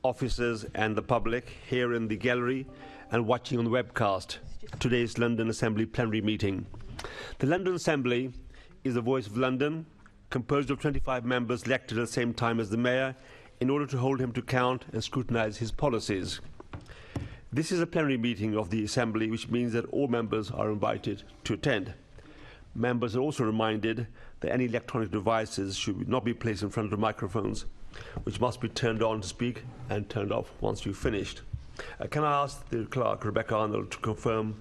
officers and the public here in the gallery and watching on the webcast today's London Assembly plenary meeting. The London Assembly is the voice of London, composed of 25 members elected at the same time as the Mayor in order to hold him to account and scrutinise his policies. This is a plenary meeting of the Assembly, which means that all members are invited to attend. Members are also reminded that any electronic devices should not be placed in front of microphones, which must be turned on to speak and turned off once you've finished. Can I ask the clerk, Rebecca Arnold, to confirm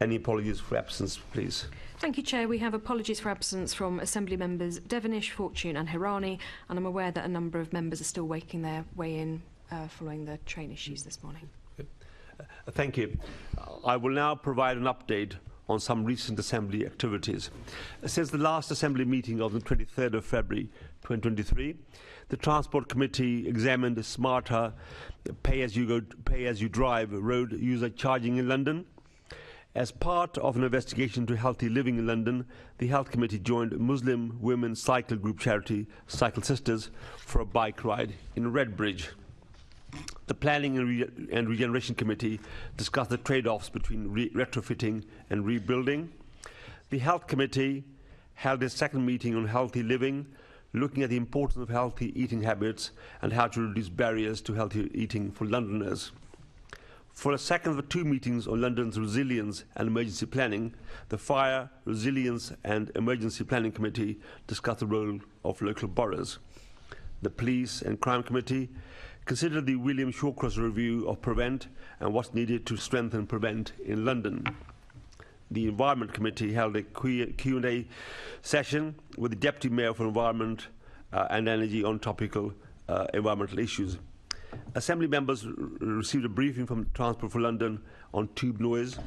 any apologies for absence, please? Thank you, Chair. We have apologies for absence from Assembly members Devonish, Fortune and Hirani, and I'm aware that a number of members are still making their way in following the train issues this morning. Thank you. I will now provide an update on some recent Assembly activities. Since the last Assembly meeting of the 23rd of February 2023, the Transport Committee examined the smarter pay-as-you-drive road user charging in London. As part of an investigation into healthy living in London, the Health Committee joined Muslim women's cycle group charity Cycle Sisters for a bike ride in Redbridge. The Planning and Regeneration Committee discussed the trade-offs between retrofitting and rebuilding. The Health Committee held its second meeting on healthy living, looking at the importance of healthy eating habits and how to reduce barriers to healthy eating for Londoners. For a second of the two meetings on London's resilience and emergency planning, the Fire, Resilience and Emergency Planning Committee discussed the role of local boroughs. The Police and Crime Committee considered the William Shawcross review of Prevent and what's needed to strengthen Prevent in London. The Environment Committee held a Q&A session with the Deputy Mayor for Environment and Energy on topical environmental issues. Assembly members received a briefing from Transport for London on tube noise,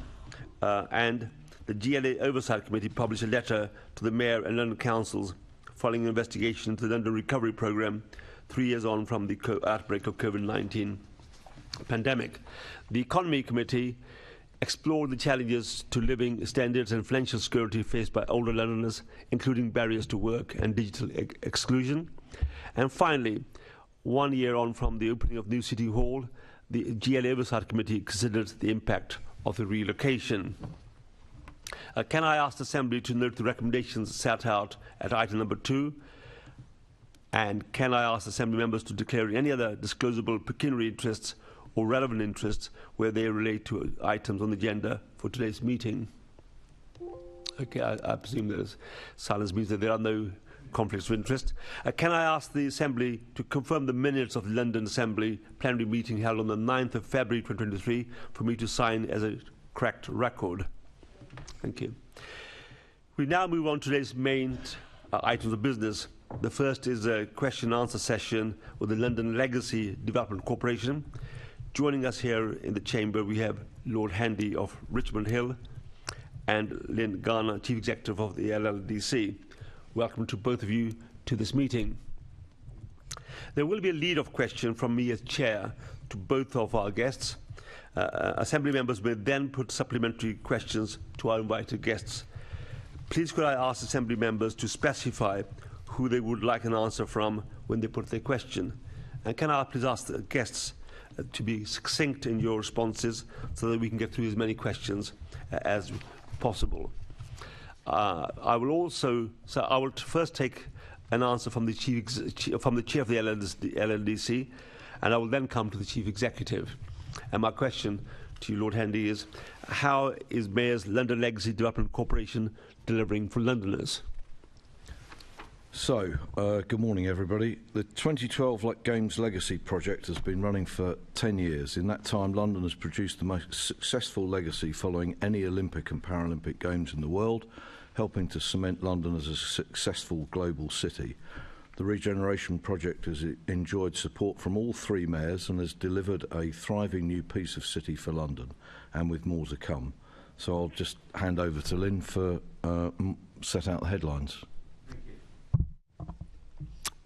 and the GLA Oversight Committee published a letter to the Mayor and London Councils following an investigation into the London Recovery Programme 3 years on from the outbreak of COVID-19 pandemic. The Economy Committee explored the challenges to living standards and financial security faced by older Londoners, including barriers to work and digital exclusion. And finally, 1 year on from the opening of New City Hall, the GLA Oversight Committee considered the impact of the relocation. Can I ask the Assembly to note the recommendations set out at item number 2? And can I ask Assembly members to declare any other disclosable pecuniary interests or relevant interests where they relate to items on the agenda for today's meeting? Okay, I presume there's silence means that there are no conflicts of interest. Can I ask the Assembly to confirm the minutes of the London Assembly plenary meeting held on the 9th of February 2023 for me to sign as a correct record? Thank you. We now move on to today's main items of business. The first is a question and answer session with the London Legacy Development Corporation. Joining us here in the chamber, we have Lord Hendy of Richmond Hill and Lynn Garner, Chief Executive of the LLDC. Welcome to both of you to this meeting. There will be a lead-off question from me as Chair to both of our guests. Assembly members may then put supplementary questions to our invited guests. Please could I ask Assembly members to specify who they would like an answer from when they put their question. And can I please ask the guests to be succinct in your responses so that we can get through as many questions as possible. I will first take an answer from the Chair of the LLDC, and I will then come to the Chief Executive. And my question to you, Lord Hendy, is how is Mayor's London Legacy Development Corporation delivering for Londoners? So, good morning everybody. The 2012 Games Legacy project has been running for 10 years. In that time, London has produced the most successful legacy following any Olympic and Paralympic Games in the world, helping to cement London as a successful global city. The regeneration project has enjoyed support from all three mayors and has delivered a thriving new piece of city for London, and with more to come. So I'll just hand over to Lynn for set out the headlines.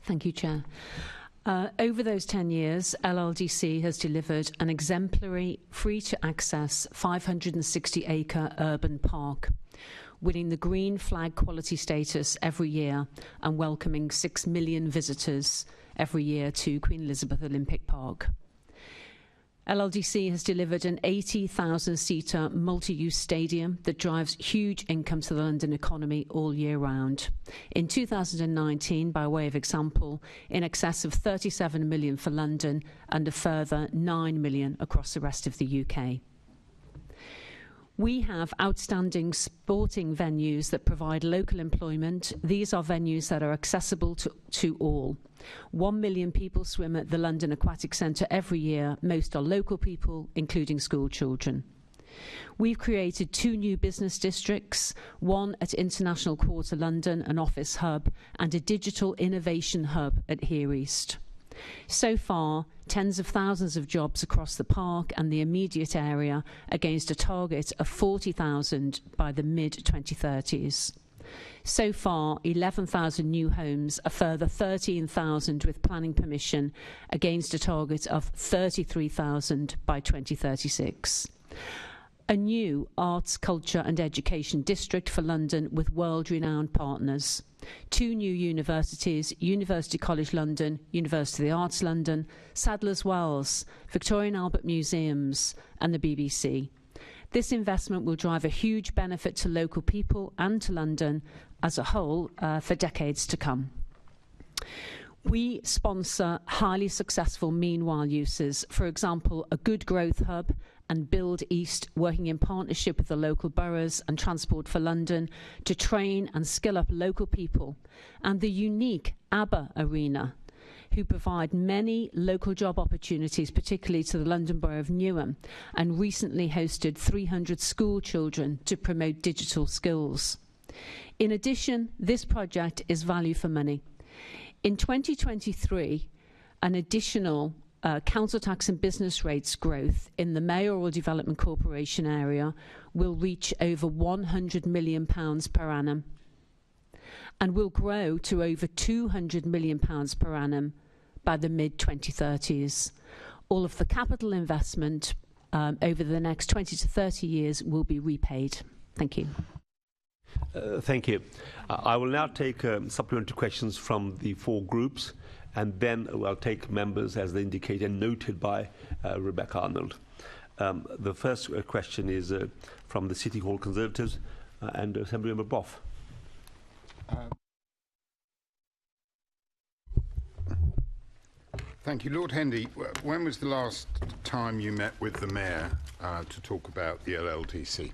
Thank you, Chair. Over those 10 years, LLDC has delivered an exemplary, free-to-access, 560-acre urban park, winning the Green Flag quality status every year and welcoming 6 million visitors every year to Queen Elizabeth Olympic Park. LLDC has delivered an 80,000-seater multi-use stadium that drives huge income to the London economy all year round. In 2019, by way of example, in excess of 37 million for London and a further 9 million across the rest of the UK. We have outstanding sporting venues that provide local employment. These are venues that are accessible to all. 1 million people swim at the London Aquatic Centre every year. Most are local people, including school children. We've created 2 new business districts, one at International Quarter London, an office hub, and a digital innovation hub at Here East. So far, tens of thousands of jobs across the park and the immediate area against a target of 40,000 by the mid-2030s. So far, 11,000 new homes, a further 13,000 with planning permission against a target of 33,000 by 2036. A new arts, culture and education district for London with world-renowned partners. 2 new universities, University College London, University of the Arts London, Sadler's Wells, Victoria and Albert Museums and the BBC. This investment will drive a huge benefit to local people and to London as a whole for decades to come. We sponsor highly successful meanwhile uses, for example, a good growth hub and Build East, working in partnership with the local boroughs and Transport for London to train and skill up local people, and the unique ABBA Arena, who provide many local job opportunities, particularly to the London Borough of Newham, and recently hosted 300 school children to promote digital skills. In addition, this project is value for money. In 2023, an additional council tax and business rates growth in the Mayoral Development Corporation area will reach over £100 million per annum and will grow to over £200 million per annum by the mid-2030s. All of the capital investment over the next 20 to 30 years will be repaid. Thank you. Thank you. I will now take supplementary questions from the 4 groups, and then I'll take members as they indicate and noted by Rebecca Arnold. The first question is from the City Hall Conservatives and Assemblymember Boff. Thank you. Lord Hendy, when was the last time you met with the Mayor to talk about the LLDC?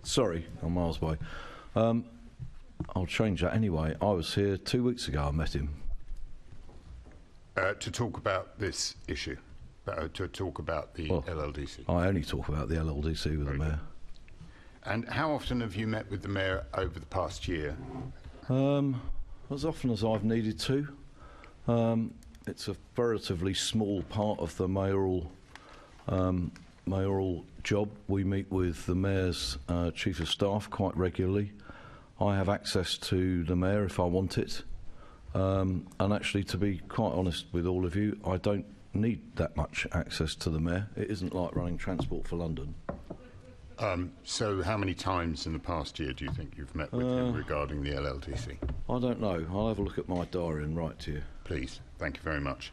Sorry, I'm miles away. I'll change that anyway. I was here 2 weeks ago. I met him. To talk about this issue, to talk about the LLDC. I only talk about the LLDC with the Mayor. And how often have you met with the Mayor over the past year? As often as I've needed to. It's a relatively small part of the mayoral job. We meet with the Mayor's Chief of Staff quite regularly. I have access to the Mayor if I want it. And actually, to be quite honest with all of you, I don't need that much access to the Mayor. It isn't like running Transport for London. So how many times in the past year do you think you've met with him regarding the LLDC? I don't know. I'll have a look at my diary and write to you. Please. Thank you very much.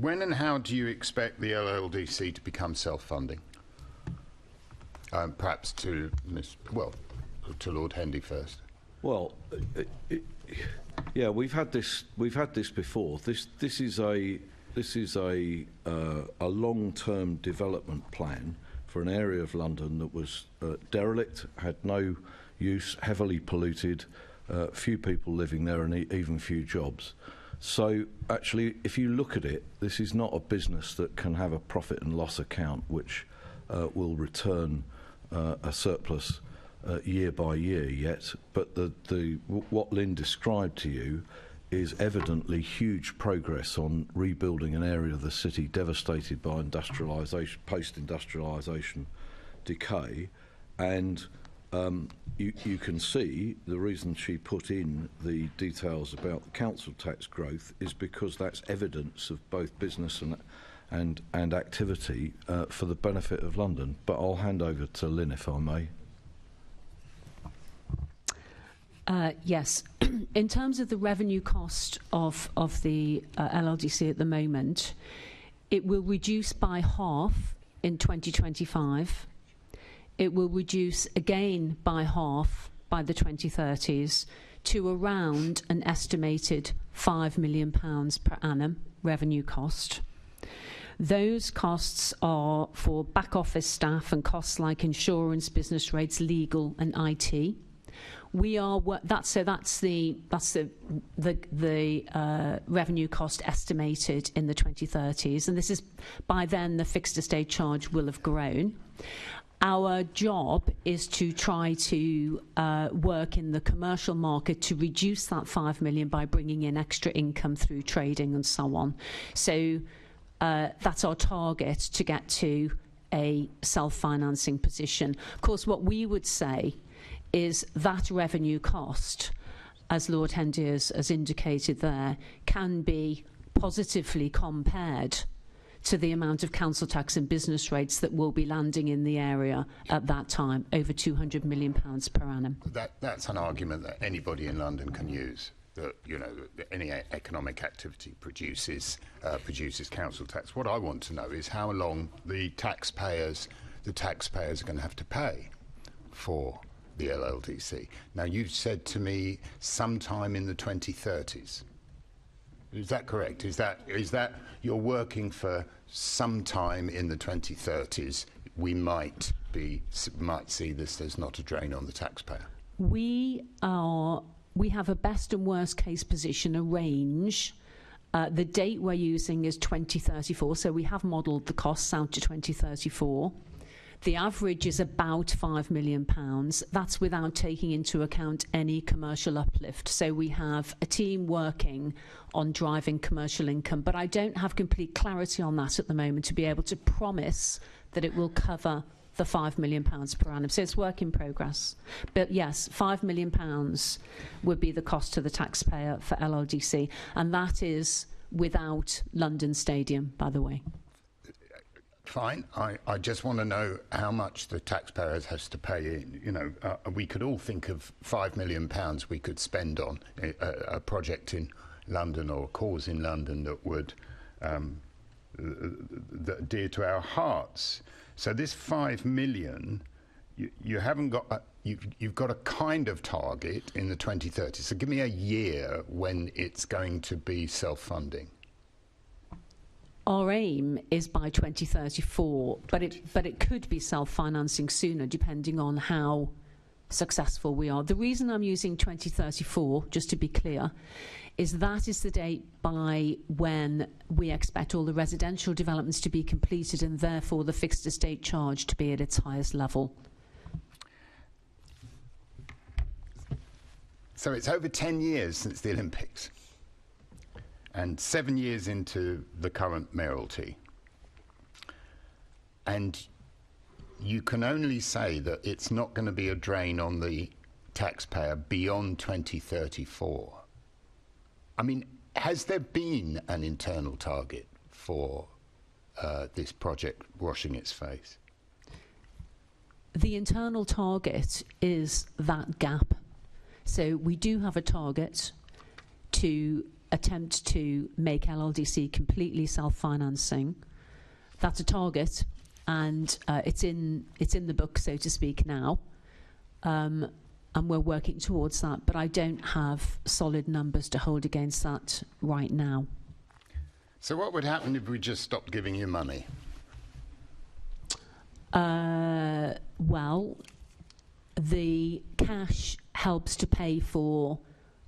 When and how do you expect the LLDC to become self-funding? Perhaps to Lord Hendy first. Well, yeah, we've had this before. This is a long-term development plan for an area of London that was derelict, had no use, heavily polluted, few people living there, and even few jobs. So actually, if you look at it, this is not a business that can have a profit and loss account which will return a surplus year by year yet. But what Lynn described to you is evidently huge progress on rebuilding an area of the city devastated by industrialisation, post-industrialisation decay, and you can see the reason she put in the details about the council tax growth is because that's evidence of both business and activity for the benefit of London. But I'll hand over to Lynn, if I may. Yes. In terms of the revenue cost of the LLDC at the moment, it will reduce by half in 2025. It will reduce again by half by the 2030s to around an estimated £5 million per annum revenue cost. Those costs are for back office staff and costs like insurance, business rates, legal and IT. We are that's the revenue cost estimated in the 2030s, and this is by then the fixed estate charge will have grown. Our job is to try to work in the commercial market to reduce that 5 million by bringing in extra income through trading and so on. So that's our target, to get to a self-financing position. Of course, what we would say is that revenue cost, as Lord Hendy has indicated there, can be positively compared to the amount of council tax and business rates that will be landing in the area at that time, over £200 million per annum. That's an argument that anybody in London can use. That, you know, any economic activity produces council tax. What I want to know is how long the taxpayers are going to have to pay for the LLDC. Now, you've said to me sometime in the 2030s. Is that correct? Is that you're working for sometime in the 2030s? We might see this as not a drain on the taxpayer. We have a best and worst case position, a range. The date we're using is 2034, so we have modelled the costs out to 2034. The average is about £5 million. That's without taking into account any commercial uplift. So we have a team working on driving commercial income, but I don't have complete clarity on that at the moment to be able to promise that it will cover the £5 million per annum. So it's work in progress. But yes, £5 million would be the cost to the taxpayer for LLDC, and that is without London Stadium, by the way. Fine. I just want to know how much the taxpayer has to pay in. You know, we could all think of £5 million we could spend on a project in London or a cause in London that would that dear to our hearts. So this 5 million, you haven't got. You've got a kind of target in the 2030s. So give me a year when it's going to be self-funding. Our aim is by 2034, but it could be self-financing sooner, depending on how successful we are. The reason I'm using 2034, just to be clear, is that is the date by when we expect all the residential developments to be completed, and therefore the fixed estate charge to be at its highest level. So it's over 10 years since the Olympics, and 7 years into the current mayoralty. And you can only say that it's not going to be a drain on the taxpayer beyond 2034. I mean, has there been an internal target for this project washing its face? The internal target is that gap. So we do have a target to attempt to make LLDC completely self-financing. That's a target, and it's in the book, so to speak, now, and we're working towards that. But I don't have solid numbers to hold against that right now. So what would happen if we just stopped giving you money? Well, the cash helps to pay for,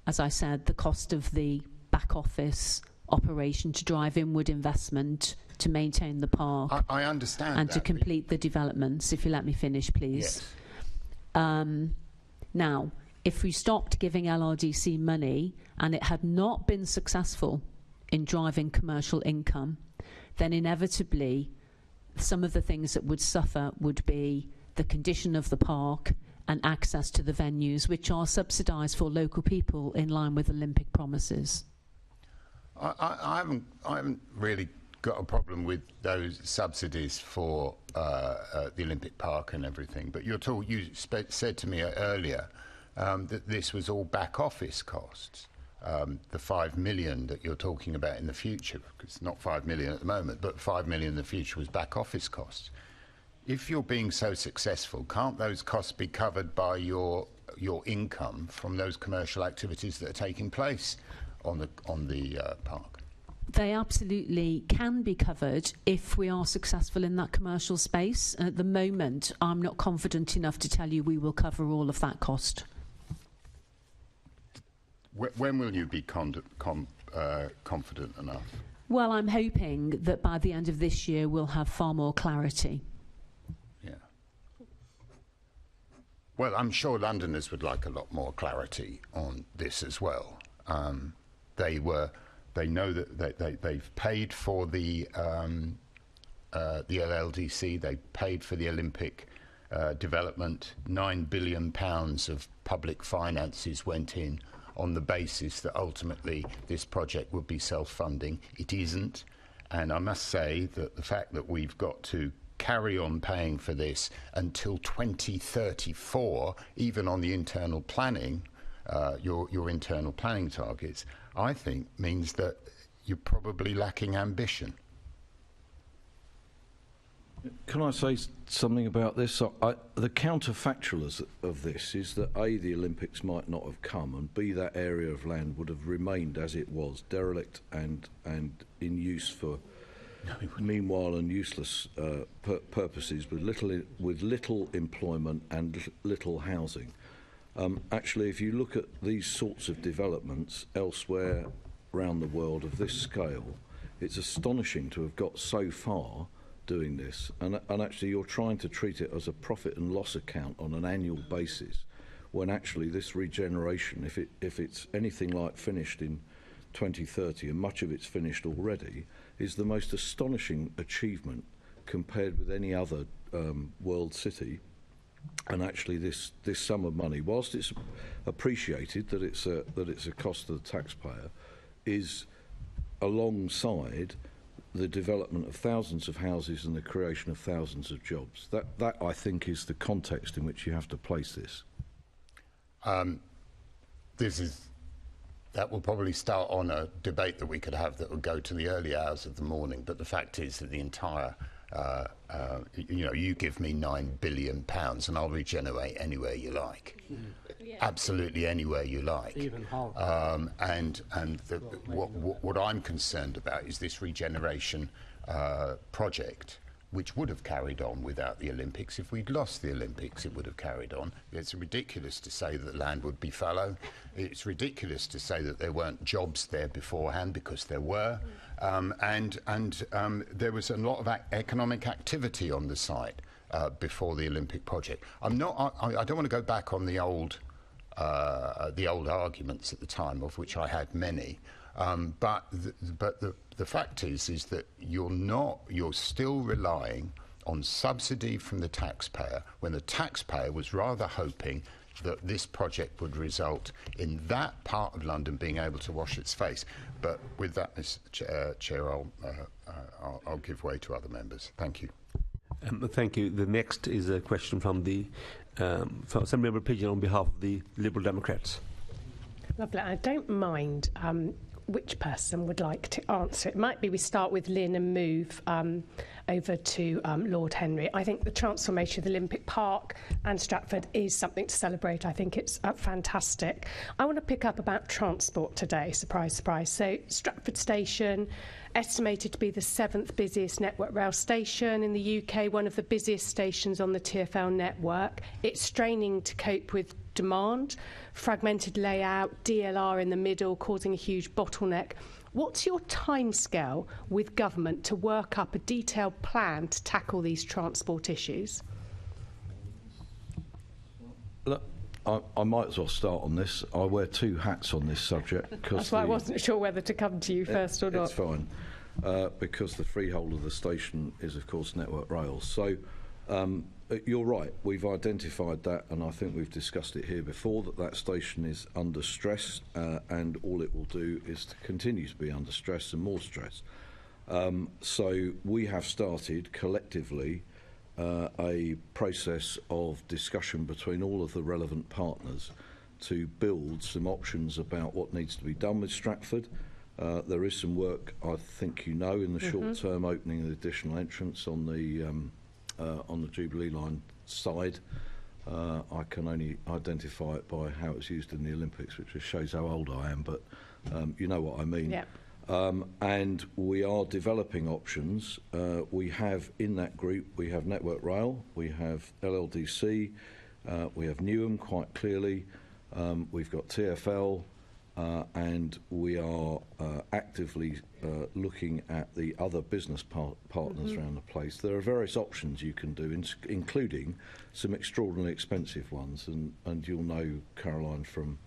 as I said, the cost of the back office operation, to drive inward investment, to maintain the park. I understand and that, to complete the developments. If you let me finish, please. Yes. Now, if we stopped giving LLDC money and it had not been successful in driving commercial income, then inevitably some of the things that would suffer would be the condition of the park and access to the venues, which are subsidised for local people in line with Olympic promises. I haven't really got a problem with those subsidies for the Olympic Park and everything, but you said to me earlier that this was all back office costs. The 5 million that you're talking about in the future, because it's not 5 million at the moment, but 5 million in the future was back office costs. If you're being so successful, can't those costs be covered by your income from those commercial activities that are taking place on the park? They absolutely can be covered if we are successful in that commercial space. At the moment, I'm not confident enough to tell you we will cover all of that cost. When will you be confident enough? Well, I'm hoping that by the end of this year we'll have far more clarity. Yeah. Well, I'm sure Londoners would like a lot more clarity on this as well. They know that they've paid for the LLDC. They paid for the Olympic development. £9 billion of public finances went in on the basis that ultimately this project would be self-funding. It isn't, and I must say that the fact that we've got to carry on paying for this until 2034, even on the internal planning, your internal planning targets, I think means that you're probably lacking ambition. Can I say something about this? The counterfactual of this is that A, the Olympics might not have come, and B, that area of land would have remained as it was, derelict and in use for meanwhile and useless purposes, with little employment and little housing. Actually, if you look at these sorts of developments elsewhere around the world of this scale, it's astonishing to have got so far doing this, and actually you're trying to treat it as a profit and loss account on an annual basis, when actually this regeneration, if it's anything like finished in 2030, and much of it's finished already, is the most astonishing achievement compared with any other world city. And actually this sum of money, whilst it's appreciated that it's a cost to the taxpayer, is alongside the development of thousands of houses and the creation of thousands of jobs. That I think is the context in which you have to place this. That will probably start on a debate that we could have that would go to the early hours of the morning, but the fact is that the entire you give me £9 billion and I'll regenerate anywhere you like. Yeah. Absolutely anywhere you like. Even what I'm concerned about is this regeneration project, which would have carried on without the Olympics. If we'd lost the Olympics, it would have carried on. It's ridiculous to say that land would be fallow. It's ridiculous to say that there weren't jobs there beforehand, because there were. And there was a lot of economic activity on the site before the Olympic project. I don't want to go back on the old arguments at the time, of which I had many. But the fact is that you're still relying on subsidy from the taxpayer, when the taxpayer was rather hoping that this project would result in that part of London being able to wash its face. But with that, Mr. Chair, I'll give way to other members. Thank you. Thank you. The next is a question from the from Assemblymember Pigeon on behalf of the Liberal Democrats. Lovely. I don't mind which person would like to answer. It might be we start with Lynn and move over to Lord Henry. I think the transformation of the Olympic Park and Stratford is something to celebrate. I think it's fantastic. I want to pick up about transport today. Surprise, surprise. So Stratford Station, estimated to be the 7th busiest network rail station in the UK, one of the busiest stations on the TfL network. It's straining to cope with demand, fragmented layout, DLR in the middle, causing a huge bottleneck. What's your timescale with government to work up a detailed plan to tackle these transport issues? Look, I might as well start on this. I wear two hats on this subject. That's why I wasn't sure whether to come to you first or not. It's fine, because the freehold of the station is, of course, Network Rail. So you're right, we've identified that, and I think we've discussed it here before, that station is under stress, and all it will do is to continue to be under stress and more stress. So we have started collectively a process of discussion between all of the relevant partners to build some options about what needs to be done with Stratford. There is some work, I think in the short term, opening an additional entrance on the Jubilee line side. I can only identify it by how it's used in the Olympics, which just shows how old I am, but you know what I mean. Yeah. And we are developing options. We have in that group, we have Network Rail, we have LLDC, we have Newham quite clearly, we've got TfL, and we are actively looking at the other business partners around the place. There are various options you can do, including some extraordinarily expensive ones, and you'll know, Caroline, from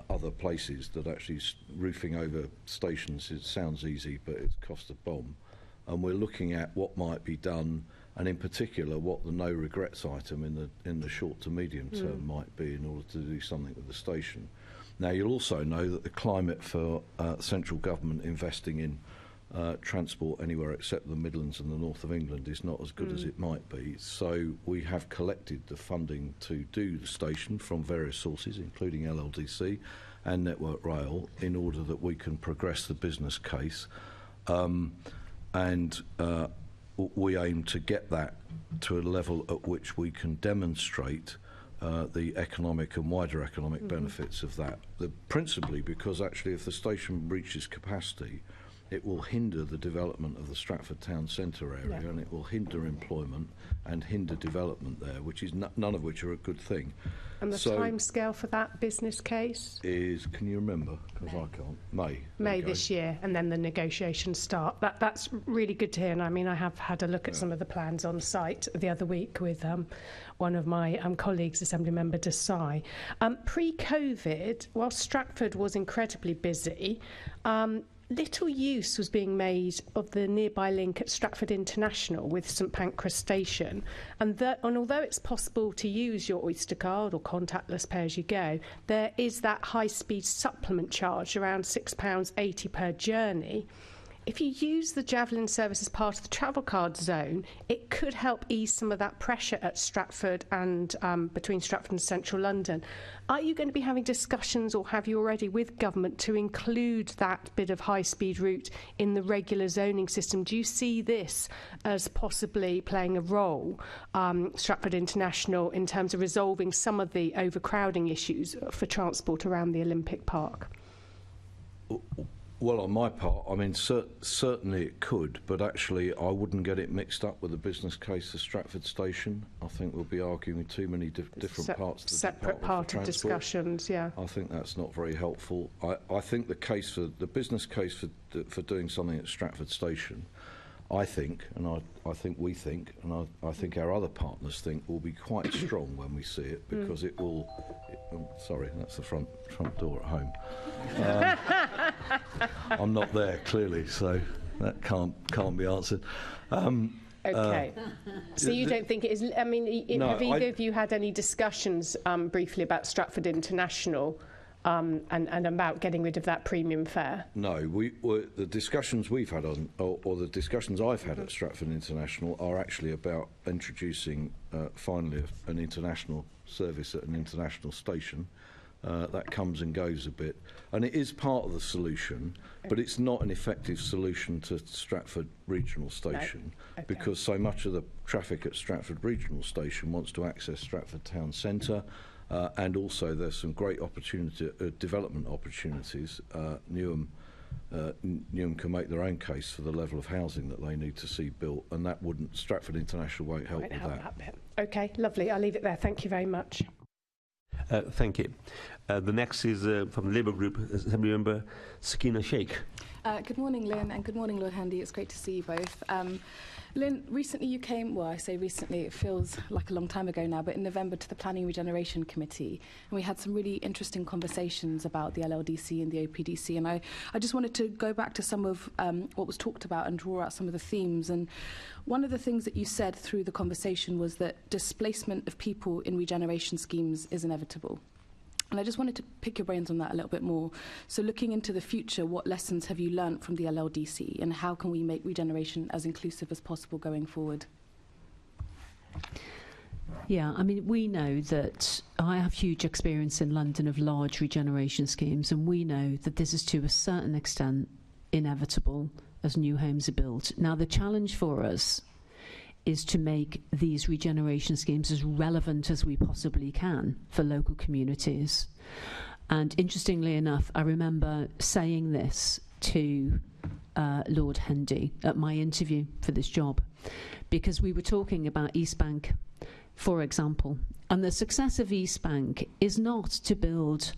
other places that actually roofing over stations, it sounds easy, but it's cost a bomb. And we're looking at what might be done, and in particular what the no regrets item in the short to medium term might be in order to do something with the station. Now, you'll also know that the climate for central government investing in transport anywhere except the Midlands and the north of England is not as good as it might be. So we have collected the funding to do the station from various sources, including LLDC and Network Rail, in order that we can progress the business case. And we aim to get that to a level at which we can demonstrate the economic and wider economic benefits of that. Principally because actually if the station reaches capacity, it will hinder the development of the Stratford town centre area, and it will hinder employment and hinder development there, which is none of which are a good thing. And the timescale for that business case? Is, can you remember? Because I can't. May this year, and then the negotiations start. That's really good to hear, and I mean I have had a look at some of the plans on site the other week with one of my colleagues, Assembly Member Desai. Pre-COVID, while Stratford was incredibly busy, little use was being made of the nearby link at Stratford International with St Pancras Station, and although it's possible to use your Oyster card or contactless pay as you go, there is that high-speed supplement charge around £6.80 per journey. If you use the Javelin service as part of the travel card zone, it could help ease some of that pressure at Stratford and between Stratford and central London. Are you going to be having discussions, or have you already, with government to include that bit of high-speed route in the regular zoning system? Do you see this as possibly playing a role, Stratford International, in terms of resolving some of the overcrowding issues for transport around the Olympic Park? Well, on my part, I mean, certainly it could, but actually I wouldn't get it mixed up with the business case for Stratford Station. I think we'll be arguing too many different parts of the separate part of discussions, yeah. I think that's not very helpful. I think the case for the business case for doing something at Stratford Station, I think, and I think we think, and I think our other partners think, will be quite strong when we see it, because it will. Sorry, that's the front door at home. I'm not there clearly, so that can't be answered. Okay. So you don't think it is? I mean, no, have either of you had any discussions briefly about Stratford International? And about getting rid of that premium fare? No, the discussions we've had or the discussions I've had at Stratford International are actually about introducing finally an international service at an international station. That comes and goes a bit, and it is part of the solution, but it's not an effective solution to Stratford Regional Station, because so much of the traffic at Stratford Regional Station wants to access Stratford Town Centre. And also there's some great development opportunities. Newham can make their own case for the level of housing that they need to see built, and that Stratford International won't help with that bit. Okay, lovely. I'll leave it there. Thank you very much. Thank you. The next is from the Labour Group, Assembly Member Sakina Sheikh. Good morning, Lynn, and good morning, Lord Hendy. It's great to see you both. Lynn, recently you came, well, I say recently, it feels like a long time ago now, but in November to the Planning Regeneration Committee, and we had some really interesting conversations about the LLDC and the OPDC, and I just wanted to go back to some of what was talked about and draw out some of the themes. And one of the things that you said through the conversation was that displacement of people in regeneration schemes is inevitable. And I just wanted to pick your brains on that a little bit more. So looking into the future, what lessons have you learnt from the LLDC, and how can we make regeneration as inclusive as possible going forward? Yeah, I mean, we know that I have huge experience in London of large regeneration schemes, and we know that this is to a certain extent inevitable as new homes are built. Now, the challenge for us is to make these regeneration schemes as relevant as we possibly can for local communities. And interestingly enough, I remember saying this to Lord Hendy at my interview for this job, because we were talking about East Bank, for example, and the success of East Bank is not to build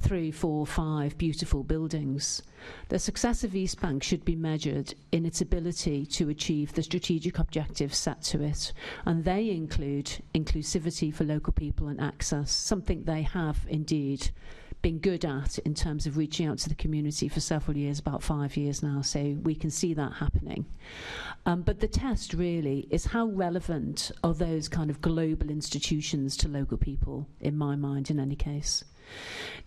3, 4, 5 beautiful buildings. The success of East Bank should be measured in its ability to achieve the strategic objectives set to it, and they include inclusivity for local people and access, something they have indeed been good at in terms of reaching out to the community for several years, about 5 years now, so we can see that happening. But the test really is how relevant are those kind of global institutions to local people, in my mind, in any case.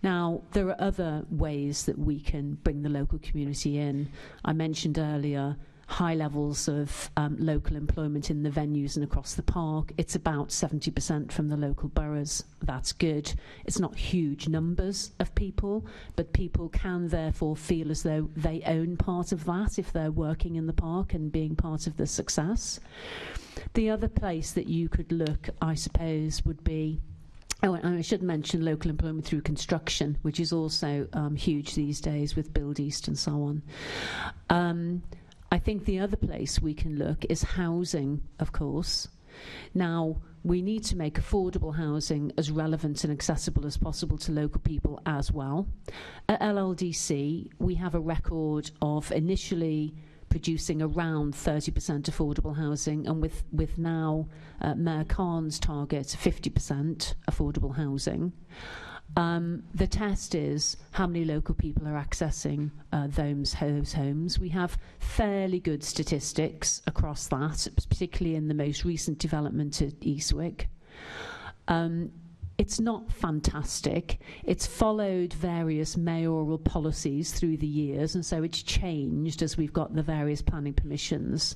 Now, there are other ways that we can bring the local community in. I mentioned earlier high levels of local employment in the venues and across the park. It's about 70% from the local boroughs. That's good. It's not huge numbers of people, but people can therefore feel as though they own part of that if they're working in the park and being part of the success. The other place that you could look, I suppose, would be, oh, and I should mention local employment through construction, which is also huge these days with Build East and so on. I think the other place we can look is housing, of course. Now, we need to make affordable housing as relevant and accessible as possible to local people as well. At LLDC, we have a record of initially producing around 30% affordable housing, and with now Mayor Khan's target 50% affordable housing. The test is how many local people are accessing those homes. We have fairly good statistics across that, particularly in the most recent development at Eastwick. It's not fantastic. It's followed various mayoral policies through the years, and so it's changed as we've got the various planning permissions.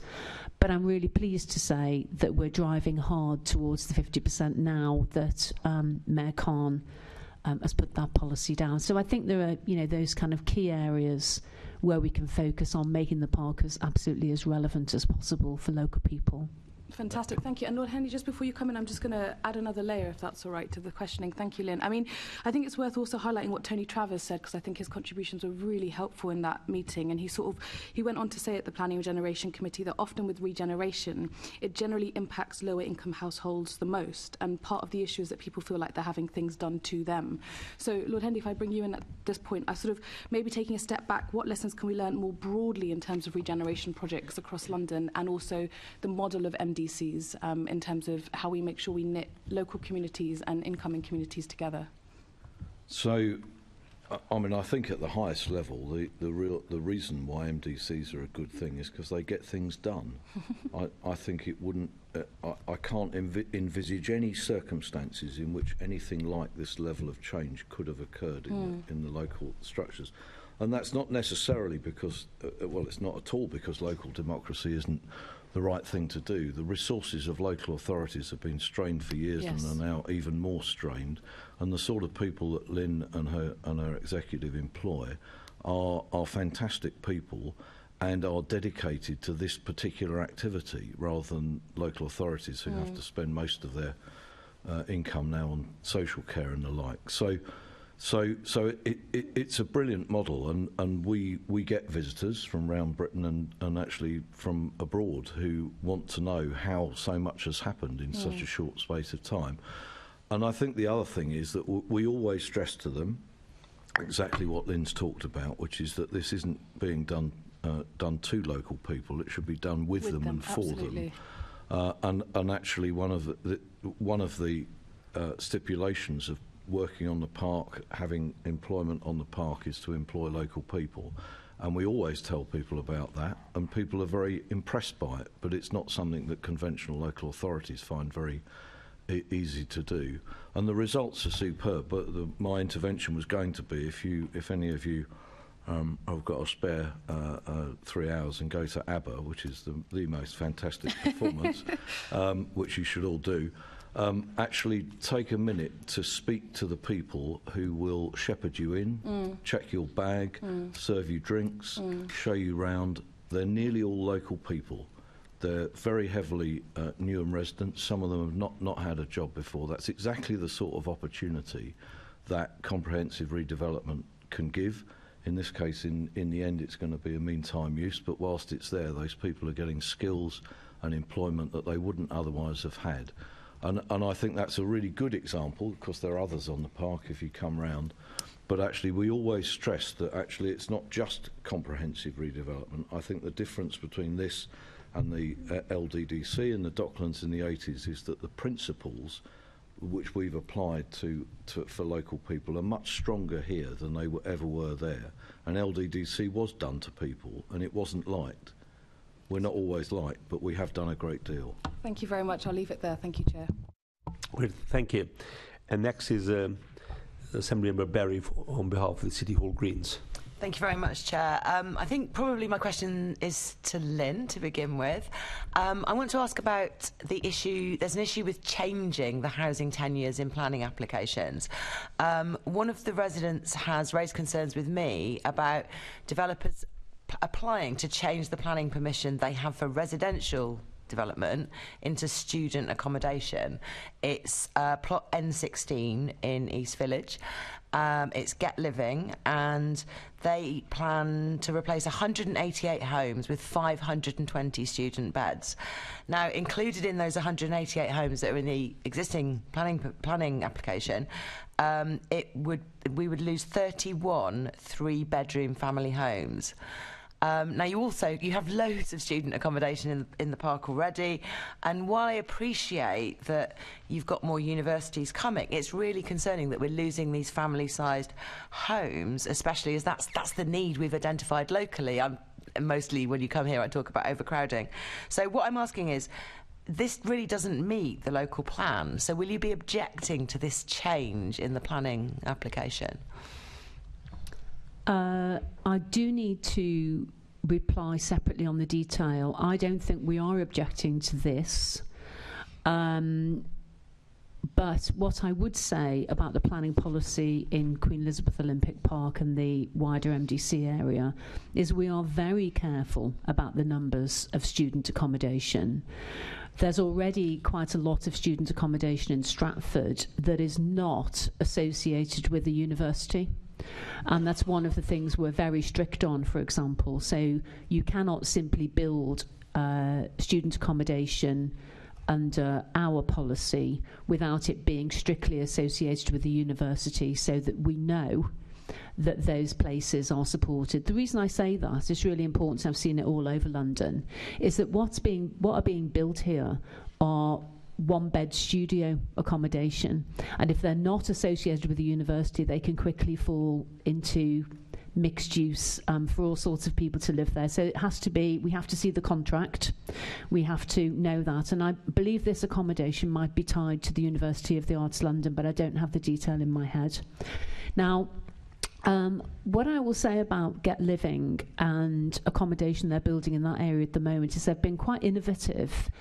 But I'm really pleased to say that we're driving hard towards the 50% now that Mayor Khan has put that policy down. So I think there are, those kind of key areas where we can focus on making the park as absolutely as relevant as possible for local people. Fantastic, thank you. And Lord Hendy, just before you come in, I'm just going to add another layer, if that's all right, to the questioning. Thank you, Lynn. I mean, I think it's worth also highlighting what Tony Travers said, because I think his contributions were really helpful in that meeting. And he went on to say at the Planning and Regeneration Committee that often with regeneration, it generally impacts lower income households the most. And part of the issue is that people feel like they're having things done to them. So, Lord Hendy, if I bring you in at this point, I sort of maybe taking a step back, what lessons can we learn more broadly in terms of regeneration projects across London, and also the model of MDCs in terms of how we make sure we knit local communities and incoming communities together? So, I mean, I think at the highest level, the reason why MDCs are a good thing is because they get things done. I think it wouldn't. I can't envisage any circumstances in which anything like this level of change could have occurred in the local structures. And that's not necessarily because, well, it's not at all because local democracy isn't the right thing to do. The resources of local authorities have been strained for years, yes, and are now even more strained. And the sort of people that Lynn and her executive employ are fantastic people and are dedicated to this particular activity, rather than local authorities who have to spend most of their income now on social care and the like. So it's a brilliant model, and we get visitors from around Britain and actually from abroad who want to know how so much has happened in such a short space of time. And I think the other thing is that we always stress to them exactly what Lynn's talked about, which is that this isn't being done to local people. It should be done with them and for them. And actually, one of the stipulations of working on the park, having employment on the park, is to employ local people. And we always tell people about that, and people are very impressed by it, but it's not something that conventional local authorities find very easy to do. And the results are superb, but my intervention was going to be, if any of you have got a spare 3 hours and go to ABBA, which is the most fantastic performance, which you should all do, actually take a minute to speak to the people who will shepherd you in, check your bag, serve you drinks, show you round. They're nearly all local people. They're very heavily Newham residents. Some of them have not had a job before. That's exactly the sort of opportunity that comprehensive redevelopment can give. In this case, in the end, it's going to be a meantime use, but whilst it's there, those people are getting skills and employment that they wouldn't otherwise have had. And I think that's a really good example, because there are others on the park if you come round. But actually, we always stress that actually it's not just comprehensive redevelopment. I think the difference between this and the LDDC and the Docklands in the 80s is that the principles which we've applied for local people are much stronger here than they ever were there. And LDDC was done to people, and it wasn't liked. We're not always liked, but we have done a great deal. Thank you very much. I'll leave it there. Thank you, Chair. Great, thank you. And next is Assemblymember Berry on behalf of the City Hall Greens. Thank you very much, Chair. I think probably my question is to Lynn to begin with. I want to ask about the issue. There's an issue with changing the housing tenures in planning applications. One of the residents has raised concerns with me about developers applying to change the planning permission they have for residential development into student accommodation. It's plot N16 in East Village. It's Get Living, and they plan to replace 188 homes with 520 student beds. Now, included in those 188 homes that are in the existing planning application, we would lose 31 three-bedroom family homes. Now, you have loads of student accommodation in the park already, and while I appreciate that you've got more universities coming, it's really concerning that we're losing these family-sized homes, especially as that's the need we've identified locally. Mostly when you come here, I talk about overcrowding. So what I'm asking is, this really doesn't meet the local plan, so will you be objecting to this change in the planning application? I do need to reply separately on the detail. I don't think we are objecting to this. But what I would say about the planning policy in Queen Elizabeth Olympic Park and the wider MDC area is we are very careful about the numbers of student accommodation. There's already quite a lot of student accommodation in Stratford that is not associated with the university. And that's one of the things we're very strict on, for example. So you cannot simply build student accommodation under our policy without it being strictly associated with the university, so that we know that those places are supported. The reason I say that is really important, I've seen it all over London, is that what are being built here are one-bed studio accommodation, and if they're not associated with the university, they can quickly fall into mixed use for all sorts of people to live there. So it has to be, we have to see the contract, we have to know that, and I believe this accommodation might be tied to the University of the Arts London, but I don't have the detail in my head. Now, what I will say about Get Living and accommodation they're building in that area at the moment is they've been quite innovative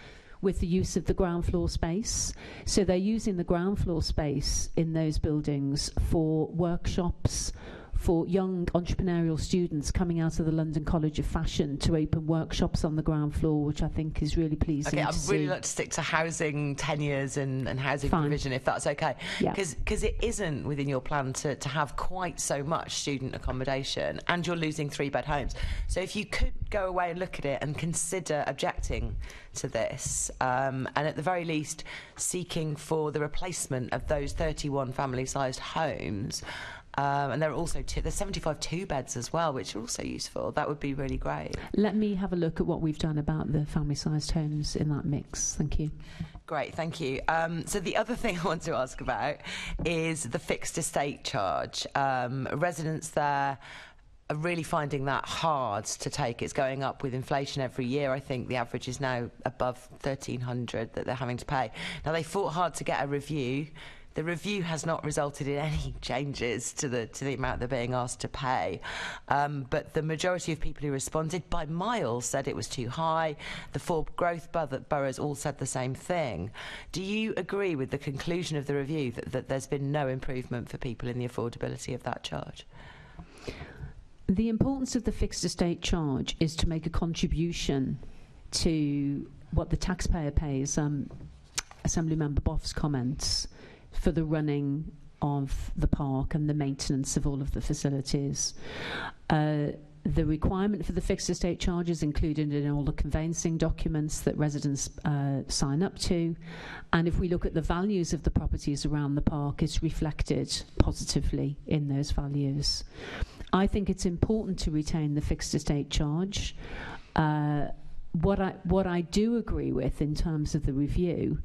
with the use of the ground floor space. So they're using the ground floor space in those buildings for workshops, for young entrepreneurial students coming out of the London College of Fashion to open workshops on the ground floor, which I think is really pleasing. Okay, I'd really like to stick to housing tenures and housing provision, if that's okay. Because it isn't within your plan to have quite so much student accommodation, and you're losing three-bed homes. So if you could go away and look at it and consider objecting to this, and at the very least seeking for the replacement of those 31 family-sized homes. And there are also there's 75 two-beds as well, which are also useful. That would be really great. Let me have a look at what we've done about the family-sized homes in that mix. Thank you. Great, thank you. So the other thing I want to ask about is the fixed estate charge. Residents there are really finding that hard to take. It's going up with inflation every year. I think the average is now above 1,300 that they're having to pay. Now, they fought hard to get a review the review has not resulted in any changes to the amount they're being asked to pay. But the majority of people who responded by miles said it was too high. The 4 growth boroughs all said the same thing. Do you agree with the conclusion of the review that there's been no improvement for people in the affordability of that charge? The importance of the fixed estate charge is to make a contribution to what the taxpayer pays. Assemblymember Boff's comments for the running of the park and the maintenance of all of the facilities. The requirement for the fixed estate charge is included in all the conveyancing documents that residents sign up to, and if we look at the values of the properties around the park, it's reflected positively in those values. I think it's important to retain the fixed estate charge. What I do agree with in terms of the review,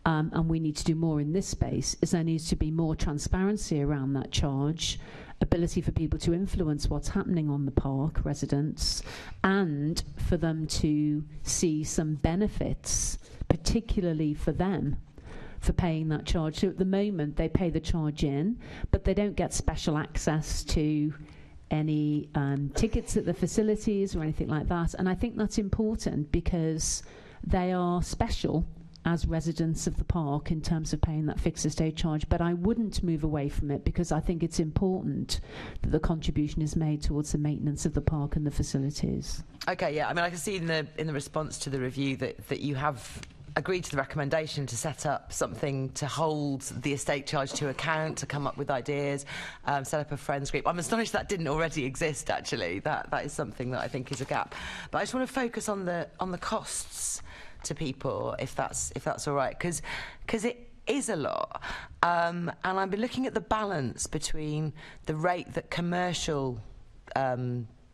and we need to do more in this space, is there needs to be more transparency around that charge, ability for people to influence what's happening on the park, residents, and for them to see some benefits, particularly for them, for paying that charge. So at the moment they pay the charge in, but they don't get special access to any tickets at the facilities or anything like that. And I think that's important because they are special as residents of the park in terms of paying that fixed estate charge. But I wouldn't move away from it because I think it's important that the contribution is made towards the maintenance of the park and the facilities. Okay, yeah, I mean, I can see in the response to the review that you have agreed to the recommendation to set up something to hold the estate charge to account, to come up with ideas, set up a friends group. I'm astonished that didn't already exist, actually. That is something that I think is a gap. But I just want to focus on the costs to people, if that's all right, because it is a lot. And I've been looking at the balance between the rate that commercial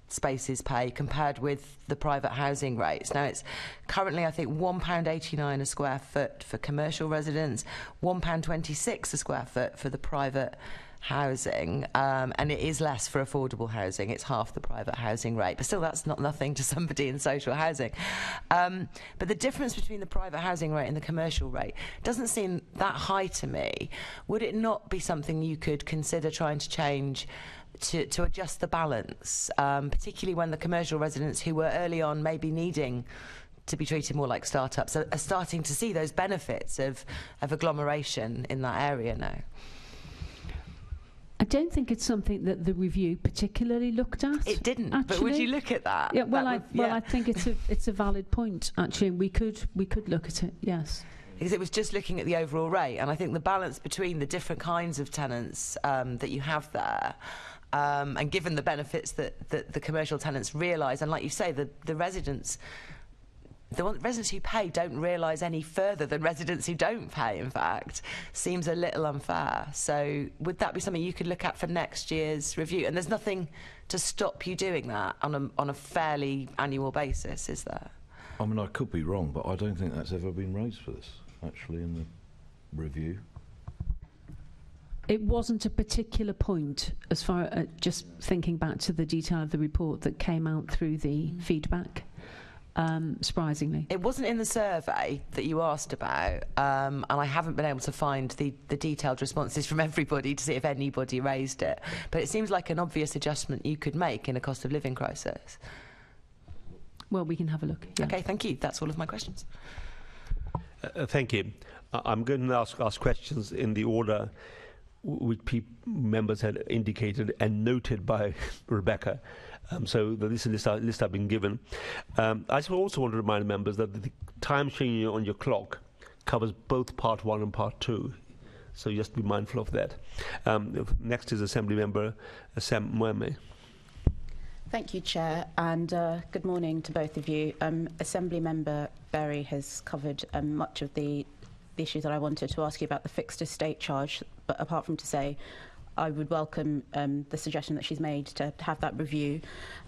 spaces pay compared with the private housing rates. Now it's currently, I think, £1.89 a square foot for commercial residents, £1.26 a square foot for the private housing, and it is less for affordable housing. It's half the private housing rate, but still that's not nothing to somebody in social housing. But the difference between the private housing rate and the commercial rate doesn't seem that high to me. Would it not be something you could consider trying to change to adjust the balance, particularly when the commercial residents who were early on maybe needing to be treated more like startups are starting to see those benefits of agglomeration in that area now? I don't think it's something that the review particularly looked at. It didn't, actually. but would you look at that? Yeah, I think it's a valid point, actually. We could look at it, yes. Because it was just looking at the overall rate, and I think the balance between the different kinds of tenants that you have there, and given the benefits that the commercial tenants realise, and like you say, the residents who pay don't realise any further than residents who don't pay, in fact, seems a little unfair. So would that be something you could look at for next year's review? And there's nothing to stop you doing that on a fairly annual basis, is there? I mean, I could be wrong, but I don't think that's ever been raised for this, actually, in the review. It wasn't a particular point, as far as just thinking back to the detail of the report that came out through the feedback. Surprisingly, it wasn't in the survey that you asked about, and I haven't been able to find the detailed responses from everybody to see if anybody raised it. But it seems like an obvious adjustment you could make in a cost of living crisis. Well, we can have a look. Yeah. Okay, thank you. That's all of my questions. Thank you. I'm going to ask questions in the order which members had indicated and noted by Rebecca. So this is the list I've been given. I just also want to remind members that the time showing on your clock covers both Part 1 and Part 2. So just be mindful of that. Next is Assembly Member Sam Mweme. Thank you, Chair, and good morning to both of you. Assembly Member Berry has covered much of the issues that I wanted to ask you about the fixed estate charge, but apart from to say I would welcome the suggestion that she's made to have that review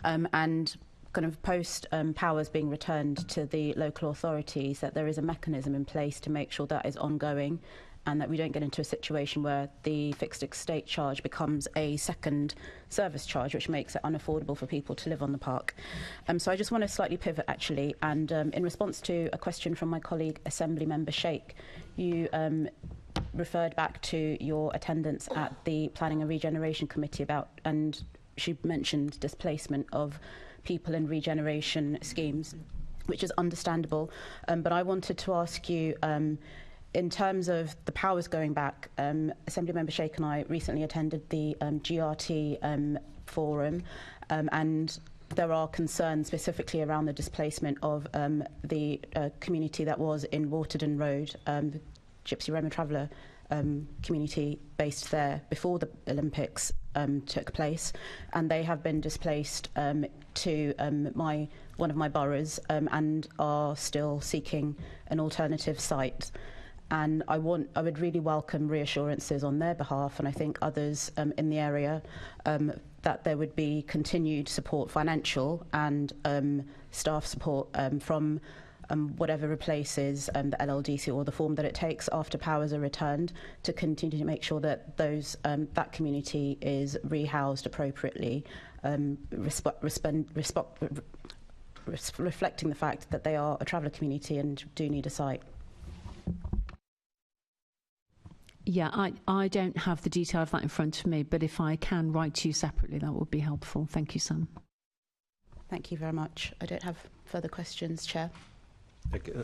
and kind of post powers being returned to the local authorities, that there is a mechanism in place to make sure that is ongoing and that we don't get into a situation where the fixed estate charge becomes a second service charge, which makes it unaffordable for people to live on the park. So I just want to slightly pivot, actually, and in response to a question from my colleague, Assembly Member Sheikh, you referred back to your attendance at the Planning and Regeneration Committee and she mentioned displacement of people in regeneration schemes, which is understandable. But I wanted to ask you, in terms of the powers going back, Assemblymember Sheikh and I recently attended the GRT forum, and there are concerns specifically around the displacement of the community that was in Waterden Road, Gypsy Roman Traveller community based there before the Olympics took place, and they have been displaced to one of my boroughs and are still seeking an alternative site. And I would really welcome reassurances on their behalf, and I think others in the area, that there would be continued support, financial and staff support from whatever replaces the LLDC or the form that it takes after powers are returned, to continue to make sure that that community is rehoused appropriately, reflecting the fact that they are a traveller community and do need a site. Yeah, I don't have the detail of that in front of me, but if I can write to you separately, that would be helpful. Thank you, Sam. Thank you very much. I don't have further questions, Chair.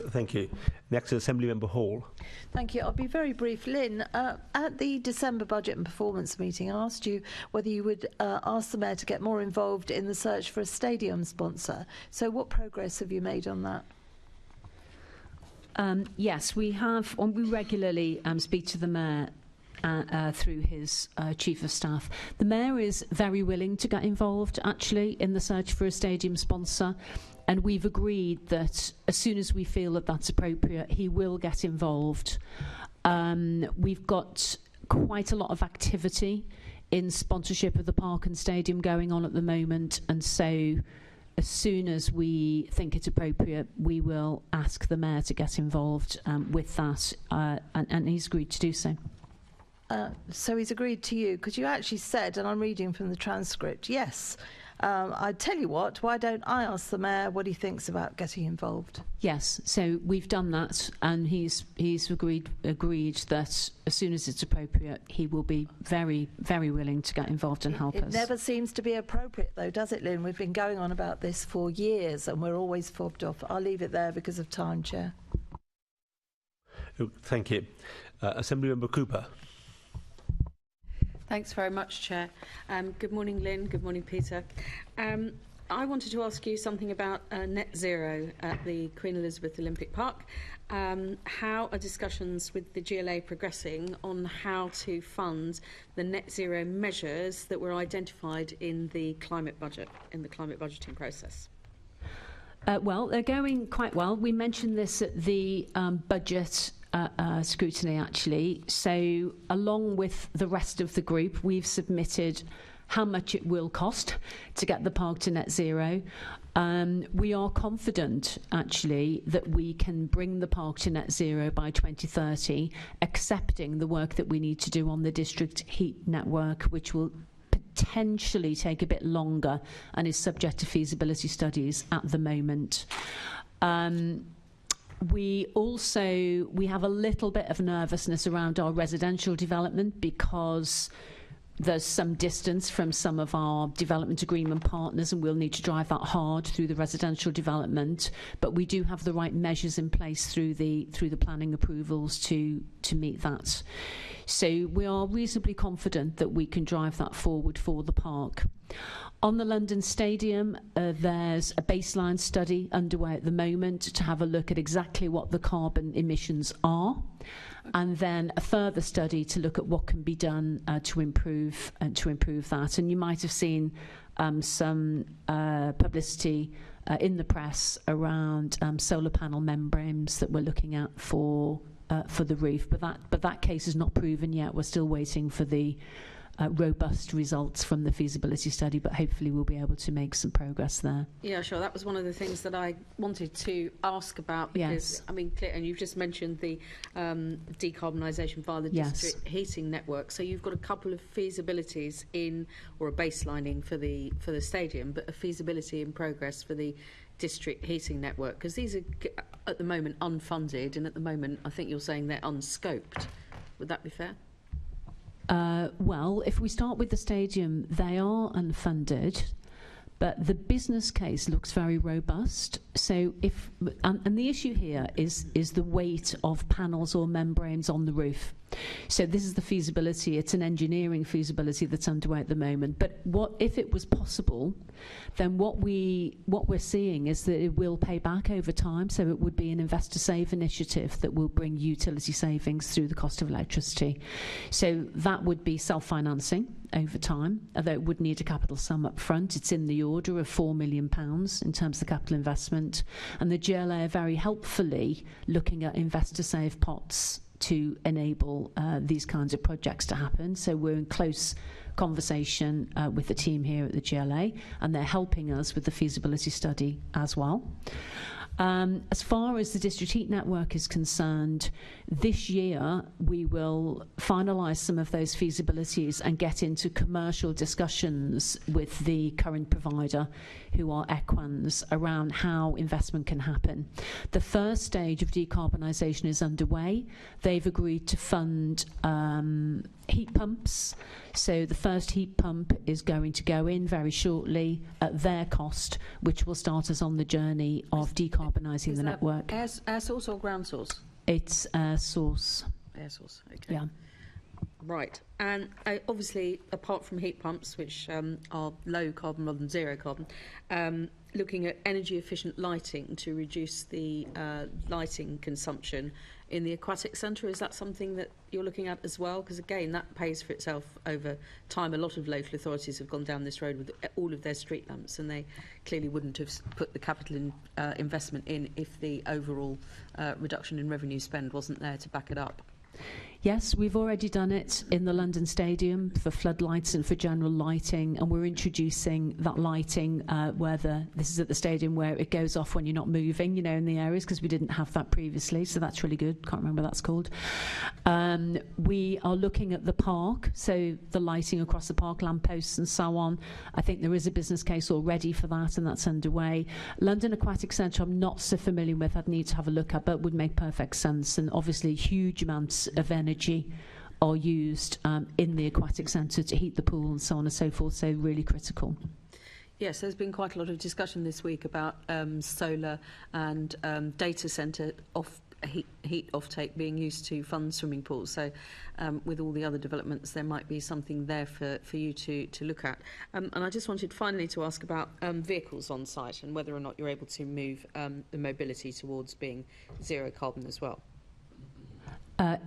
Thank you. Next is Assemblymember Hall. Thank you. I'll be very brief. Lynn, at the December Budget and Performance meeting, I asked you whether you would ask the Mayor to get more involved in the search for a stadium sponsor. So what progress have you made on that? Yes, we have. We regularly speak to the Mayor through his Chief of Staff. The Mayor is very willing to get involved, actually, in the search for a stadium sponsor. And we've agreed that as soon as we feel that that's appropriate, he will get involved. We've got quite a lot of activity in sponsorship of the park and stadium going on at the moment. And so as soon as we think it's appropriate, we will ask the Mayor to get involved with that. And he's agreed to do so. So he's agreed to you, because you actually said, and I'm reading from the transcript, yes, I tell you what, why don't I ask the Mayor what he thinks about getting involved? Yes, so we've done that, and he's agreed that as soon as it's appropriate, he will be very, very willing to get involved and help us. It never seems to be appropriate, though, does it, Lynn? We've been going on about this for years, and we're always fobbed off. I'll leave it there because of time, Chair. Thank you. Assemblymember Cooper. Thanks very much, Chair. Good morning, Lynn. Good morning, Peter. I wanted to ask you something about net zero at the Queen Elizabeth Olympic Park. How are discussions with the GLA progressing on how to fund the net zero measures that were identified in the climate budget, in the climate budgeting process? Well, they're going quite well. We mentioned this at the budget scrutiny, actually. So along with the rest of the group, we've submitted how much it will cost to get the park to net zero. We are confident, actually, that we can bring the park to net zero by 2030, accepting the work that we need to do on the district heat network, which will potentially take a bit longer and is subject to feasibility studies at the moment. We have a little bit of nervousness around our residential development because there's some distance from some of our development agreement partners, and we'll need to drive that hard through the residential development. But we do have the right measures in place through the planning approvals to meet that. So we are reasonably confident that we can drive that forward for the park. On the London Stadium, there's a baseline study underway at the moment to have a look at exactly what the carbon emissions are, and then a further study to look at what can be done to improve that. And you might have seen some publicity in the press around solar panel membranes that we're looking at for the roof, but that case is not proven yet. We're still waiting for the robust results from the feasibility study, but hopefully we'll be able to make some progress there. Yeah, sure. That was one of the things that I wanted to ask about, because, yes. I mean, and you've just mentioned the decarbonisation via the district heating network. So you've got a couple of feasibilities or a baselining for the stadium, but a feasibility in progress for the district heating network, because these are at the moment unfunded, and at the moment I think you're saying they're unscoped. Would that be fair? Well, if we start with the stadium, they are unfunded, but the business case looks very robust. So and the issue here is the weight of panels or membranes on the roof. So this is the feasibility. It's an engineering feasibility that's underway at the moment. But what if it was possible? Then what we're seeing is that it will pay back over time. So it would be an investor save initiative that will bring utility savings through the cost of electricity. So that would be self-financing over time, although it would need a capital sum up front. It's in the order of £4 million in terms of capital investment, and the GLA are very helpfully looking at investor save pots to enable these kinds of projects to happen. So we're in close conversation with the team here at the GLA, and they're helping us with the feasibility study as well. As far as the district heat network is concerned, this year we will finalise some of those feasibilities and get into commercial discussions with the current provider, who are Equans, around how investment can happen. The first stage of decarbonisation is underway. They've agreed to fund heat pumps. So the first heat pump is going to go in very shortly at their cost, which will start us on the journey of decarbonising the network. Air source or ground source? It's air source. Air source, okay. Yeah. Right, and obviously, apart from heat pumps, which are low carbon rather than zero carbon, looking at energy efficient lighting to reduce the lighting consumption in the aquatic centre, is that something that you're looking at as well? Because again, that pays for itself over time. A lot of local authorities have gone down this road with all of their street lamps, and they clearly wouldn't have put the capital investment in if the overall reduction in revenue spend wasn't there to back it up. Yes, we've already done it in the London Stadium for floodlights and for general lighting, and we're introducing that lighting this is at the stadium where it goes off when you're not moving, in the areas, because we didn't have that previously, so that's really good. Can't remember what that's called. We are looking at the park, so the lighting across the park, lampposts and so on. I think there is a business case already for that, and that's underway. London Aquatic Centre I'm not so familiar with. I'd need to have a look at, but would make perfect sense, and obviously huge amounts of energy are used in the aquatic centre to heat the pool and so on and so forth, so really critical. Yes, there's been quite a lot of discussion this week about solar and data centre heat offtake being used to fund swimming pools. So with all the other developments, there might be something there for you to look at. And I just wanted finally to ask about vehicles on site and whether or not you're able to move the mobility towards being zero carbon as well.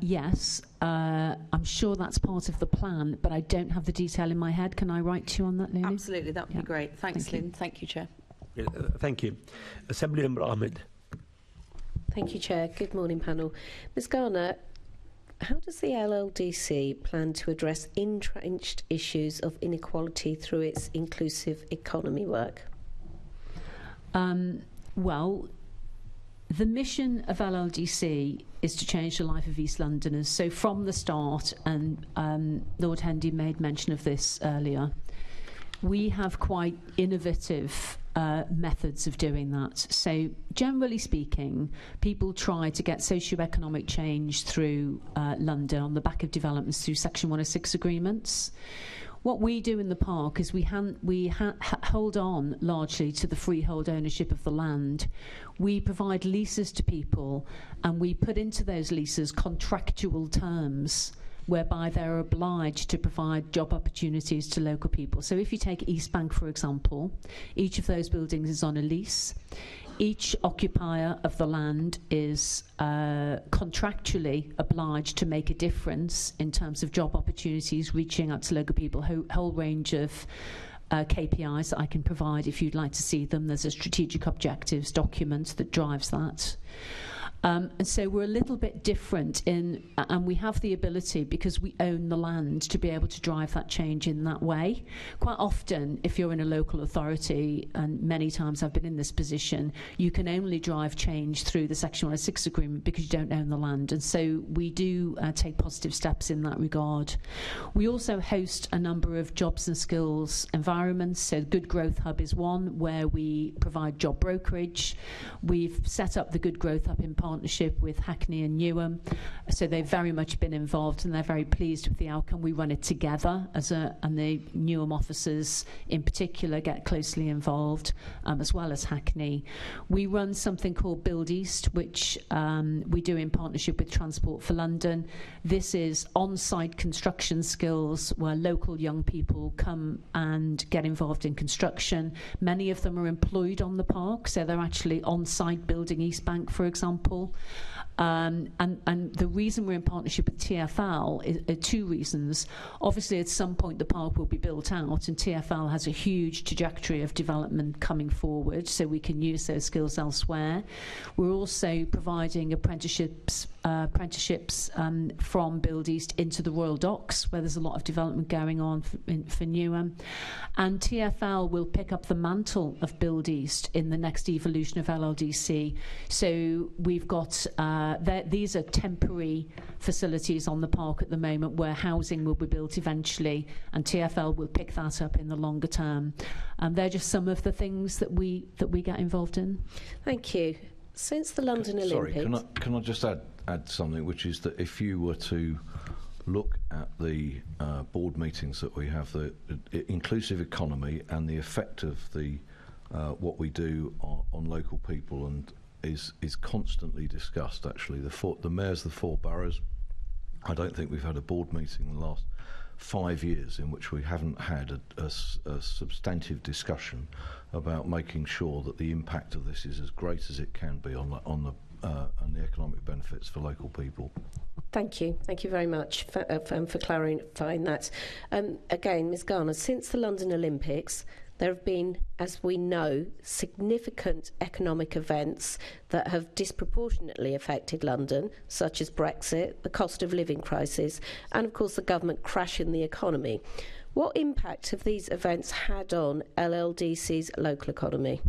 Yes, I'm sure that's part of the plan, but I don't have the detail in my head. Can I write to you on that, Lily? Absolutely, that would be great. Thanks, Lynn. Thank you, Chair. Thank you. Assembly Member Ahmed. Thank you, Chair. Good morning, panel. Ms Garner, how does the LLDC plan to address entrenched issues of inequality through its inclusive economy work? Well, the mission of LLDC is to change the life of East Londoners. So from the start, and Lord Hendy made mention of this earlier, we have quite innovative methods of doing that. So generally speaking, people try to get socio-economic change through London on the back of developments through Section 106 agreements. What we do in the park is we hold on largely to the freehold ownership of the land. We provide leases to people, and we put into those leases contractual terms whereby they're obliged to provide job opportunities to local people. So if you take East Bank, for example, each of those buildings is on a lease. Each occupier of the land is contractually obliged to make a difference in terms of job opportunities, reaching out to local people, whole range of KPIs that I can provide if you'd like to see them. There's a strategic objectives document that drives that. And so we're a little bit different and we have the ability, because we own the land, to be able to drive that change in that way. Quite often, if you're in a local authority, and many times I've been in this position, you can only drive change through the Section 106 agreement because you don't own the land. And so we do take positive steps in that regard. We also host a number of jobs and skills environments. So Good Growth Hub is one where we provide job brokerage. We've set up the Good Growth Hub in part partnership with Hackney and Newham. So they've very much been involved and they're very pleased with the outcome. We run it together and the Newham officers in particular get closely involved, as well as Hackney. We run something called Build East, which we do in partnership with Transport for London. This is on-site construction skills where local young people come and get involved in construction. Many of them are employed on the park, so they're actually on-site building East Bank, for example. And the reason we're in partnership with TfL are two reasons. Obviously, at some point, the park will be built out, and TfL has a huge trajectory of development coming forward, so we can use those skills elsewhere. We're also providing apprenticeships from Build East into the Royal Docks, where there's a lot of development going on for Newham. And TfL will pick up the mantle of Build East in the next evolution of LLDC. So we've got these are temporary facilities on the park at the moment where housing will be built eventually, and TfL will pick that up in the longer term. And they're just some of the things that we get involved in. Thank you. Since the London Olympics... Sorry, can I just add something, which is that if you were to look at the board meetings that we have, the inclusive economy and the effect of the what we do on local people and is constantly discussed. Actually, the mayors of the 4 boroughs, I don't think we've had a board meeting in the last 5 years in which we haven't had a substantive discussion about making sure that the impact of this is as great as it can be on the economic benefits for local people. Thank you very much for clarifying that. Again, Ms Garner, since the London Olympics, there have been, as we know, significant economic events that have disproportionately affected London, such as Brexit, the cost of living crisis, and of course the government crash in the economy. What impact have these events had on LLDC's local economy?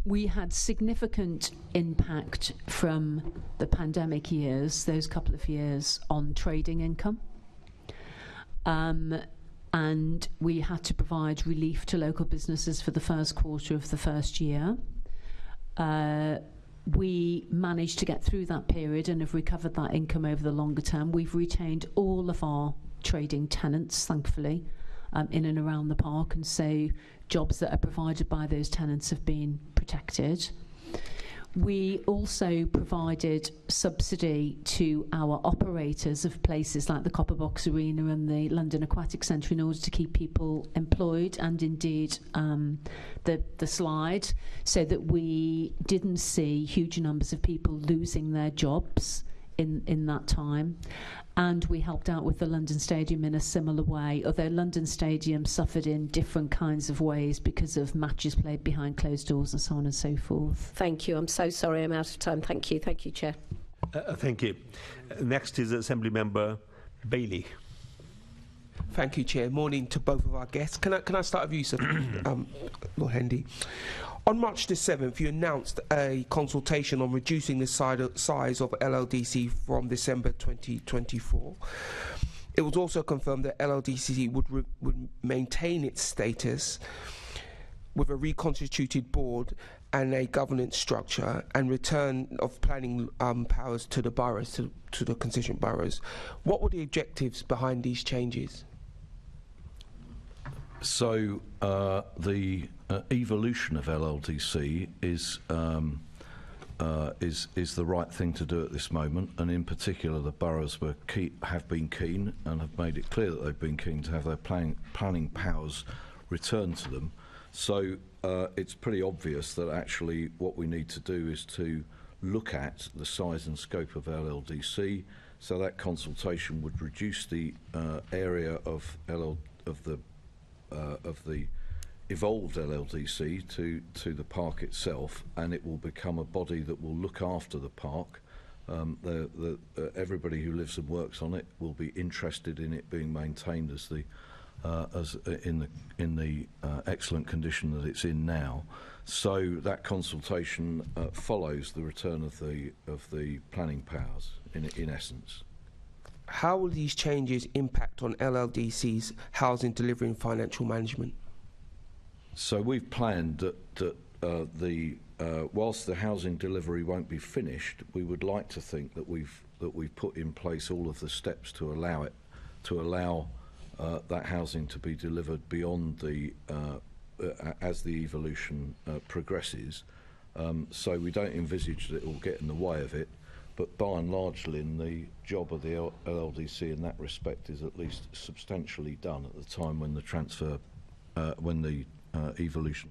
We had significant impact from the pandemic years, those couple of years, on trading income. And we had to provide relief to local businesses for the first quarter of the first year. We managed to get through that period and have recovered that income over the longer term. We've retained all of our trading tenants, thankfully, in and around the park, and so jobs that are provided by those tenants have been protected. We also provided subsidy to our operators of places like the Copper Box Arena and the London Aquatic Centre in order to keep people employed, and indeed the slide, so that we didn't see huge numbers of people losing their jobs in that time. And we helped out with the London Stadium in a similar way, although London Stadium suffered in different kinds of ways because of matches played behind closed doors and so on and so forth. Thank you. I'm so sorry I'm out of time. Thank you. Thank you, Chair. Thank you. Next is Assembly Member Bailey. Thank you, Chair. Morning to both of our guests. Can I start with you, sir, Lord Hendy? On March the 7th, you announced a consultation on reducing the size of LLDC from December 2024. It was also confirmed that LLDC would maintain its status with a reconstituted board and a governance structure, and return of planning powers to the boroughs, to the constituent boroughs. What were the objectives behind these changes? So the evolution of LLDC is the right thing to do at this moment, and in particular the boroughs have been keen and have made it clear that they've been keen to have their planning powers returned to them. So it's pretty obvious that actually what we need to do is to look at the size and scope of LLDC. So that consultation would reduce the area of the evolved LLDC to the park itself, and it will become a body that will look after the park. Everybody who lives and works on it will be interested in it being maintained in the excellent condition that it's in now. So that consultation follows the return of the planning powers in essence. How will these changes impact on LLDC's housing delivery and financial management? So we've planned that whilst the housing delivery won't be finished, we would like to think that we've put in place all of the steps to allow that housing to be delivered beyond the as the evolution progresses. So we don't envisage that it will get in the way of it. But by and large, Lynn, the job of the LLDC in that respect is at least substantially done at the time when the transfer, when the evolution.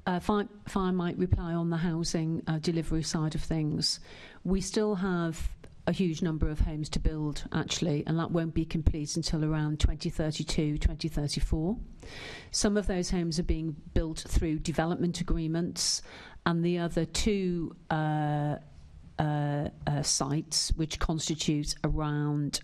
If I might reply on the housing delivery side of things, we still have a huge number of homes to build, actually, and that won't be complete until around 2032, 2034. Some of those homes are being built through development agreements, and the other two sites, which constitute around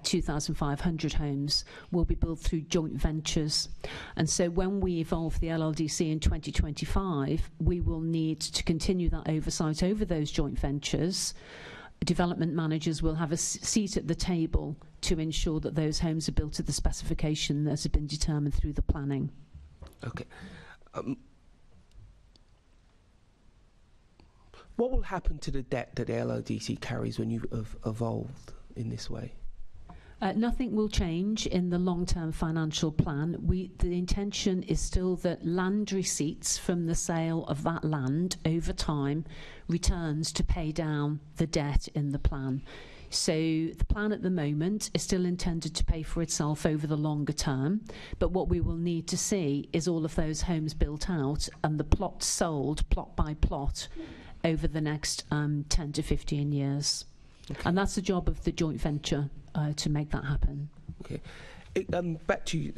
2,500 homes, will be built through joint ventures. And so when we evolve the LLDC in 2025, we will need to continue that oversight over those joint ventures. Development managers will have a seat at the table to ensure that those homes are built to the specification that has been determined through the planning. Okay. What will happen to the debt that the LLDC carries when you've evolved in this way? Nothing will change in the long-term financial plan. The intention is still that land receipts from the sale of that land over time returns to pay down the debt in the plan. So the plan at the moment is still intended to pay for itself over the longer term, but what we will need to see is all of those homes built out and the plots sold plot by plot over the next 10 to 15 years. Okay. And that's the job of the joint venture to make that happen. Okay. Back to you,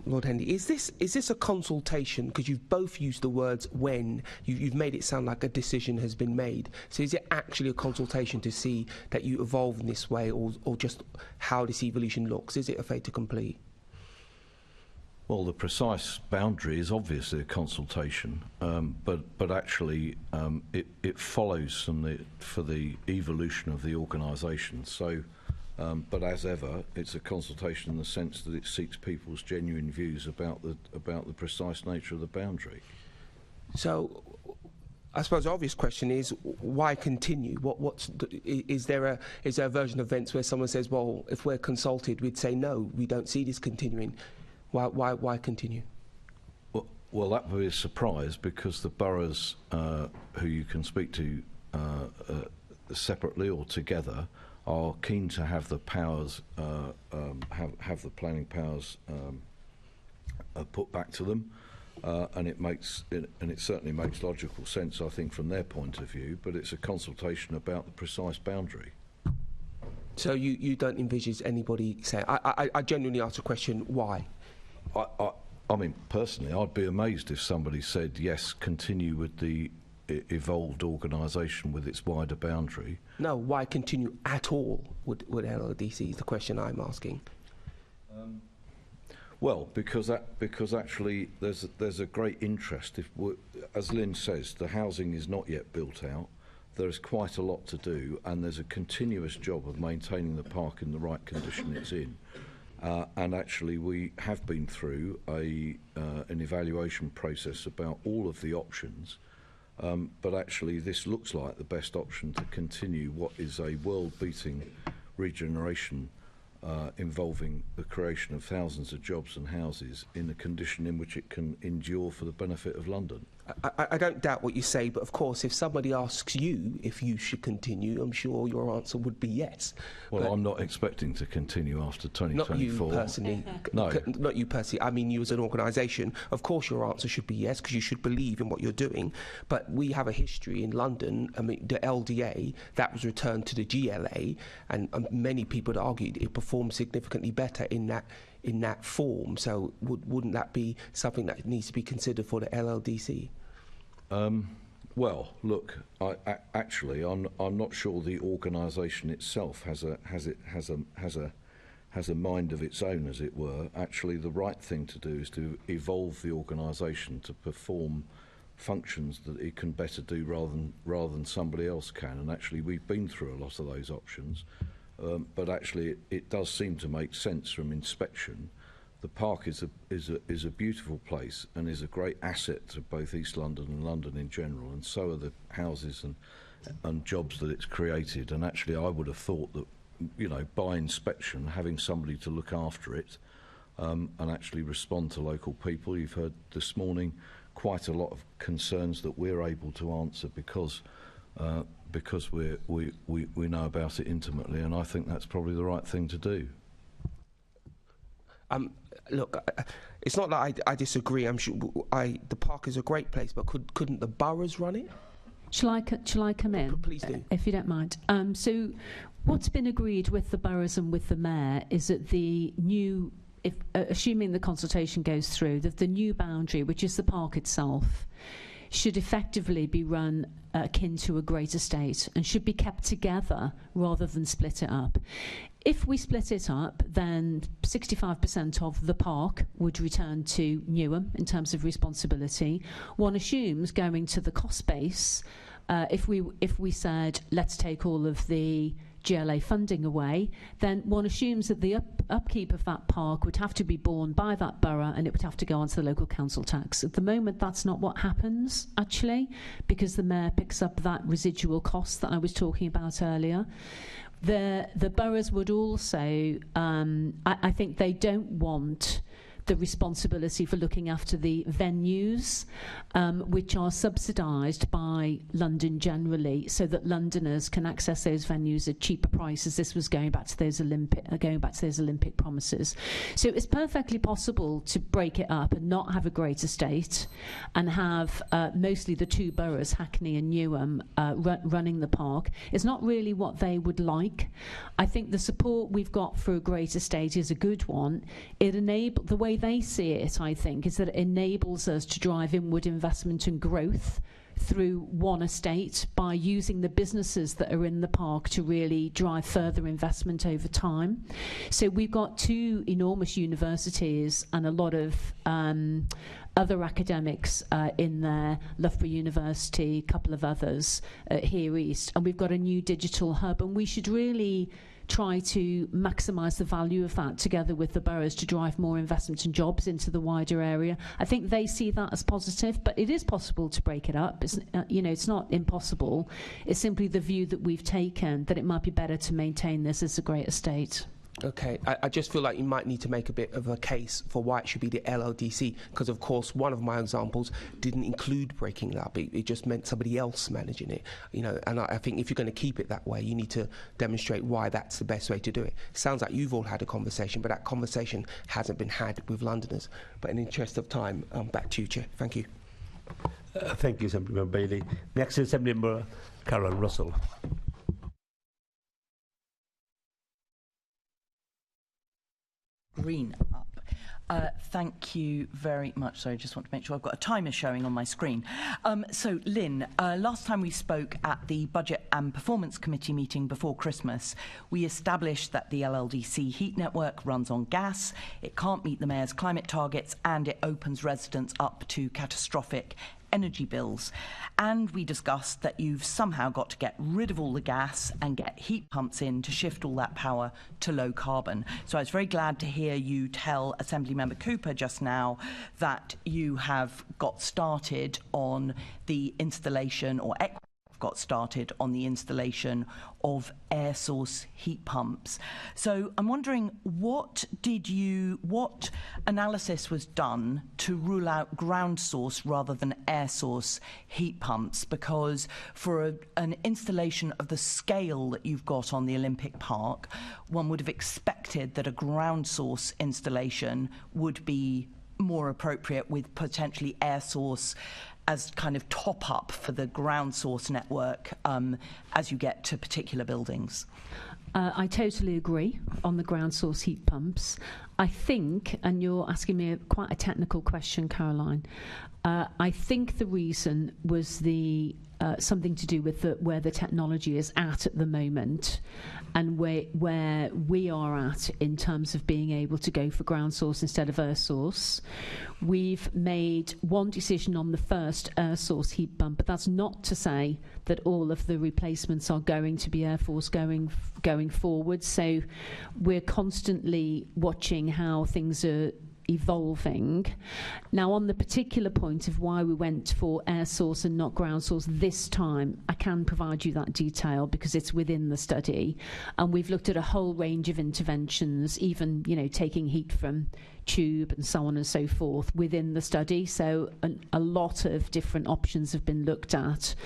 Lord Hendy. Is this a consultation? Because you've both used the words when. You've made it sound like a decision has been made. So is it actually a consultation to see that you evolve in this way, or just how this evolution looks? Is it a fait accompli? Well, the precise boundary is obviously a consultation, but actually it follows for the evolution of the organisation. So, but as ever, it's a consultation in the sense that it seeks people's genuine views about the precise nature of the boundary. So, I suppose the obvious question is, why continue? Is there a version of events where someone says, well, if we're consulted, we'd say no, we don't see this continuing. Why continue? Well, that would be a surprise, because the boroughs who you can speak to separately or together are keen to have the powers, have the planning powers put back to them, and it certainly makes logical sense, I think, from their point of view. But it's a consultation about the precise boundary. So you don't envisage anybody saying? I genuinely ask the question, why? I mean, personally, I'd be amazed if somebody said, yes, continue with the evolved organisation with its wider boundary. No, why continue at all with LLDC is the question I'm asking. Well, because actually there's a great interest. As Lynn says, the housing is not yet built out. There's quite a lot to do, and there's a continuous job of maintaining the park in the right condition it's in. And actually, we have been through an evaluation process about all of the options, but actually this looks like the best option to continue what is a world-beating regeneration involving the creation of thousands of jobs and houses in a condition in which it can endure for the benefit of London. I don't doubt what you say, but of course, if somebody asks you if you should continue, I'm sure your answer would be yes. Well, I'm not expecting to continue after 2024. Not you personally. No. Not you personally. I mean, you as an organisation. Of course, your answer should be yes, because you should believe in what you're doing. But we have a history in London. I mean, the LDA, that was returned to the GLA, and many people argued it performed significantly better in that form. So wouldn't that be something that needs to be considered for the LLDC? Well, look, I'm not sure the organisation itself has a mind of its own, as it were. Actually, the right thing to do is to evolve the organisation to perform functions that it can better do rather than somebody else can. And actually, we've been through a lot of those options. But actually, it does seem to make sense from inspection the park is a beautiful place and is a great asset to both East London and London in general, and so are the houses and jobs that it's created. And actually, I would have thought that, you know, by inspection, having somebody to look after it and actually respond to local people. You've heard this morning quite a lot of concerns that we're able to answer because we know about it intimately, and I think that's probably the right thing to do. Look, it's not that I disagree. I'm sure the park is a great place, but couldn't the boroughs run it? Shall I come in? Please do. If you don't mind. So what's been agreed with the boroughs and with the mayor is that the new, assuming the consultation goes through, that the new boundary, which is the park itself, should effectively be run akin to a great estate and should be kept together rather than split it up. If we split it up, then 65% of the park would return to Newham in terms of responsibility. One assumes, going to the cost base, if we said let's take all of the GLA funding away, then one assumes that the upkeep of that park would have to be borne by that borough, and it would have to go onto the local council tax. At the moment, that's not what happens, actually, because the mayor picks up that residual cost that I was talking about earlier. The boroughs would also, I think they don't want the responsibility for looking after the venues, which are subsidised by London generally, so that Londoners can access those venues at cheaper prices. This was going back to those Olympic promises. So it's perfectly possible to break it up and not have a great estate, and have mostly the two boroughs, Hackney and Newham, running the park. It's not really what they would like. I think the support we've got for a great estate is a good one. It enables, the way they see it, I think, is that it enables us to drive inward investment and growth through one estate by using the businesses that are in the park to really drive further investment over time. So we've got two enormous universities and a lot of other academics in there, Loughborough University, a couple of others here east, and we've got a new digital hub, and we should really try to maximise the value of that together with the boroughs to drive more investment and jobs into the wider area. I think they see that as positive, but it is possible to break it up. It's, it's not impossible. It's simply the view that we've taken that it might be better to maintain this as a great estate. Okay, I just feel like you might need to make a bit of a case for why it should be the LLDC, because of course one of my examples didn't include breaking it up. It just meant somebody else managing it, and I think if you're going to keep it that way, you need to demonstrate why that's the best way to do it. Sounds like you've all had a conversation, but that conversation hasn't been had with Londoners. But in the interest of time, back to you, Chair. Thank you. Thank you, Assemblymember Bailey. Next is Assemblymember Caroline Russell. Green up. Thank you very much. So I just want to make sure I've got a timer showing on my screen. So Lynn, last time we spoke at the Budget and Performance Committee meeting before Christmas, we established that the LLDC heat network runs on gas, it can't meet the Mayor's climate targets, and it opens residents up to catastrophic energy bills. And we discussed that you've somehow got to get rid of all the gas and get heat pumps in to shift all that power to low carbon. So I was very glad to hear you tell Assemblymember Cooper just now that you have got started on the installation, or got started on the installation of air source heat pumps. So I'm wondering, what analysis was done to rule out ground source rather than air source heat pumps? Because for an installation of the scale that you've got on the Olympic Park, one would have expected that a ground source installation would be more appropriate, with potentially air source as kind of top up for the ground source network as you get to particular buildings. I totally agree on the ground source heat pumps. I think, and you're asking me quite a technical question, Caroline, I think the reason was something to do with where the technology is at the moment, and where we are at in terms of being able to go for ground source instead of air source. We've made one decision on the first air source heat pump, but that's not to say that all of the replacements are going to be air source going forward. So we're constantly watching how things are evolving. Now, on the particular point of why we went for air source and not ground source this time, I can provide you that detail because it's within the study, and we've looked at a whole range of interventions, even, you know, taking heat from tube and so on and so forth within the study. So a lot of different options have been looked at.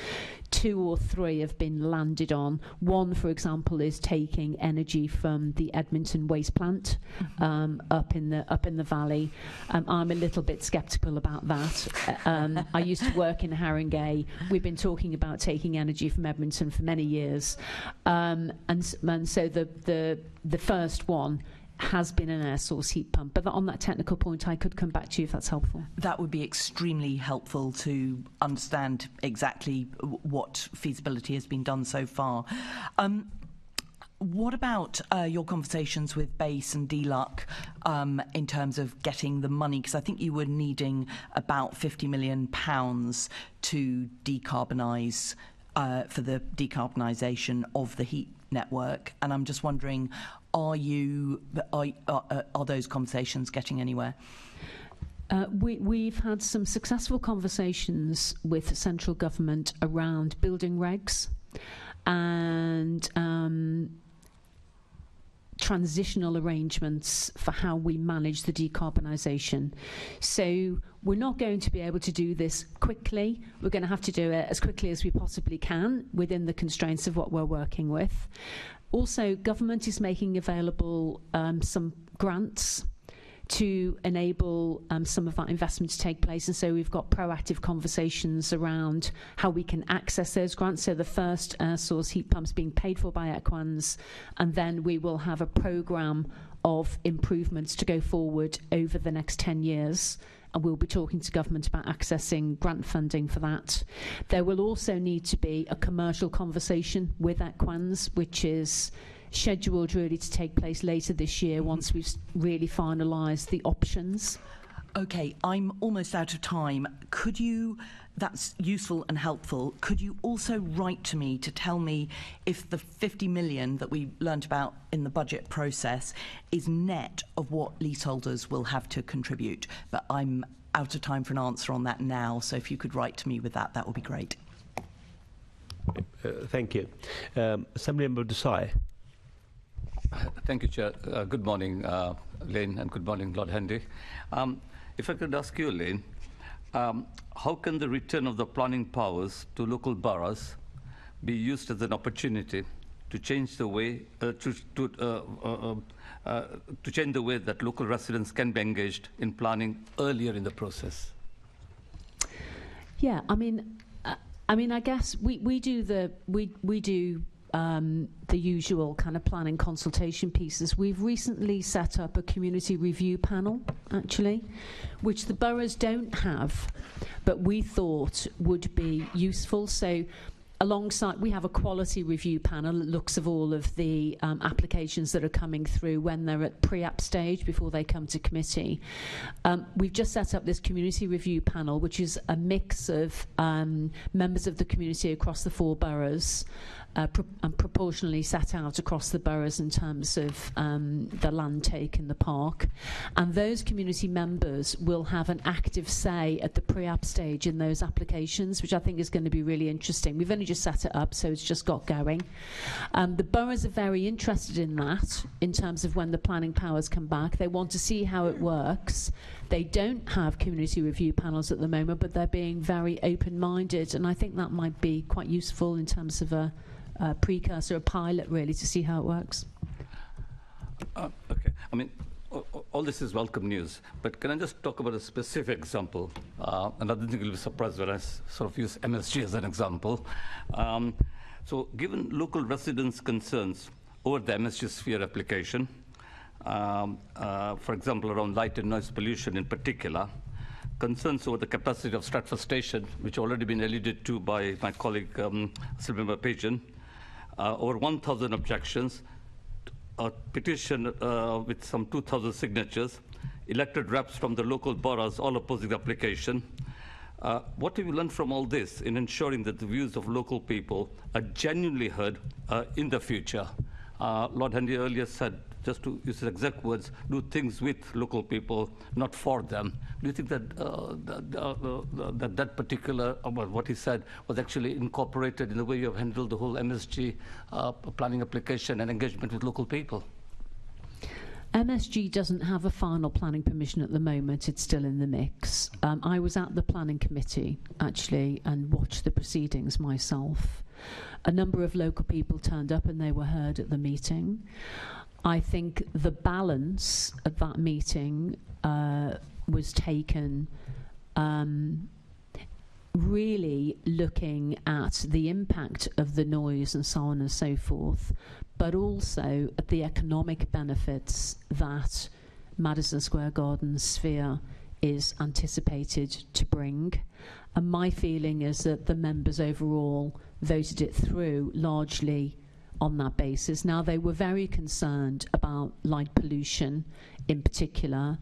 2 or 3 have been landed on. One, for example, is taking energy from the Edmonton waste plant up in the valley. I'm a little bit sceptical about that. I used to work in Haringey. We've been talking about taking energy from Edmonton for many years, and so the first one has been an air source heat pump. But on that technical point, I could come back to you if that's helpful. That would be extremely helpful to understand exactly what feasibility has been done so far. What about your conversations with BASE and DLUC in terms of getting the money? Because I think you were needing about £50 million to decarbonise, for the decarbonisation of the heat network. And I'm just wondering, are those conversations getting anywhere? We've had some successful conversations with central government around building regs and transitional arrangements for how we manage the decarbonisation. So we're not going to be able to do this quickly. We're going to have to do it as quickly as we possibly can within the constraints of what we're working with. Also, government is making available some grants to enable some of that investment to take place, and so we've got proactive conversations around how we can access those grants. So the first air source heat pumps being paid for by Equans, and then we will have a programme of improvements to go forward over the next 10 years. And we'll be talking to government about accessing grant funding for that. There will also need to be a commercial conversation with Equans, which is scheduled really to take place later this year once we've really finalised the options. Okay, I'm almost out of time. Could you, that's useful and helpful, could you also write to me to tell me if the 50 million that we learnt about in the budget process is net of what leaseholders will have to contribute? But I'm out of time for an answer on that now, so if you could write to me with that, that would be great. Thank you. Assemblymember Desai. Thank you, Chair. Good morning, Lynn, and good morning, Lord Hendy. If I could ask you, Lynn, how can the return of the planning powers to local boroughs be used as an opportunity to change the way to change the way that local residents can be engaged in planning earlier in the process? Yeah, I mean, I guess we do the usual kind of planning consultation pieces. We've recently set up a community review panel, actually, which the boroughs don't have, but we thought would be useful. So alongside, we have a quality review panel that looks at all of the applications that are coming through when they're at pre-app stage before they come to committee. We've just set up this community review panel, which is a mix of members of the community across the 4 boroughs, and proportionally set out across the boroughs in terms of the land take in the park. And those community members will have an active say at the pre-app stage in those applications, which I think is going to be really interesting. We've only just set it up, so it's just got going. The boroughs are very interested in that, in terms of when the planning powers come back. They want to see how it works. They don't have community review panels at the moment, but they're being very open-minded, and I think that might be quite useful in terms of a precursor, a pilot, really, to see how it works. Okay. I mean, all this is welcome news, but can I just talk about a specific example? And I don't think you'll be surprised when I sort of use MSG as an example. So given local residents' concerns over the MSG sphere application, for example, around light and noise pollution in particular, concerns over the capacity of Stratford Station, which already been alluded to by my colleague, Assemblymember Pajan, over 1,000 objections, a petition with some 2,000 signatures, elected reps from the local boroughs all opposing the application. What have you learned from all this in ensuring that the views of local people are genuinely heard in the future? Lord Hendy earlier said just to use his exact words, do things with local people, not for them. Do you think that that particular, what he said, was actually incorporated in the way you have handled the whole MSG planning application and engagement with local people? MSG doesn't have a final planning permission at the moment. It's still in the mix. I was at the planning committee, actually, and watched the proceedings myself. A number of local people turned up and they were heard at the meeting. I think the balance at that meeting was taken really looking at the impact of the noise and so on and so forth, but also at the economic benefits that Madison Square Garden sphere is anticipated to bring. And my feeling is that the members overall voted it through largely on that basis. Now, they were very concerned about light pollution in particular,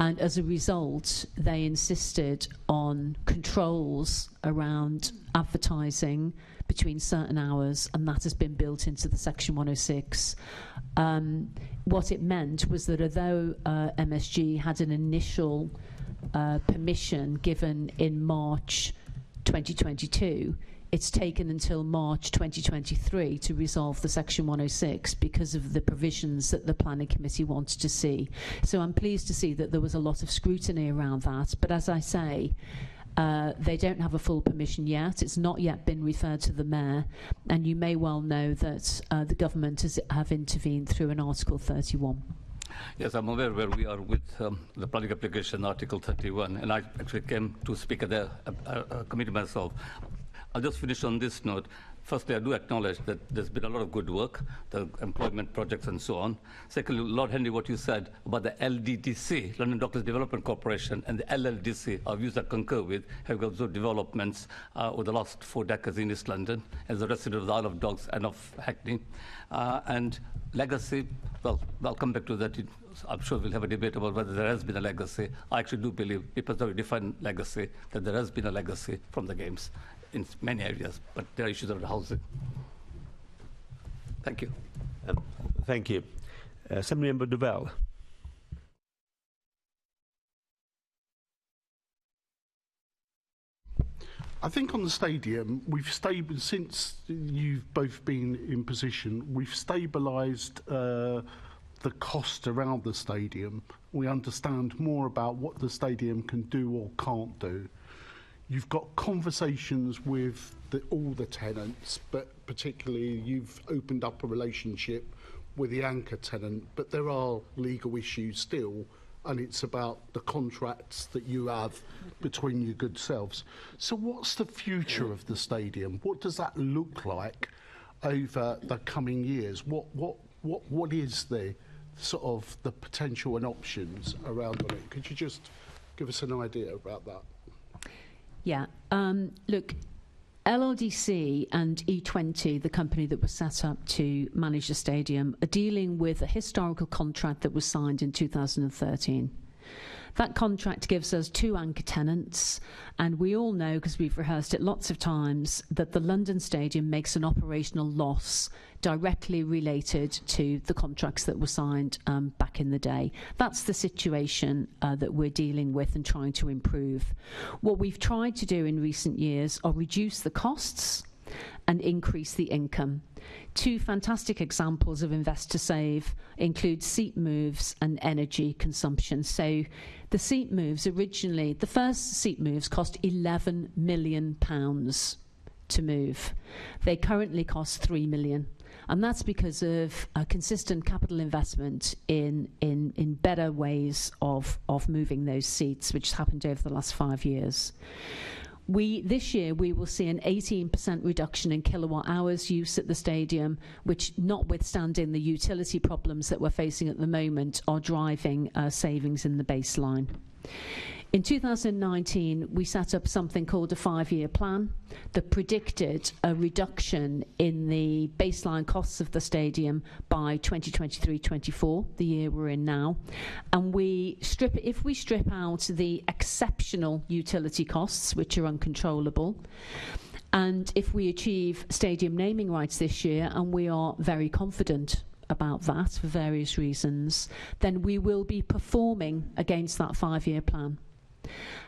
and as a result they insisted on controls around advertising between certain hours, and that has been built into the Section 106. What it meant was that although MSG had an initial permission given in March 2022, it's taken until March 2023 to resolve the Section 106 because of the provisions that the Planning Committee wanted to see. So I'm pleased to see that there was a lot of scrutiny around that. But as I say, they don't have a full permission yet. It's not yet been referred to the Mayor. And you may well know that the government have intervened through an Article 31. Yes, I'm aware where we are with the planning application, Article 31, and I actually came to speak at the committee myself. I'll just finish on this note. Firstly, I do acknowledge that there's been a lot of good work, the employment projects and so on. Secondly, Lord Hendy, what you said about the LDDC, London Doctors Development Corporation, and the LLDC, our views I concur with, have observed developments over the last 4 decades in East London, as a resident of the Isle of Dogs and of Hackney. And legacy, well, I'll come back to that. I'm sure we'll have a debate about whether there has been a legacy. I actually do believe, people have defined legacy, that there has been a legacy from the Games in many areas, but there are issues around housing. Thank you. Thank you. Assemblymember Duval. I think on the stadium, we've stabilised, since you've both been in position, we've stabilised the cost around the stadium. We understand more about what the stadium can do or can't do. You've got conversations with all the tenants, but particularly you've opened up a relationship with the anchor tenant, but there are legal issues still, and it's about the contracts that you have between your good selves. So what's the future of the stadium? What does that look like over the coming years? What is the sort of the potential and options around it? Could you just give us an idea about that? Yeah, look, LLDC and E20, the company that was set up to manage the stadium, are dealing with a historical contract that was signed in 2013. That contract gives us 2 anchor tenants, and we all know, because we've rehearsed it lots of times, that the London Stadium makes an operational loss directly related to the contracts that were signed back in the day. That's the situation that we're dealing with and trying to improve. What we've tried to do in recent years are reduce the costs and increase the income. 2 fantastic examples of invest to save include seat moves and energy consumption. So the seat moves originally, the first seat moves cost £11 million to move. They currently cost £3 million. And that's because of a consistent capital investment in better ways of moving those seats, which has happened over the last 5 years. This year we will see an 18% reduction in kilowatt hours use at the stadium, which, notwithstanding the utility problems that we're facing at the moment, are driving savings in the baseline. In 2019, we set up something called a 5-year plan that predicted a reduction in the baseline costs of the stadium by 2023-24, the year we're in now. And if we strip out the exceptional utility costs, which are uncontrollable, and if we achieve stadium naming rights this year, and we are very confident about that for various reasons, then we will be performing against that 5-year plan.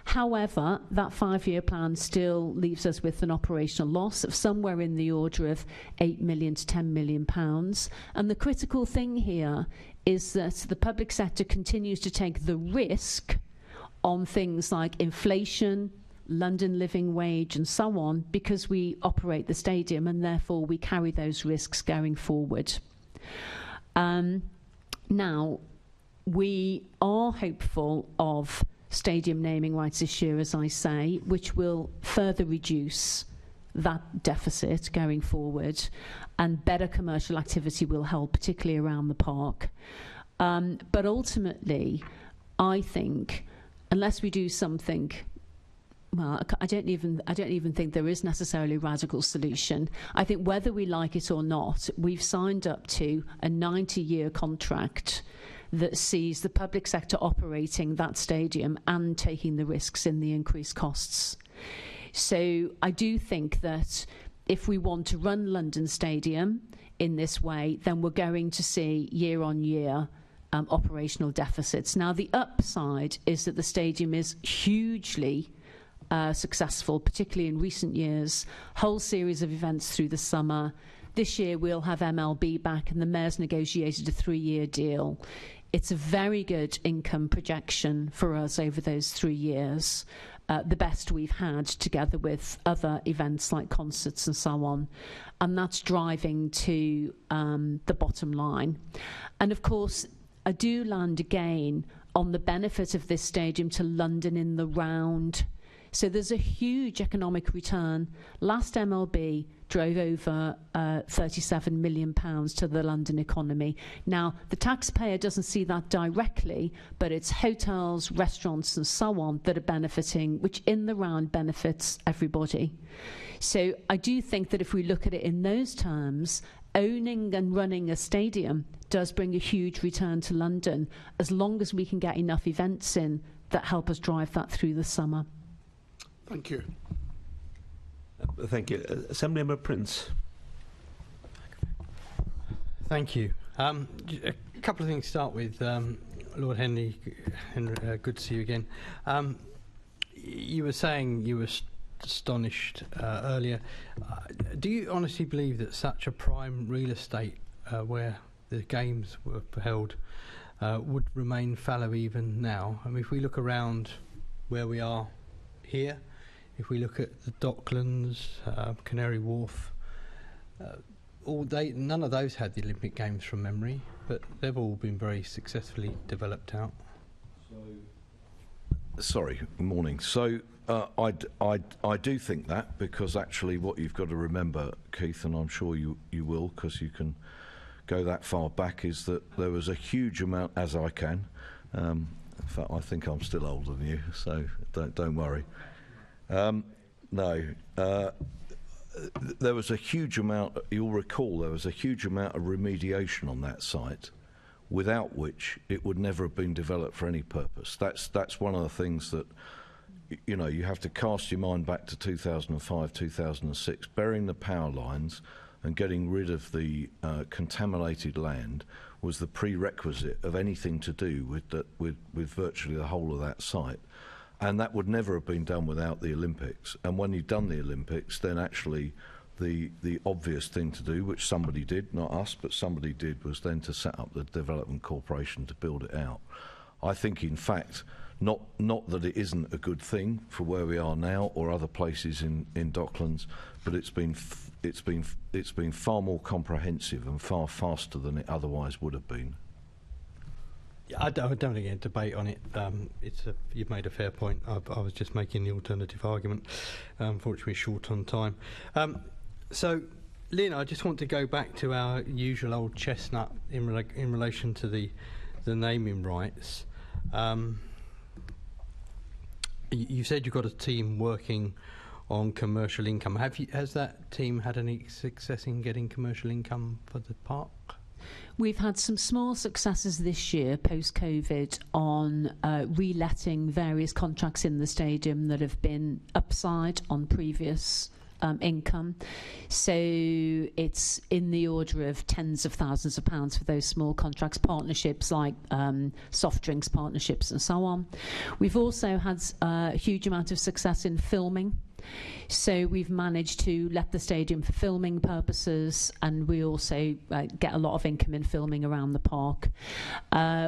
However, that 5-year plan still leaves us with an operational loss of somewhere in the order of £8 million to £10 million. And the critical thing here is that the public sector continues to take the risk on things like inflation, London living wage and so on, because we operate the stadium and therefore we carry those risks going forward. Now, we are hopeful of stadium naming rights this year, as I say, which will further reduce that deficit going forward, and better commercial activity will help, particularly around the park. But ultimately, I think, unless we do something, well, I don't even think there is necessarily a radical solution. I think whether we like it or not, we've signed up to a 90-year contract that sees the public sector operating that stadium and taking the risks in the increased costs. So I do think that if we want to run London Stadium in this way, then we're going to see year on year operational deficits. Now, the upside is that the stadium is hugely successful, particularly in recent years. Whole series of events through the summer. This year we'll have MLB back, and the Mayor's negotiated a 3-year deal. It's a very good income projection for us over those 3 years, the best we've had, together with other events like concerts and so on. And that's driving to the bottom line. And of course, I do land again on the benefit of this stadium to London in the round. So there's a huge economic return. Last MLB drove over £37 million to the London economy. Now, the taxpayer doesn't see that directly, but it's hotels, restaurants and so on that are benefiting, which in the round benefits everybody. So I do think that if we look at it in those terms, owning and running a stadium does bring a huge return to London, as long as we can get enough events in that help us drive that through the summer. Thank you. Thank you. Assemblymember Prince. Thank you. A couple of things to start with. Lord Hendy, good to see you again. You were saying you were astonished earlier. Do you honestly believe that such a prime real estate where the games were held would remain fallow even now? I mean, if we look around where we are here, if we look at the Docklands, Canary Wharf, none of those had the Olympic Games from memory, but they've all been very successfully developed out. Sorry, morning. So I do think that, because actually what you've got to remember, Keith, and I'm sure you will, because you can go that far back, is that there was a huge amount, as I can. In fact, I think I'm still older than you, so don't worry. There was a huge amount, you'll recall, there was a huge amount of remediation on that site, without which it would never have been developed for any purpose. That's one of the things that, you know, you have to cast your mind back to 2005, 2006, burying the power lines and getting rid of the contaminated land was the prerequisite of anything to do with virtually the whole of that site. And that would never have been done without the Olympics. And when you've done the Olympics, then actually the obvious thing to do, which somebody did, not us, but somebody did, was then to set up the Development Corporation to build it out. I think, in fact, not that it isn't a good thing for where we are now or other places in Docklands, but it's been far more comprehensive and far faster than it otherwise would have been. I don't want to get a debate on it. You've made a fair point. I was just making the alternative argument. Unfortunately, short on time. So, Lynn, I just want to go back to our usual old chestnut in relation to the naming rights. You said you've got a team working on commercial income. Has that team had any success in getting commercial income for the park? We've had some small successes this year, post-COVID, on reletting various contracts in the stadium that have been upside on previous income. So it's in the order of tens of thousands of pounds for those small contracts, partnerships like soft drinks partnerships and so on. We've also had a huge amount of success in filming. So we've managed to let the stadium for filming purposes, and we also get a lot of income in filming around the park.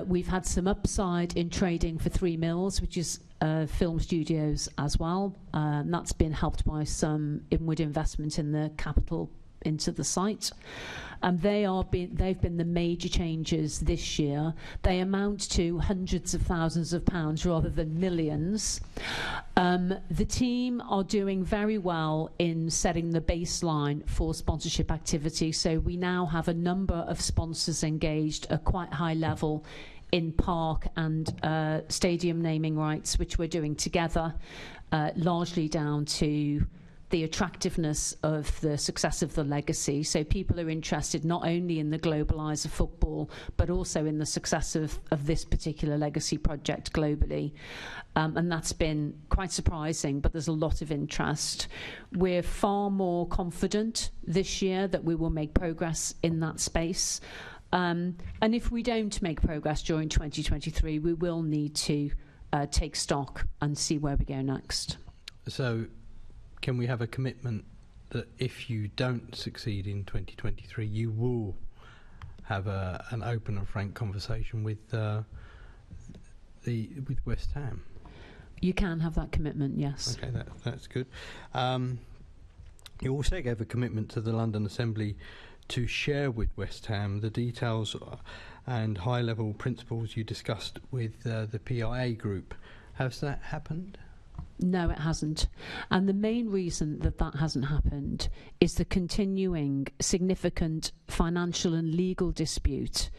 We've had some upside in trading for 3 Mills, which is film studios as well. And that's been helped by some inward investment in the capital into the site. And they've been the major changes this year. They amount to hundreds of thousands of pounds rather than millions. The team are doing very well in setting the baseline for sponsorship activity. So we now have a number of sponsors engaged at quite high level in park and stadium naming rights, which we're doing together, largely down to the attractiveness of the success of the legacy. So people are interested not only in the globaliser football, but also in the success of this particular legacy project globally. And that's been quite surprising, but there's a lot of interest. We're far more confident this year that we will make progress in that space. And if we don't make progress during 2023, we will need to take stock and see where we go next. So can we have a commitment that if you don't succeed in 2023, you will have an open and frank conversation with West Ham? You can have that commitment, yes. Okay, that's good. You also gave a commitment to the London Assembly to share with West Ham the details and high-level principles you discussed with the PIA group. Has that happened? No, it hasn't. And the main reason that that hasn't happened is the continuing significant financial and legal dispute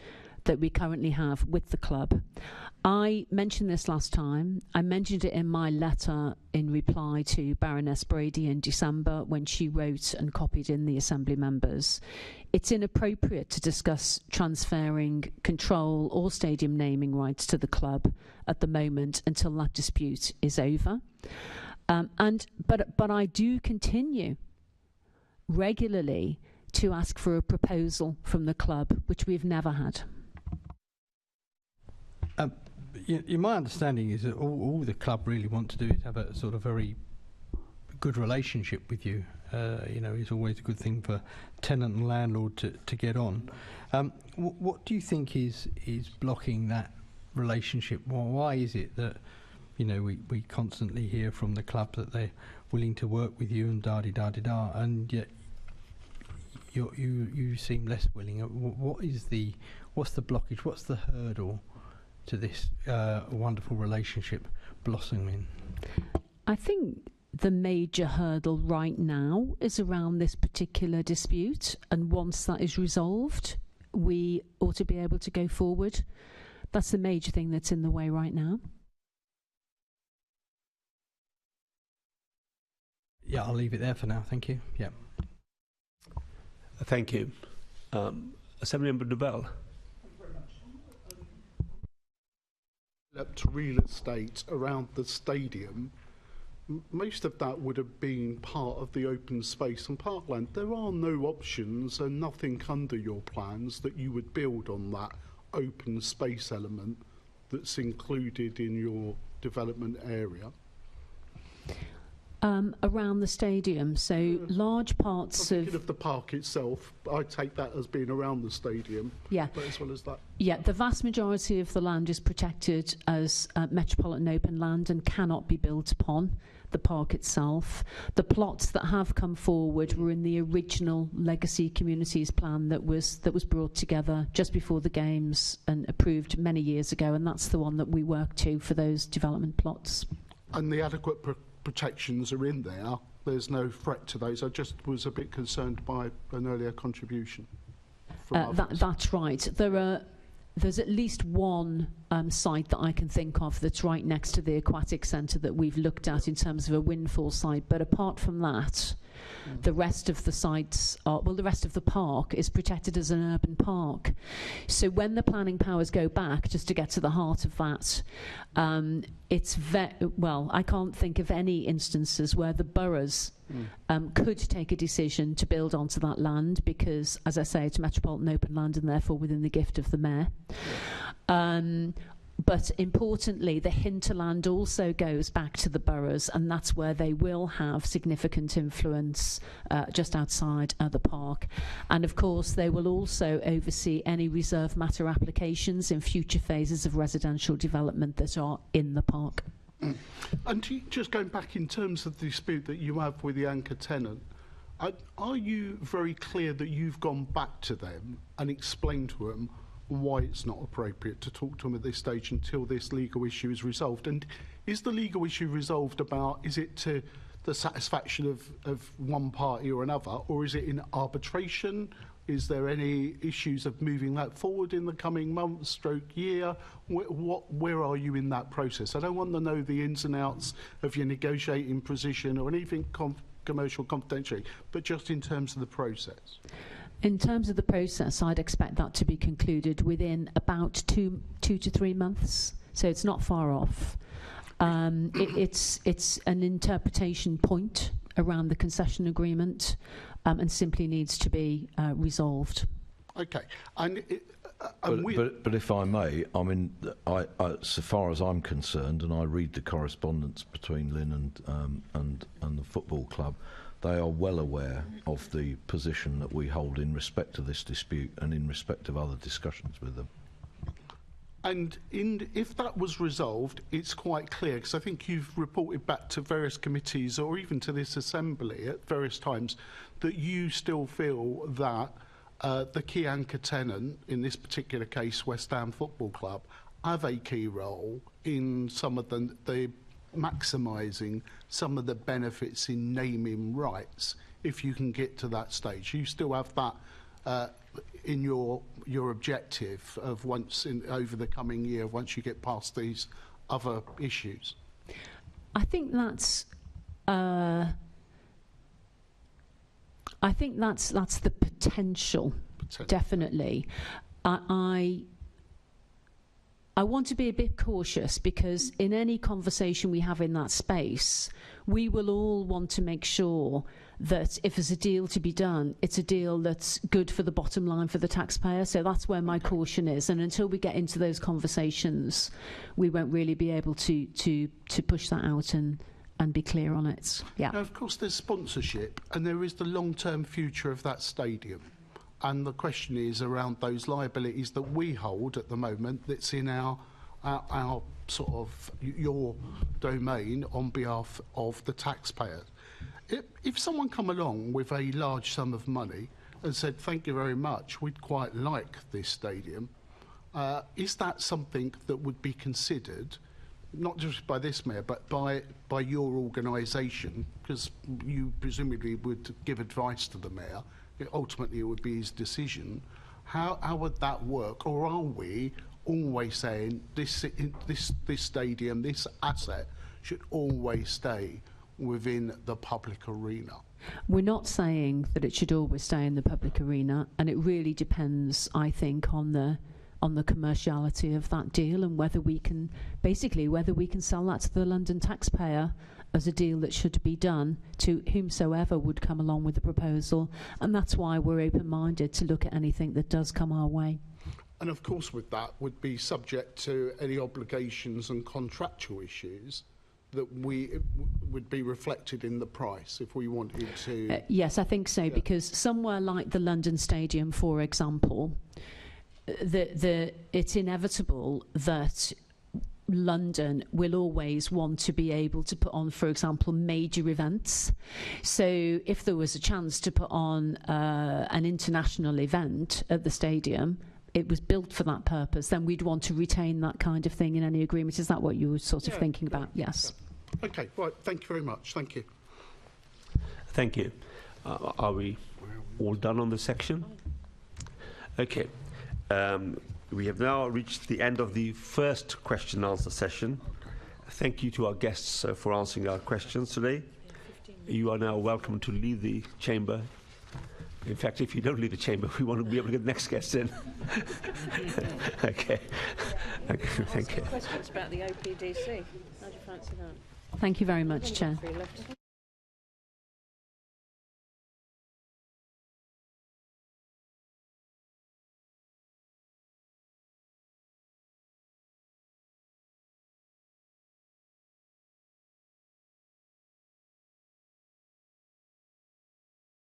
that we currently have with the club. I mentioned this last time. I mentioned it in my letter in reply to Baroness Brady in December when she wrote and copied in the Assembly members. It's inappropriate to discuss transferring control or stadium naming rights to the club at the moment until that dispute is over. But I do continue regularly to ask for a proposal from the club, which we've never had. My understanding is that all the club really want to do is have a sort of very good relationship with you. It's always a good thing for tenant and landlord to get on. What do you think is blocking that relationship? Why is it that we constantly hear from the club that they're willing to work with you and da-di-da-di-da, and yet you seem less willing? What's the blockage? What's the hurdle to this wonderful relationship blossoming? I think the major hurdle right now is around this particular dispute, and once that is resolved, we ought to be able to go forward. That's the major thing that's in the way right now. Yeah, I'll leave it there for now. Thank you. Yeah. Thank you. Assemblymember Dubell. To real estate around the stadium, most of that would have been part of the open space and parkland. There are no options and nothing under your plans that you would build on that open space element that's included in your development area. Around the stadium, so large parts of the park itself, I take that as being around the stadium. Yeah, but as well as that. Yeah, the vast majority of the land is protected as metropolitan open land and cannot be built upon the park itself. The plots that have come forward were in the original Legacy Communities plan that was brought together just before the games and approved many years ago, and that's the one that we work to for those development plots. And the adequate protections are in there. There's no threat to those. I just was a bit concerned by an earlier contribution. That's right. There's at least one site that I can think of that's right next to the aquatic centre that we've looked at in terms of a windfall site. But apart from that, The rest of the sites are, well, the rest of the park is protected as an urban park. So when the planning powers go back, just to get to the heart of that, it's well, I can't think of any instances where the boroughs could take a decision to build onto that land because, as I say, it's metropolitan open land and therefore within the gift of the mayor. But importantly, the hinterland also goes back to the boroughs, and that's where they will have significant influence just outside the park. And of course, they will also oversee any reserve matter applications in future phases of residential development that are in the park. And just going back in terms of the dispute that you have with the anchor tenant, are you very clear that you've gone back to them and explained to them why it's not appropriate to talk to them at this stage until this legal issue is resolved? And is the legal issue resolved about, is it to the satisfaction of one party or another, or is it in arbitration? Is there any issues of moving that forward in the coming months, year? Where are you in that process? I don't want to know the ins and outs of your negotiating position or anything commercial confidentially, but just in terms of the process. In terms of the process, I'd expect that to be concluded within about two to 3 months. So it's not far off. It's an interpretation point around the concession agreement, and simply needs to be resolved. Okay, but if I may, I mean, so far as I'm concerned, and I read the correspondence between Lynn and the football club, they are well aware of the position that we hold in respect of this dispute and in respect of other discussions with them. And if that was resolved, it's quite clear, because I think you've reported back to various committees or even to this assembly at various times that you still feel that the key anchor tenant, in this particular case West Ham Football Club, have a key role in some of the maximising some of the benefits in naming rights if you can get to that stage. You still have that in your objective of over the coming year, once you get past these other issues? I think that's the potential. Definitely. I want to be a bit cautious because in any conversation we have in that space, we will all want to make sure that if there's a deal to be done, it's a deal that's good for the bottom line for the taxpayer. So that's where my caution is. And until we get into those conversations, we won't really be able to push that out and be clear on it. Yeah. Now, of course, there's sponsorship and there is the long-term future of that stadium. And the question is around those liabilities that we hold at the moment that's in our sort of your domain on behalf of the taxpayer. If someone come along with a large sum of money and said, thank you very much, we'd quite like this stadium, is that something that would be considered, not just by this mayor, but by your organisation, because you presumably would give advice to the mayor? Ultimately, it would be his decision. How would that work? Or are we always saying this stadium, this asset, should always stay within the public arena? We're not saying that it should always stay in the public arena, and it really depends, I think, on the commerciality of that deal and whether we can sell that to the London taxpayer as a deal that should be done to whomsoever would come along with the proposal. And that's why we're open-minded to look at anything that does come our way. And of course with that would be subject to any obligations and contractual issues that would be reflected in the price if we wanted to... yes, I think so, because somewhere like the London Stadium, for example, it's inevitable that London will always want to be able to put on, for example, major events. So if there was a chance to put on an international event at the stadium, it was built for that purpose, then we'd want to retain that kind of thing in any agreement. Is that what you were sort of thinking about? Yes. Okay, right. Thank you very much. Thank you. Thank you. Are we all done on this section? Okay. We have now reached the end of the first question and answer session. Thank you to our guests for answering our questions today. you are now welcome to leave the chamber. In fact, if you don't leave the chamber, we want to be able to get the next guest in. Okay. Thank you. Questions about the OPDC. How do you fancy that? Thank you very much, Chair.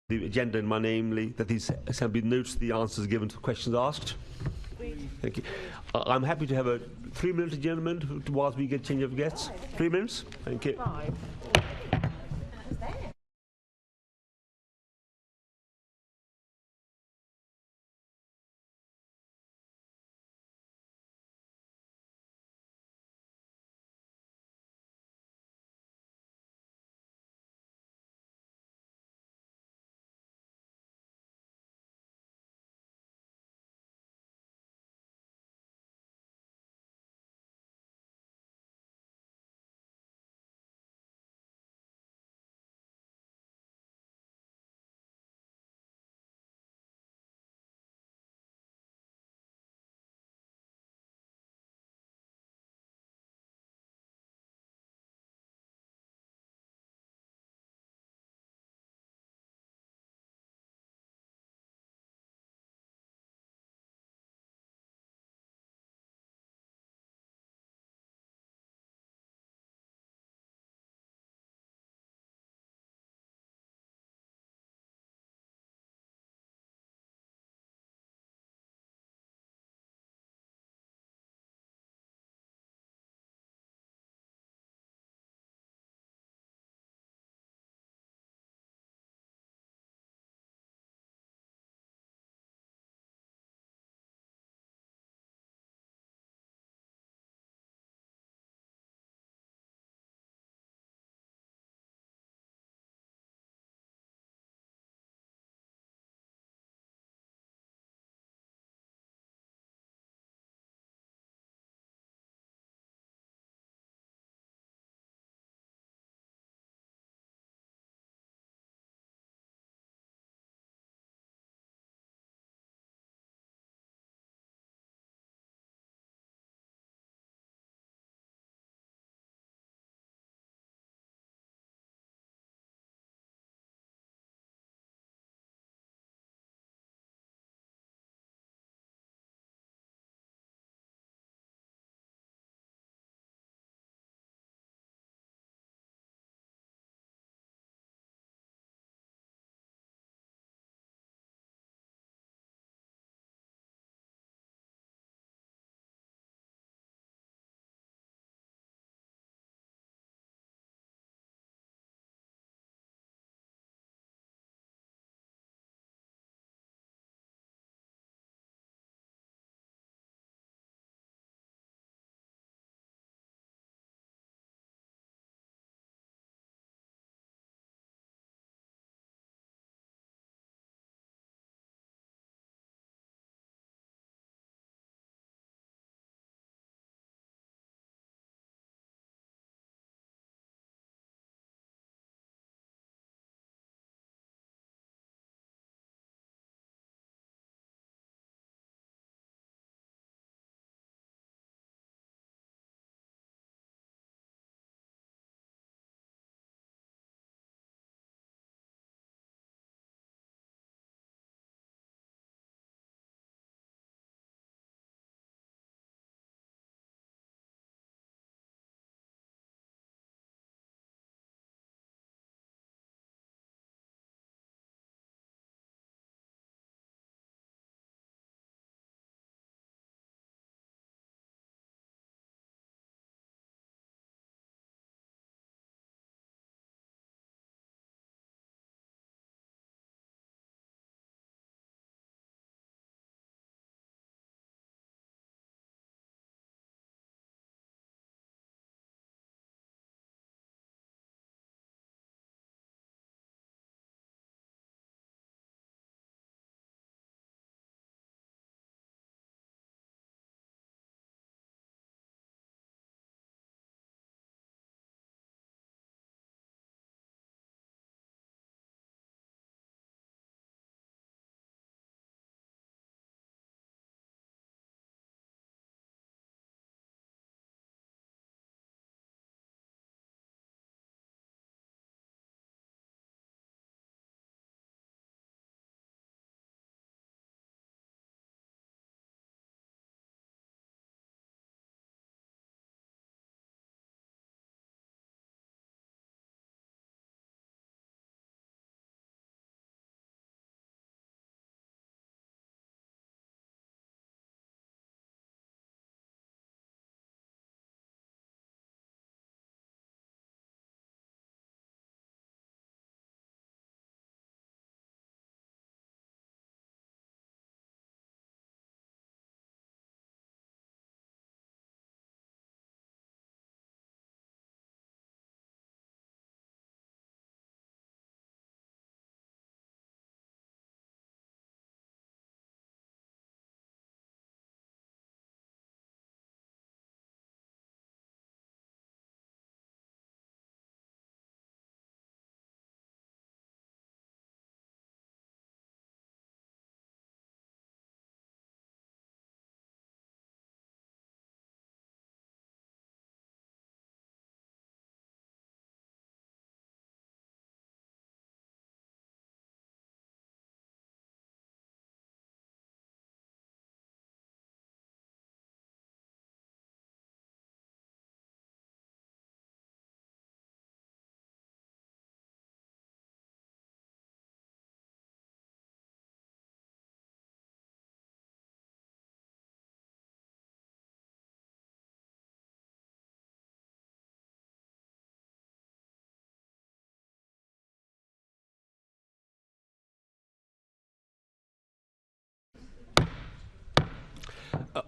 The agenda in my name, that the Assembly notes the answers given to questions asked. Thank you. I'm happy to have a 3-minute adjournment whilst we get change of guests. 3 minutes. Thank you.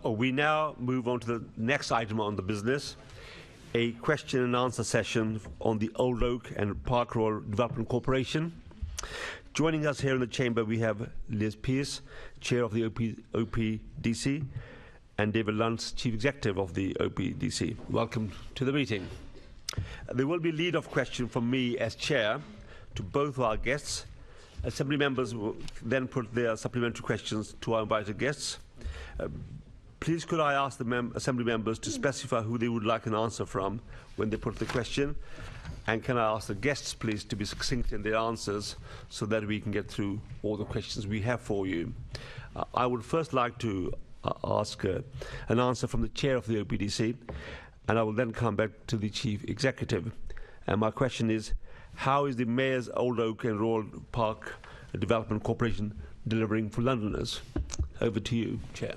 We now move on to the next item on the business, a question and answer session on the Old Oak and Park Road Development Corporation. Joining us here in the chamber, we have Liz Pearce, Chair of the OPDC, and David Lunts, Chief Executive of the OPDC. Welcome to the meeting. There will be a lead-off question from me as Chair to both our guests. Assembly members will then put their supplementary questions to our invited guests. Please could I ask the Assembly members to specify who they would like an answer from when they put the question, and can I ask the guests please to be succinct in their answers so that we can get through all the questions we have for you. I would first like to ask an answer from the Chair of the OPDC, and I will then come back to the Chief Executive. And my question is, how is the Mayor's Old Oak and Royal Park Development Corporation delivering for Londoners? Over to you, Chair.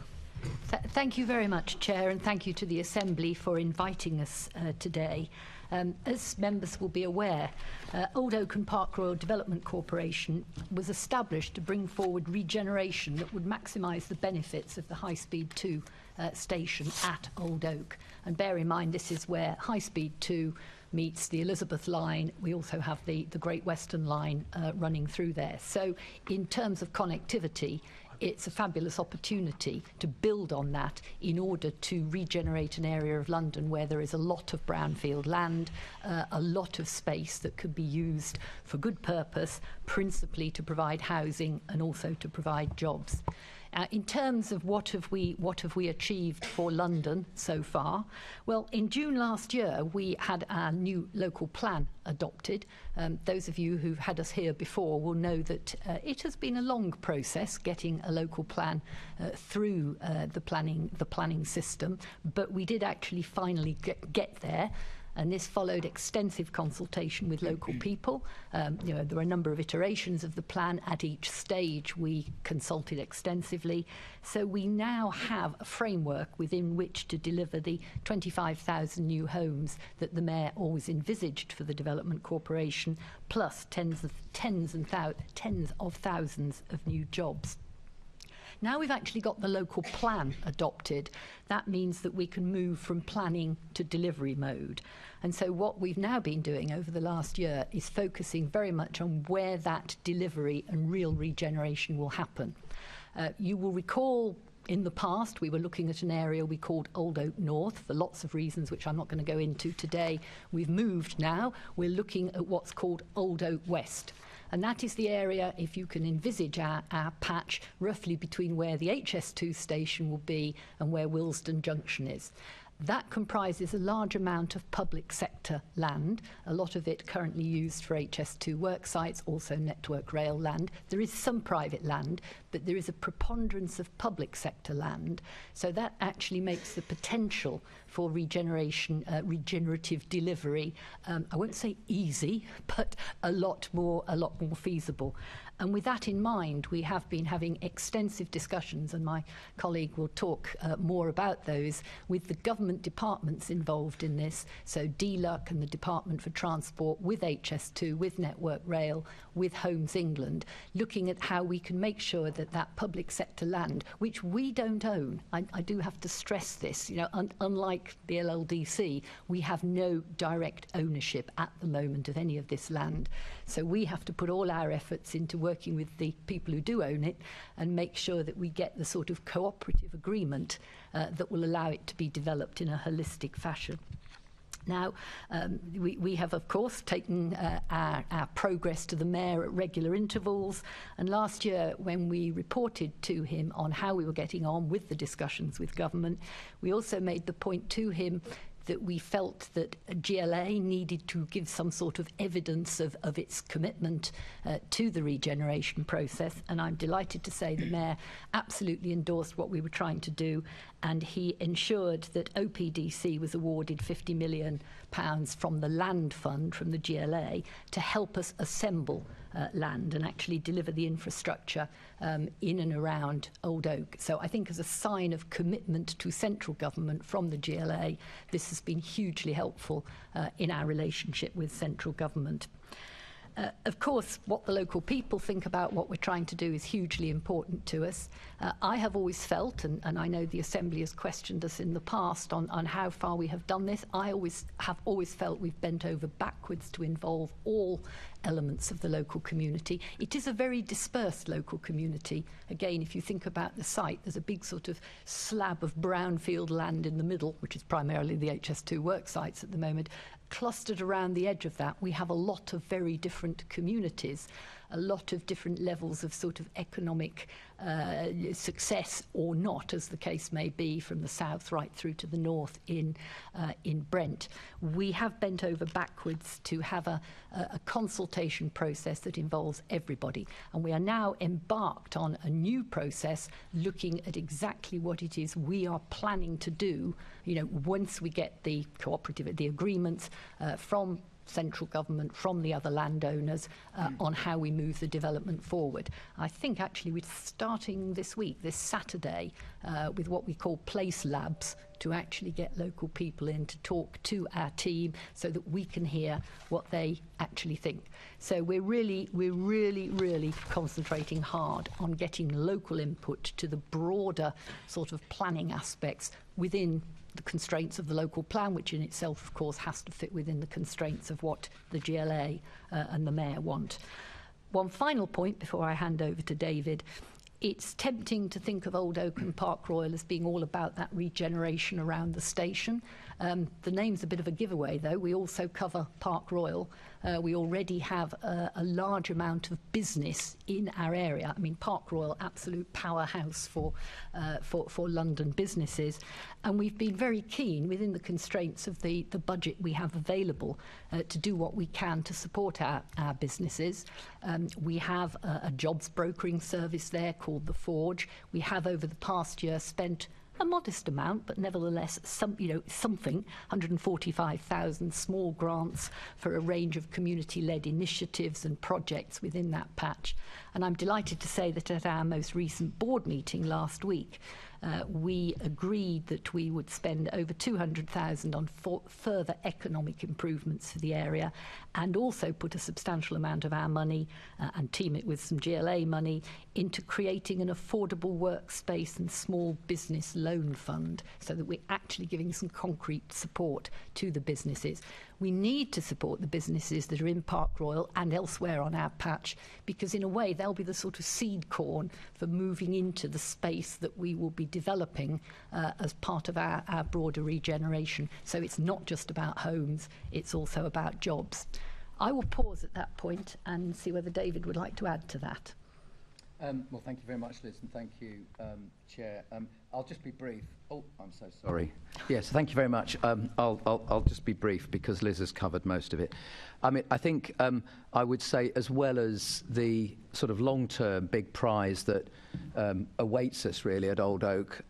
Thank you very much, Chair, and thank you to the Assembly for inviting us today. As members will be aware, Old Oak and Park Royal Development Corporation was established to bring forward regeneration that would maximise the benefits of the High Speed 2 station at Old Oak. And bear in mind, this is where High Speed 2 meets the Elizabeth line. We also have the Great Western line running through there. So in terms of connectivity, it's a fabulous opportunity to build on that in order to regenerate an area of London where there is a lot of brownfield land, a lot of space that could be used for good purpose, principally to provide housing and also to provide jobs. In terms of what have we achieved for London so far? Well, in June last year, we had our new local plan adopted. Those of you who've had us here before will know that it has been a long process getting a local plan through the planning system, but we did actually finally get there. And this followed extensive consultation with local people. There were a number of iterations of the plan. At each stage, we consulted extensively. So we now have a framework within which to deliver the 25,000 new homes that the Mayor always envisaged for the Development Corporation, plus tens of thousands of new jobs. Now we've actually got the local plan adopted. That means that we can move from planning to delivery mode. And so what we've now been doing over the last year is focusing very much on where that delivery and real regeneration will happen. You will recall in the past, we were looking at an area we called Old Oak North for lots of reasons, which I'm not going to go into today. We've moved now. We're looking at what's called Old Oak West. And that is the area, if you can envisage our patch, roughly between where the HS2 station will be and where Willesden Junction is. That comprises a large amount of public sector land, a lot of it currently used for HS2 work sites, also Network Rail land. There is some private land, but there is a preponderance of public sector land. So that actually makes the potential for regenerative delivery, I won't say easy, but a lot more feasible. And with that in mind, we have been having extensive discussions, and my colleague will talk more about those, with the government departments involved in this, so DLUC and the Department for Transport, with HS2, with Network Rail, with Homes England, looking at how we can make sure that that public sector land, which we don't own, I do have to stress this, unlike the LLDC, we have no direct ownership at the moment of any of this land. So we have to put all our efforts into working with the people who do own it and make sure that we get the sort of cooperative agreement that will allow it to be developed in a holistic fashion. Now, we have, of course, taken our progress to the Mayor at regular intervals, and last year, when we reported to him on how we were getting on with the discussions with government, we also made the point to him that we felt that GLA needed to give some sort of evidence of its commitment to the regeneration process, and I'm delighted to say the Mayor absolutely endorsed what we were trying to do, and he ensured that OPDC was awarded £50 million from the land fund, from the GLA, to help us assemble land and actually deliver the infrastructure in and around Old Oak. So I think as a sign of commitment to central government from the GLA, this has been hugely helpful in our relationship with central government. Of course, what the local people think about what we're trying to do is hugely important to us. I have always felt, and I know the Assembly has questioned us in the past on how far we have done this, I have always felt we've bent over backwards to involve all elements of the local community. It is a very dispersed local community. Again, if you think about the site, there's a big sort of slab of brownfield land in the middle, which is primarily the HS2 work sites at the moment. Clustered around the edge of that, we have a lot of very different communities, a lot of different levels of sort of economic success or not, as the case may be, from the south right through to the north in Brent. We have bent over backwards to have a consultation process that involves everybody, and we are now embarked on a new process looking at exactly what it is we are planning to do, you know, once we get the cooperative, the agreements from central government, from the other landowners, on how we move the development forward. I think actually we're starting this week, this Saturday, with what we call place labs, to actually get local people in to talk to our team so that we can hear what they actually think. So we're really concentrating hard on getting local input to the broader sort of planning aspects within the constraints of the local plan, which in itself, of course, has to fit within the constraints of what the GLA and the Mayor want. One final point before I hand over to David. It's tempting to think of Old Oak and Park Royal as being all about that regeneration around the station. The name's a bit of a giveaway, though. We also cover Park Royal. We already have a large amount of business in our area. I mean, Park Royal, absolute powerhouse for London businesses. And we've been very keen, within the constraints of the budget we have available, to do what we can to support our businesses. We have a jobs brokering service there called The Forge. We have, over the past year, spent a modest amount, but nevertheless something, 145,000 small grants for a range of community-led initiatives and projects within that patch. And I'm delighted to say that at our most recent board meeting last week, we agreed that we would spend over 200,000 on further economic improvements for the area, and also put a substantial amount of our money and team it with some GLA money into creating an affordable workspace and small business loan fund, so that we're actually giving some concrete support to the businesses. We need to support the businesses that are in Park Royal and elsewhere on our patch, because in a way they'll be the sort of seed corn for moving into the space that we will be developing as part of our broader regeneration. So it's not just about homes, it's also about jobs. I will pause at that point and see whether David would like to add to that. Well, thank you very much, Liz, and thank you, Chair. I'll just be brief. Oh, I'm so sorry. Yes, thank you very much. I'll just be brief because Liz has covered most of it. I mean, I think I would say, as well as the sort of long-term big prize that awaits us really at Old Oak,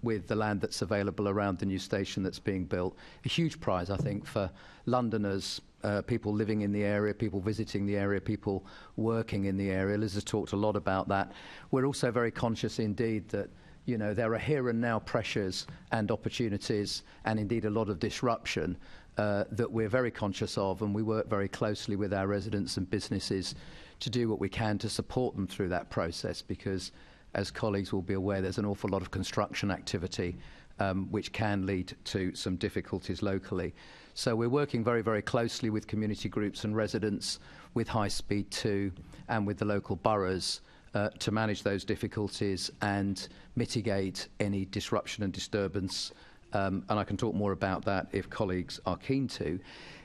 with the land that's available around the new station that's being built, a huge prize, I think, for Londoners, people living in the area, people visiting the area, people working in the area. Liz has talked a lot about that. We're also very conscious indeed that, you know, there are here and now pressures and opportunities, and indeed a lot of disruption that we're very conscious of, and we work very closely with our residents and businesses to do what we can to support them through that process, because, as colleagues will be aware, there's an awful lot of construction activity which can lead to some difficulties locally. So we're working very, very closely with community groups and residents, with High Speed 2 and with the local boroughs to manage those difficulties and mitigate any disruption and disturbance. And I can talk more about that if colleagues are keen to.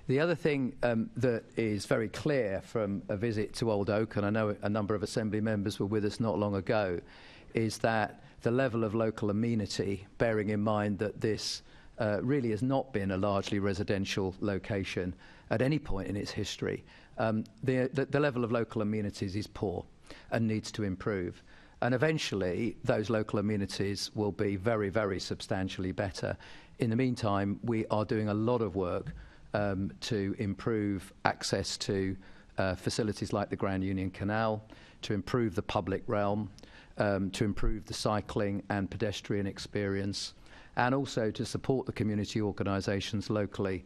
The other thing that is very clear from a visit to Old Oak, and I know a number of Assembly members were with us not long ago, is that the level of local amenity, bearing in mind that this really has not been a largely residential location at any point in its history, the level of local amenities is poor and needs to improve. And eventually, those local amenities will be very, very substantially better. In the meantime, we are doing a lot of work to improve access to facilities like the Grand Union Canal, to improve the public realm, to improve the cycling and pedestrian experience, and also to support the community organisations locally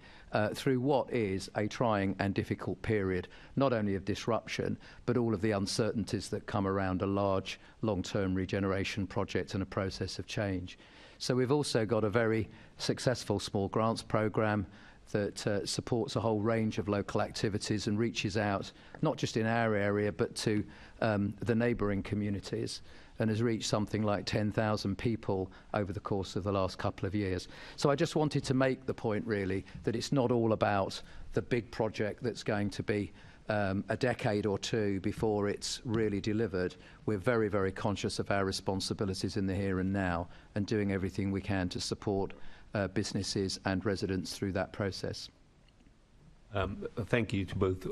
through what is a trying and difficult period, not only of disruption, but all of the uncertainties that come around a large long-term regeneration project and a process of change. So we've also got a very successful small grants programme that supports a whole range of local activities and reaches out, not just in our area, but to the neighbouring communities, and has reached something like 10,000 people over the course of the last couple of years. So I just wanted to make the point, really, that it's not all about the big project that's going to be a decade or two before it's really delivered. We're very, very conscious of our responsibilities in the here and now and doing everything we can to support businesses and residents through that process. Thank you to both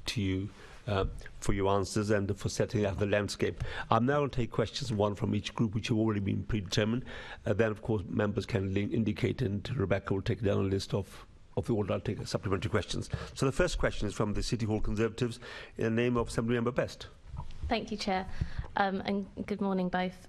to you for your answers and for setting out the landscape. I'm now going to take questions, one from each group, which have already been predetermined. Then, of course, members can indicate, and Rebecca will take down a list of the order. I'll take supplementary questions. So the first question is from the City Hall Conservatives in the name of Assemblymember Best. Thank you, Chair, and good morning both.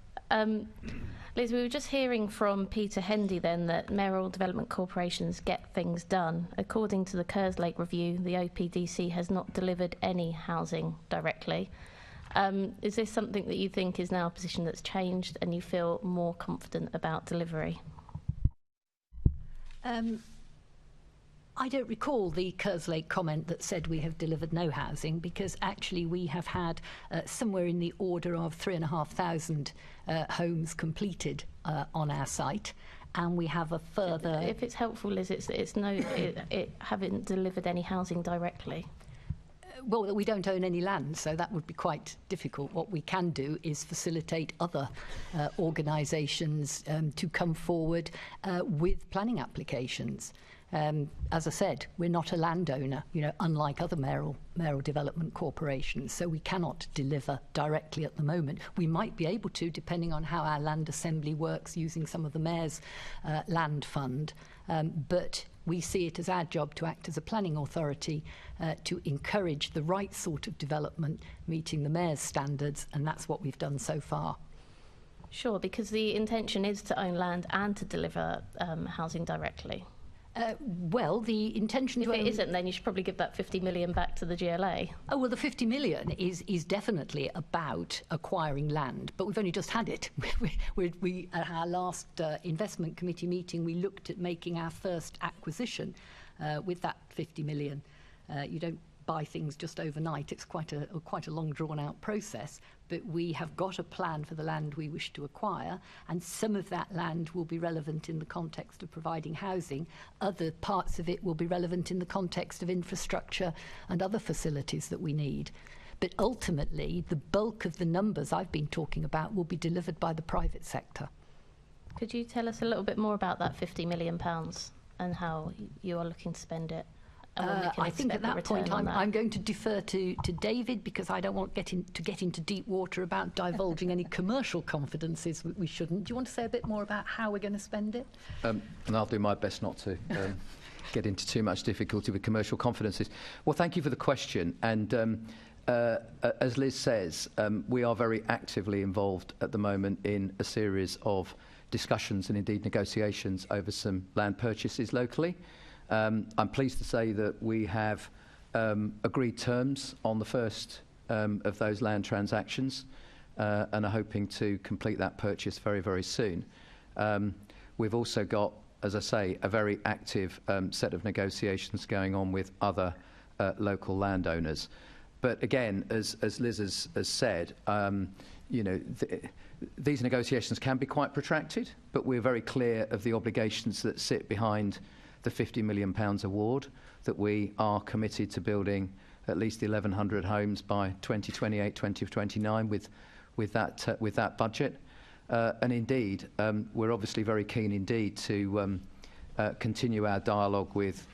Liz, we were just hearing from Peter Hendy then that mayoral development corporations get things done. According to the Kerslake review, the OPDC has not delivered any housing directly. Is this something that you think is now a position that's changed and you feel more confident about delivery? I don't recall the Kerslake comment that said we have delivered no housing, because actually we have had somewhere in the order of 3,500 homes completed on our site, and we have a further... If it's helpful, Liz, it haven't delivered any housing directly. Well, we don't own any land, so that would be quite difficult. What we can do is facilitate other organisations to come forward with planning applications. As I said, we're not a landowner, unlike other mayoral development corporations, so we cannot deliver directly at the moment. We might be able to, depending on how our land assembly works, using some of the mayor's land fund, but we see it as our job to act as a planning authority to encourage the right sort of development, meeting the mayor's standards, and that's what we've done so far. Sure, because the intention is to own land and to deliver housing directly. Well, the intention... If it isn't, then you should probably give that 50 million back to the GLA. Oh, well, the 50 million is definitely about acquiring land, but we've only just had it. we at our last investment committee meeting, we looked at making our first acquisition with that 50 million. You don't buy things just overnight. It's quite a long, drawn-out process, but we have got a plan for the land we wish to acquire, and some of that land will be relevant in the context of providing housing. Other parts of it will be relevant in the context of infrastructure and other facilities that we need. But ultimately, the bulk of the numbers I've been talking about will be delivered by the private sector. Could you tell us a little bit more about that £50 million and how you are looking to spend it? I think at that point I'm going to defer to David, because I don't want to get into deep water about divulging any commercial confidences we shouldn't. Do you want to say a bit more about how we're going to spend it? And I'll do my best not to get into too much difficulty with commercial confidences. Well, thank you for the question. And as Liz says, we are very actively involved at the moment in a series of discussions and indeed negotiations over some land purchases locally. I'm pleased to say that we have agreed terms on the first of those land transactions and are hoping to complete that purchase very, very soon. We've also got, as I say, a very active set of negotiations going on with other local landowners. But again, as Liz has said, these negotiations can be quite protracted, but we're very clear of the obligations that sit behind the £50 million award, that we are committed to building at least 1,100 homes by 2028, 2029 with that budget. And indeed, we're obviously very keen indeed to continue our dialogue with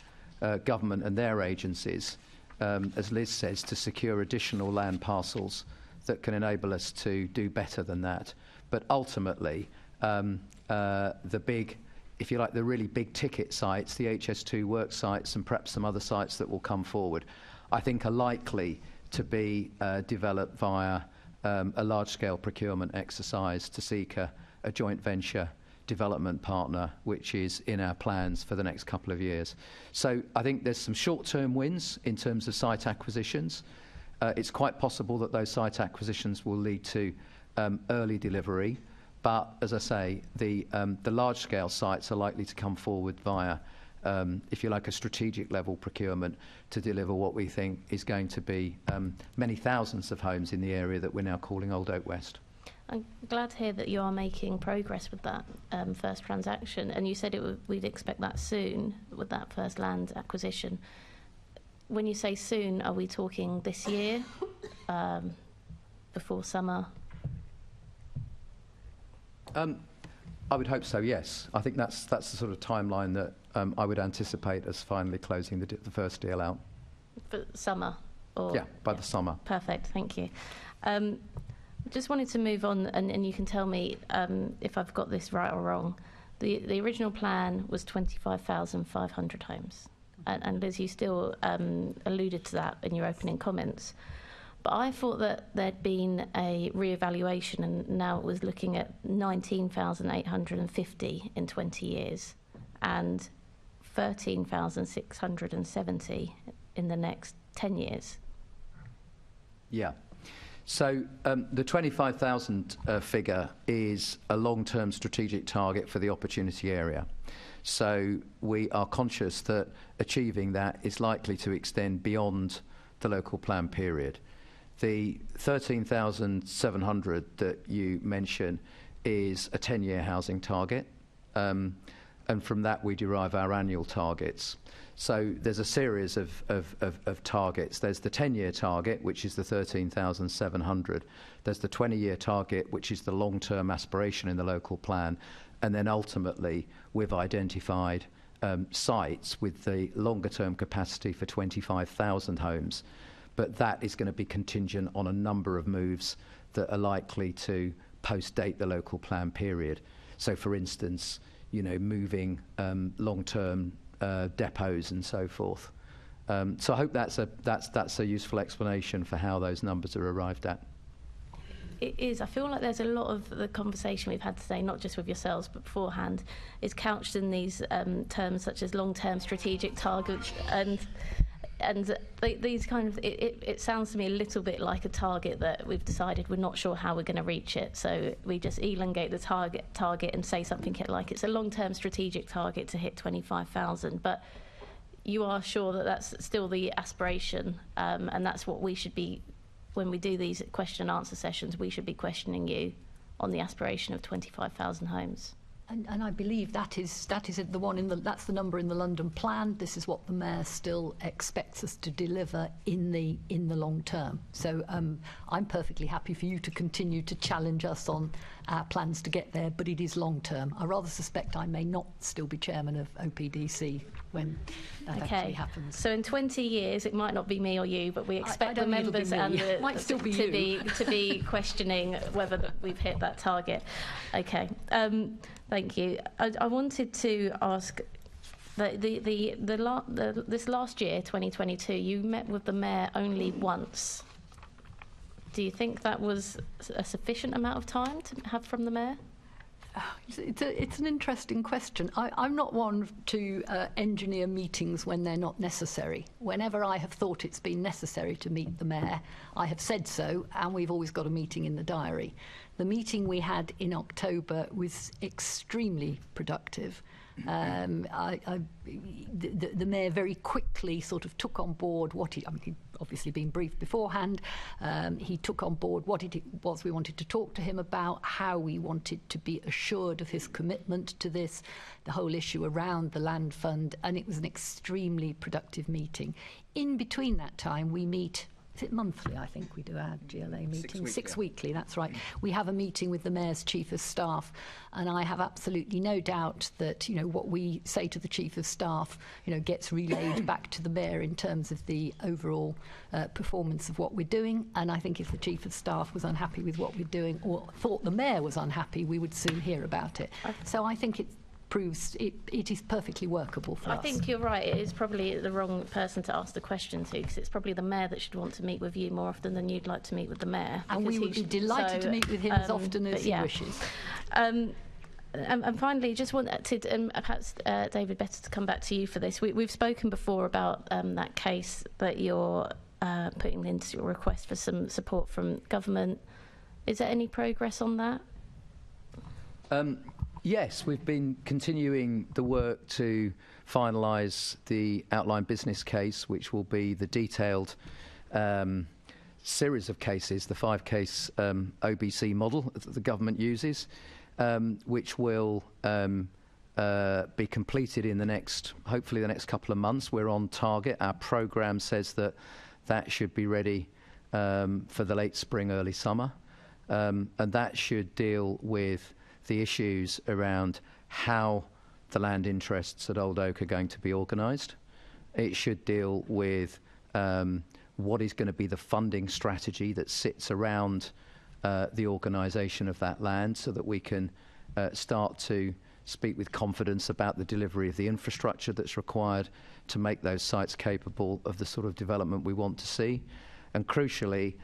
government and their agencies, as Liz says, to secure additional land parcels that can enable us to do better than that. But ultimately, the big, if you like, the really big ticket sites, the HS2 work sites and perhaps some other sites that will come forward, I think are likely to be developed via a large-scale procurement exercise to seek a joint venture development partner, which is in our plans for the next couple of years. So I think there's some short-term wins in terms of site acquisitions. It's quite possible that those site acquisitions will lead to early delivery, but as I say, the large-scale sites are likely to come forward via, if you like, a strategic level procurement to deliver what we think is going to be many thousands of homes in the area that we're now calling Old Oak West. I'm glad to hear that you are making progress with that first transaction, and you said we'd expect that soon with that first land acquisition. When you say soon, are we talking this year, before summer? I would hope so, yes. I think that's the sort of timeline that I would anticipate as finally closing the first deal out. For summer? Or, yeah, by the summer. Perfect, thank you. Just wanted to move on, and you can tell me if I've got this right or wrong. The original plan was 25,500 homes. And Liz, you still alluded to that in your opening comments. But I thought that there'd been a re-evaluation, and now it was looking at 19,850 in 20 years and 13,670 in the next 10 years. Yeah. So the 25,000 figure is a long-term strategic target for the opportunity area. So we are conscious that achieving that is likely to extend beyond the local plan period. The 13,700 that you mention is a 10-year housing target, and from that we derive our annual targets. So there's a series of targets. There's the 10-year target, which is the 13,700. There's the 20-year target, which is the long-term aspiration in the local plan. And then ultimately, we've identified sites with the longer-term capacity for 25,000 homes. But that is going to be contingent on a number of moves that are likely to post-date the local plan period. So, for instance, moving long-term depots and so forth. So I hope that's a useful explanation for how those numbers are arrived at. It is. I feel like there's a lot of the conversation we've had today, not just with yourselves, but beforehand, is couched in these terms such as long-term strategic targets and these kind of, it sounds to me a little bit like a target that we've decided we're not sure how we're going to reach it, so we just elongate the target and say something like it's a long-term strategic target to hit 25,000, but you are sure that that's still the aspiration, and that's what we should be, when we do these question and answer sessions, we should be questioning you on the aspiration of 25,000 homes. And I believe that is the one that's the number in the London plan. This is what the Mayor still expects us to deliver in the long term. So I'm perfectly happy for you to continue to challenge us on our plans to get there, but it is long term. I rather suspect I may not still be chairman of OPDC when that actually happens. So in 20 years, it might not be me or you, but we expect the members and the, might still be to be questioning whether we've hit that target. Okay. Thank you. I wanted to ask, this last year, 2022, you met with the Mayor only once. Do you think that was a sufficient amount of time to have from the Mayor? It's an interesting question. I'm not one to engineer meetings when they're not necessary. Whenever I have thought it's been necessary to meet the Mayor, I have said so, and we've always got a meeting in the diary. The meeting we had in October was extremely productive. The Mayor very quickly sort of took on board what he'd obviously been briefed beforehand. He took on board what it was we wanted to talk to him about, how we wanted to be assured of his commitment to this, the whole issue around the land fund, and it was an extremely productive meeting. In between that time, we meet. Is it monthly? I think we do our GLA meeting. Six weekly, that's right. We have a meeting with the Mayor's Chief of Staff, and I have absolutely no doubt that, what we say to the Chief of Staff, gets relayed back to the Mayor in terms of the overall performance of what we're doing. And I think if the Chief of Staff was unhappy with what we're doing or thought the Mayor was unhappy, we would soon hear about it. So I think it proves it is perfectly workable for us. I think you're right. It is probably the wrong person to ask the question to, because it's probably the Mayor that should want to meet with you more often than you'd like to meet with the Mayor. And we would be delighted to meet with him as often as he wishes. And finally, just wanted, perhaps David, better to come back to you for this. We've spoken before about that case that you're putting into your request for some support from government. Is there any progress on that? Yes, we've been continuing the work to finalise the outline business case, which will be the detailed series of cases, the 5-case OBC model that the government uses, which will be completed in hopefully the next couple of months. We're on target. Our programme says that should be ready for the late spring, early summer, and that should deal with the issues around how the land interests at Old Oak are going to be organised. It should deal with what is going to be the funding strategy that sits around the organisation of that land, so that we can start to speak with confidence about the delivery of the infrastructure that's required to make those sites capable of the sort of development we want to see. And crucially,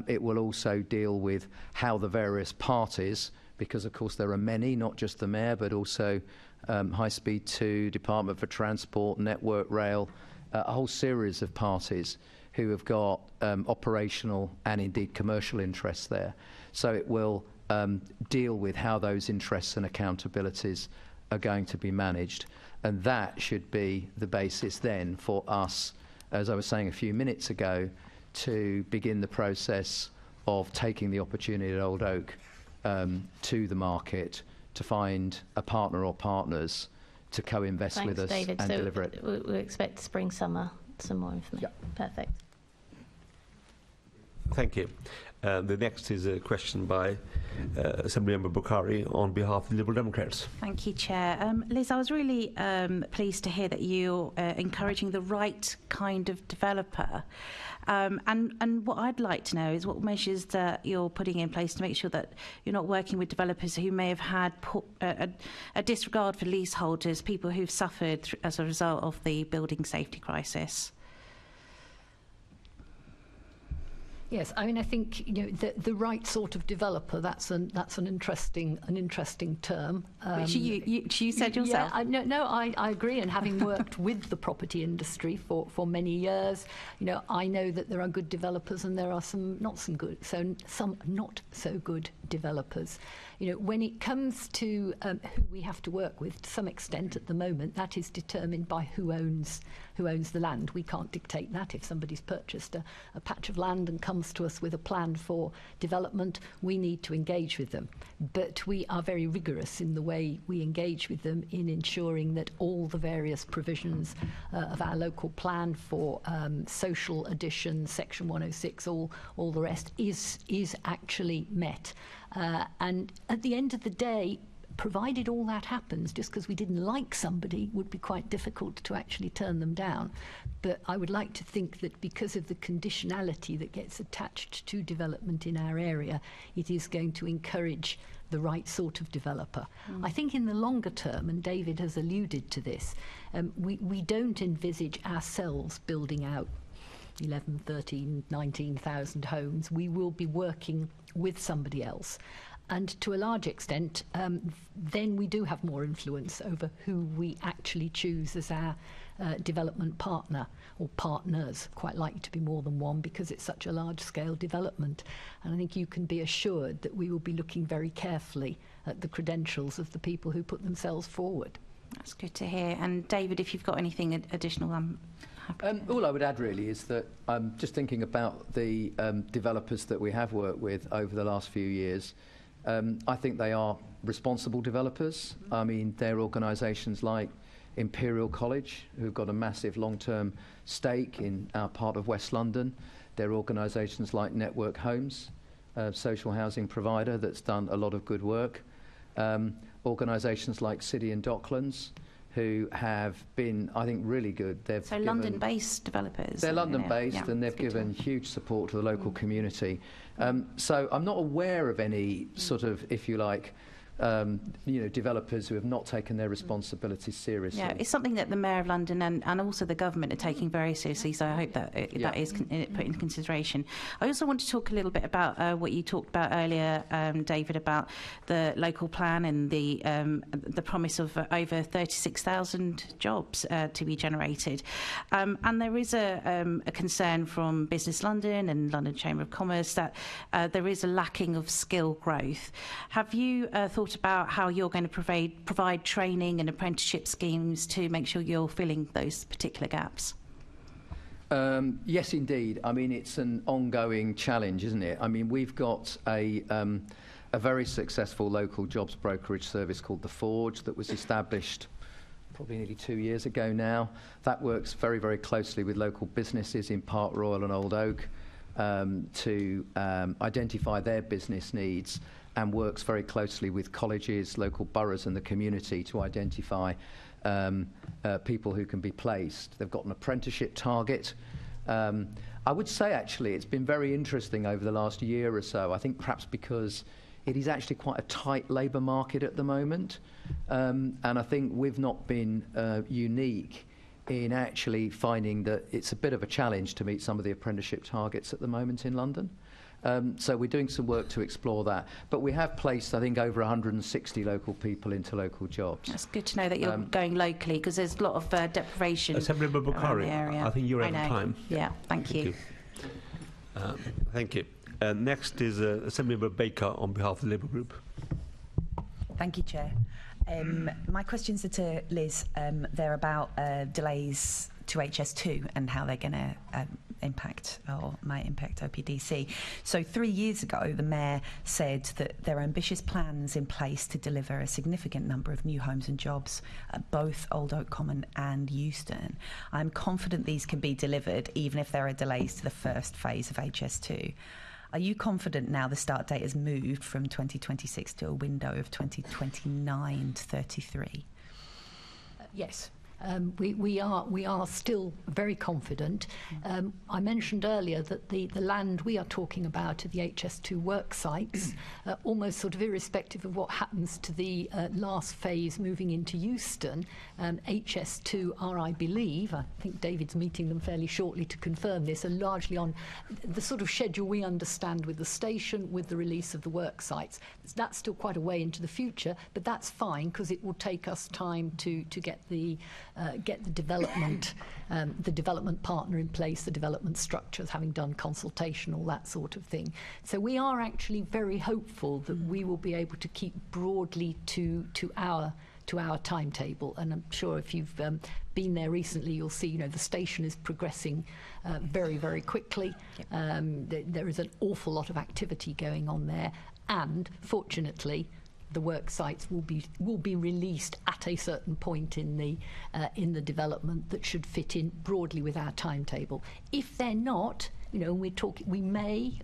it will also deal with how the various parties, because of course there are many, not just the Mayor, but also High Speed 2, Department for Transport, Network Rail, a whole series of parties who have got operational and indeed commercial interests there. So it will deal with how those interests and accountabilities are going to be managed. And that should be the basis then for us, as I was saying a few minutes ago, to begin the process of taking the opportunity at Old Oak to the market to find a partner or partners to co-invest with us, David. and so deliver it. We expect spring, summer, some more information. Yeah. Perfect. Thank you. The next is a question by Assemblymember Bukhari on behalf of the Liberal Democrats. Thank you, Chair. Liz, I was really pleased to hear that you're encouraging the right kind of developer. And what I'd like to know is what measures that you're putting in place to make sure that you're not working with developers who may have had a disregard for leaseholders, people who've suffered as a result of the building safety crisis. Yes, I mean, I think the right sort of developer. That's an interesting term. Which you said yourself. Yeah, I agree. And having worked with the property industry for many years, I know that there are good developers and there are some not so good developers. When it comes to who we have to work with, to some extent at the moment, that is determined by who owns the land. We can't dictate that. If somebody's purchased a patch of land and comes to us with a plan for development, we need to engage with them. But we are very rigorous in the way we engage with them in ensuring that all the various provisions of our local plan for social addition, Section 106, all the rest is actually met. And at the end of the day, provided all that happens, just because we didn't like somebody would be quite difficult to actually turn them down. But I would like to think that because of the conditionality that gets attached to development in our area, it is going to encourage the right sort of developer. I think in the longer term, and David has alluded to this, we don't envisage ourselves building out 11, 13, 19,000 homes. We will be working with somebody else. And to a large extent, then we do have more influence over who we actually choose as our development partner, or partners, quite likely to be more than one because it's such a large-scale development. And I think you can be assured that we will be looking very carefully at the credentials of the people who put themselves forward. That's good to hear. And David, if you've got anything additional, I'm happy. All I would add really is that I'm just thinking about the developers that we have worked with over the last few years. I think they are responsible developers. I mean, they're organisations like Imperial College, who've got a massive long-term stake in our part of West London. They're organisations like Network Homes, a social housing provider that's done a lot of good work. Organisations like City and Docklands, who have been, I think, really good. So London-based developers. They're London-based, and they've given huge support to the local community. So I'm not aware of any sort of, if you like, developers who have not taken their responsibilities seriously. Yeah, it's something that the Mayor of London and also the government are taking very seriously, so I hope that that is put into consideration. I also want to talk a little bit about what you talked about earlier, David, about the local plan and the promise of over 36,000 jobs to be generated. And there is a concern from Business London and London Chamber of Commerce that there is a lacking of skill growth. Have you thought about how you're going to provide training and apprenticeship schemes to make sure you're filling those particular gaps? Yes, indeed. I mean, it's an ongoing challenge, isn't it? I mean, we've got a very successful local jobs brokerage service called The Forge that was established probably nearly 2 years ago now. That works very, very closely with local businesses in Park Royal and Old Oak to identify their business needs, and works very closely with colleges, local boroughs and the community to identify people who can be placed. They've got an apprenticeship target. I would say, actually, it's been very interesting over the last year or so, I think perhaps because it is actually quite a tight labour market at the moment. And I think we've not been unique in actually finding that it's a bit of a challenge to meet some of the apprenticeship targets at the moment in London. So we're doing some work to explore that. But we have placed, I think, over 160 local people into local jobs. That's good to know that you're going locally, because there's a lot of deprivation Assemblymember around Bukhari, the area. I think you're out of time. Yeah, thank you. Thank you. Next is Assemblymember Baker on behalf of the Labour Group. Thank you, Chair. My questions are to Liz. They're about delays to HS2 and how they're going to impact or might impact OPDC. So 3 years ago, the Mayor said that there are ambitious plans in place to deliver a significant number of new homes and jobs at both Old Oak Common and Euston. I'm confident these can be delivered even if there are delays to the first phase of HS2. Are you confident now the start date has moved from 2026 to a window of 2029 to 33? Yes. We are still very confident. I mentioned earlier that the land we are talking about are the HS2 work sites, almost sort of irrespective of what happens to the last phase moving into Euston. HS2 are, I believe, I think David's meeting them fairly shortly to confirm this, are largely on the sort of schedule we understand with the station, with the release of the work sites. That's still quite a way into the future, but that's fine because it will take us time to get the development partner in place, the development structures, having done consultation, all that sort of thing. So we are actually very hopeful that we will be able to keep broadly to our timetable. And I'm sure if you've been there recently, you'll see, the station is progressing very, very quickly. There is an awful lot of activity going on there, and fortunately, the work sites will be released at a certain point in the development that should fit in broadly with our timetable. If they're not, we may.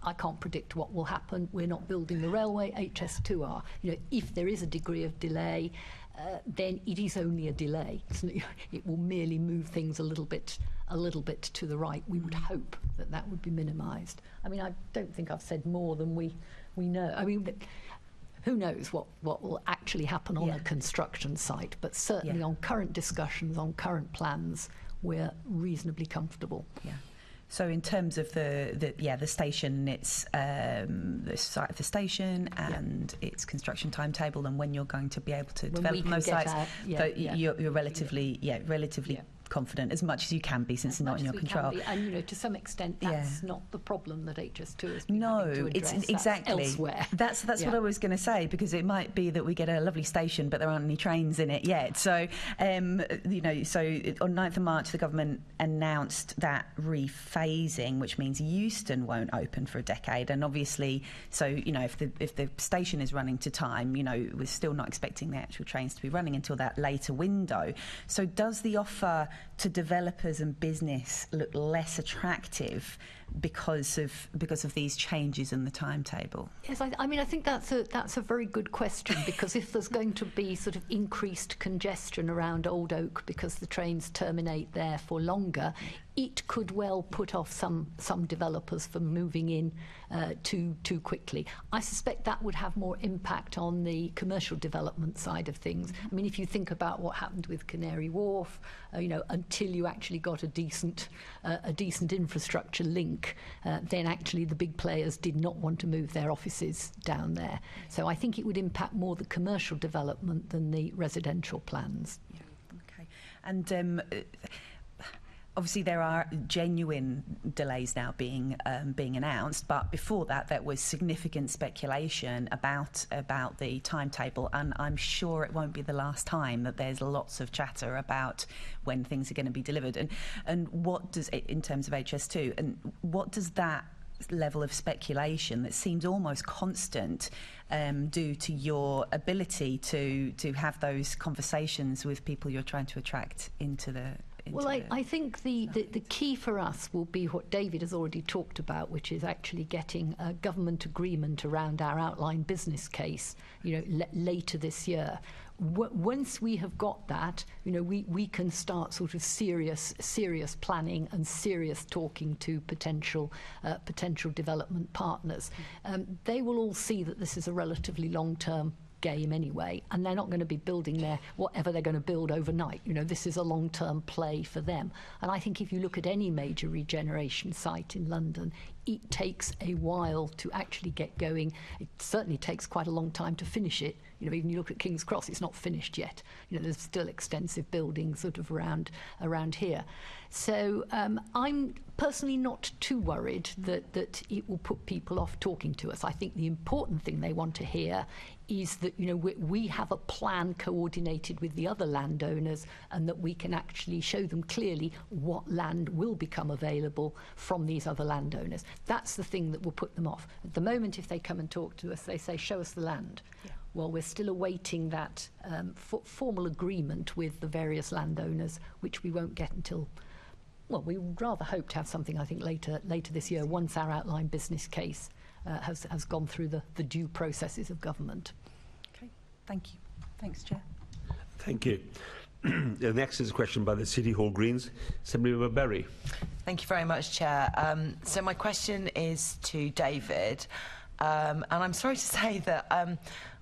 I can't predict what will happen. We're not building the railway. HS2 are. If there is a degree of delay, then it is only a delay. It will merely move things a little bit to the right. We would hope that would be minimised. I mean, I don't think I've said more than we know. I mean, who knows what will actually happen on a construction site, but certainly on current discussions, on current plans, we're reasonably comfortable. Yeah. So in terms of the station, it's the site of the station and its construction timetable, and when you're going to be able to develop those sites, you're relatively confident, as much as you can be, since it's not in your control. And to some extent, that's not the problem that HS2 has been having to address. It's exactly elsewhere. That's what I was going to say, because it might be that we get a lovely station, but there aren't any trains in it yet. So, so on 9th of March, the government announced that rephasing, which means Euston won't open for a decade. And obviously, if the station is running to time, we're still not expecting the actual trains to be running until that later window. So does the offer to developers and business look less attractive because of these changes in the timetable? Yes, I think that's a very good question, because if there's going to be sort of increased congestion around Old Oak because the trains terminate there for longer, it could well put off some developers from moving in too quickly. I suspect that would have more impact on the commercial development side of things. I mean, if you think about what happened with Canary Wharf, until you actually got a decent infrastructure link, then actually the big players did not want to move their offices down there. So I think it would impact more the commercial development than the residential plans. Yeah. Okay. And obviously, there are genuine delays now being announced, but before that, there was significant speculation about the timetable, and I'm sure it won't be the last time that there's lots of chatter about when things are going to be delivered. And what does, in terms of HS2, and what does that level of speculation that seems almost constant do to your ability to have those conversations with people you're trying to attract into the? Well, I think the key for us will be what David has already talked about, which is actually getting a government agreement around our outline business case, later this year. Once we have got that, we can start sort of serious planning and serious talking to potential development partners. They will all see that this is a relatively long-term game anyway, and they're not going to be building whatever they're going to build overnight. This is a long-term play for them. And I think if you look at any major regeneration site in London, it takes a while to actually get going. It certainly takes quite a long time to finish it. Even you look at King's Cross, it's not finished yet. There's still extensive buildings sort of around here. So I'm personally not too worried that it will put people off talking to us. I think the important thing they want to hear is that we have a plan coordinated with the other landowners, and that we can actually show them clearly what land will become available from these other landowners. That's the thing that will put them off. At the moment, if they come and talk to us, they say, show us the land. Yeah. Well, we're still awaiting that formal agreement with the various landowners, which we won't get until, well, we would rather hope to have something, I think, later this year, once our outline business case has gone through the due processes of government. Okay, thank you. Thanks, Chair. Thank you. The next is a question by the City Hall Greens. Assemblymember Berry. Thank you very much, Chair. So my question is to David. And I'm sorry to say that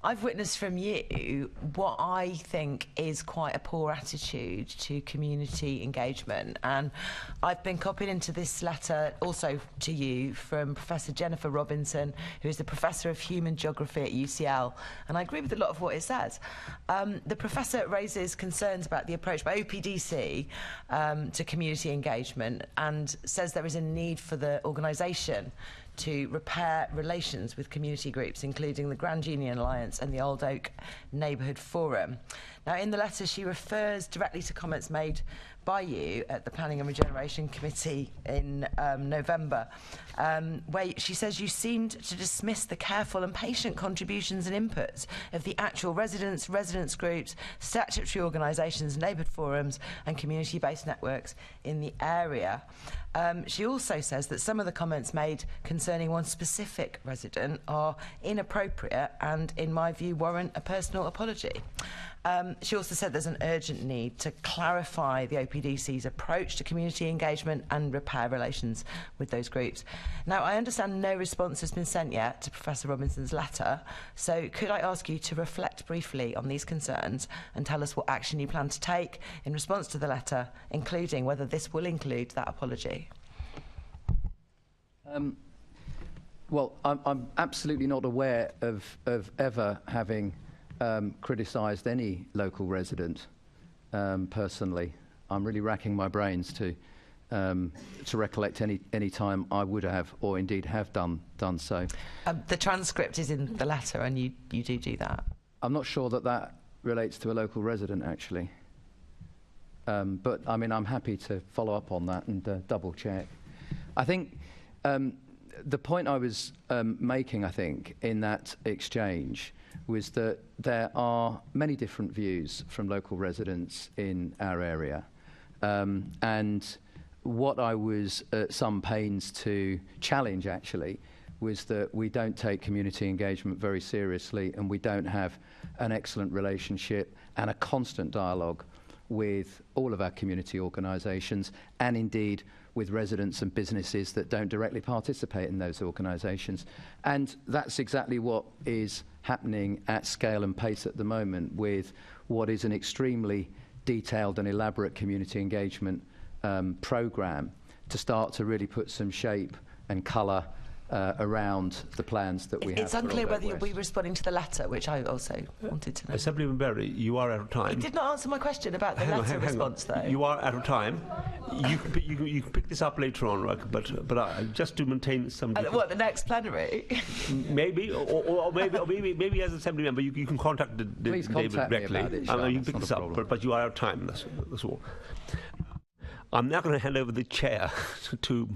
I've witnessed from you what I think is quite a poor attitude to community engagement. And I've been copied into this letter also to you from Professor Jennifer Robinson, who is the Professor of Human Geography at UCL. And I agree with a lot of what it says. The Professor raises concerns about the approach by OPDC to community engagement, and says there is a need for the organisation to repair relations with community groups, including the Grand Union Alliance and the Old Oak Neighbourhood Forum. Now, in the letter, she refers directly to comments made by you at the Planning and Regeneration Committee in November, where she says you seemed to dismiss the careful and patient contributions and inputs of the actual residents groups, statutory organisations, neighbourhood forums and community-based networks in the area. She also says that some of the comments made concerning one specific resident are inappropriate and, in my view, warrant a personal apology. She also said there's an urgent need to clarify the OPDC's approach to community engagement and repair relations with those groups. Now, I understand no response has been sent yet to Professor Robinson's letter, so could I ask you to reflect briefly on these concerns and tell us what action you plan to take in response to the letter, including whether this will include that apology? Well, I'm absolutely not aware of ever having criticised any local resident personally. I'm really racking my brains to recollect any time I would have, or indeed have done so. The transcript is in the letter, and you do that. I'm not sure that relates to a local resident, actually. But I mean, I'm happy to follow up on that and double check. I think the point I was making, I think, in that exchange was that there are many different views from local residents in our area. And what I was at some pains to challenge, actually, was that we don't take community engagement very seriously, and we don't have an excellent relationship and a constant dialogue with all of our community organisations, and indeed with residents and businesses that don't directly participate in those organisations. And that's exactly what is happening at scale and pace at the moment with what is an extremely detailed and elaborate community engagement programme to start to really put some shape and colour around the plans that we have. It's unclear whether you'll be responding to the letter, which I also wanted to know. Assemblyman Berry, you are out of time. You did not answer my question about the letter response, though. You are out of time. You can pick this up later on, right? But just to maintain some. What, the next plenary? Maybe, or maybe as Assembly member, you can contact Please David contact me directly. about it, Sean, you can pick this up, but you are out of time. That's all. I'm now going to hand over the chair to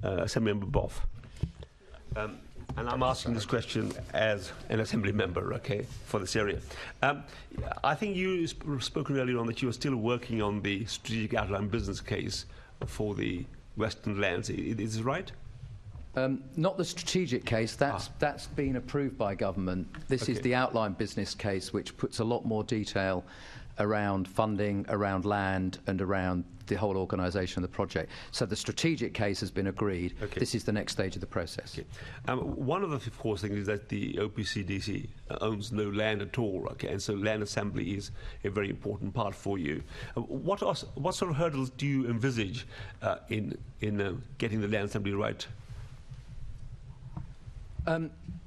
Assembly Member Boff. And I'm asking this question as an Assembly member, okay, for this area. I think you spoke earlier on that you are still working on the strategic outline business case for the Western lands. Is this right? Not the strategic case. That's been approved by government. This is the outline business case, which puts a lot more detail around funding, around land, and around the whole organisation of the project. So the strategic case has been agreed. This is the next stage of the process. One of the, of course, things is that the OPDC owns no land at all, okay, and so land assembly is a very important part for you. What sort of hurdles do you envisage in getting the land assembly right?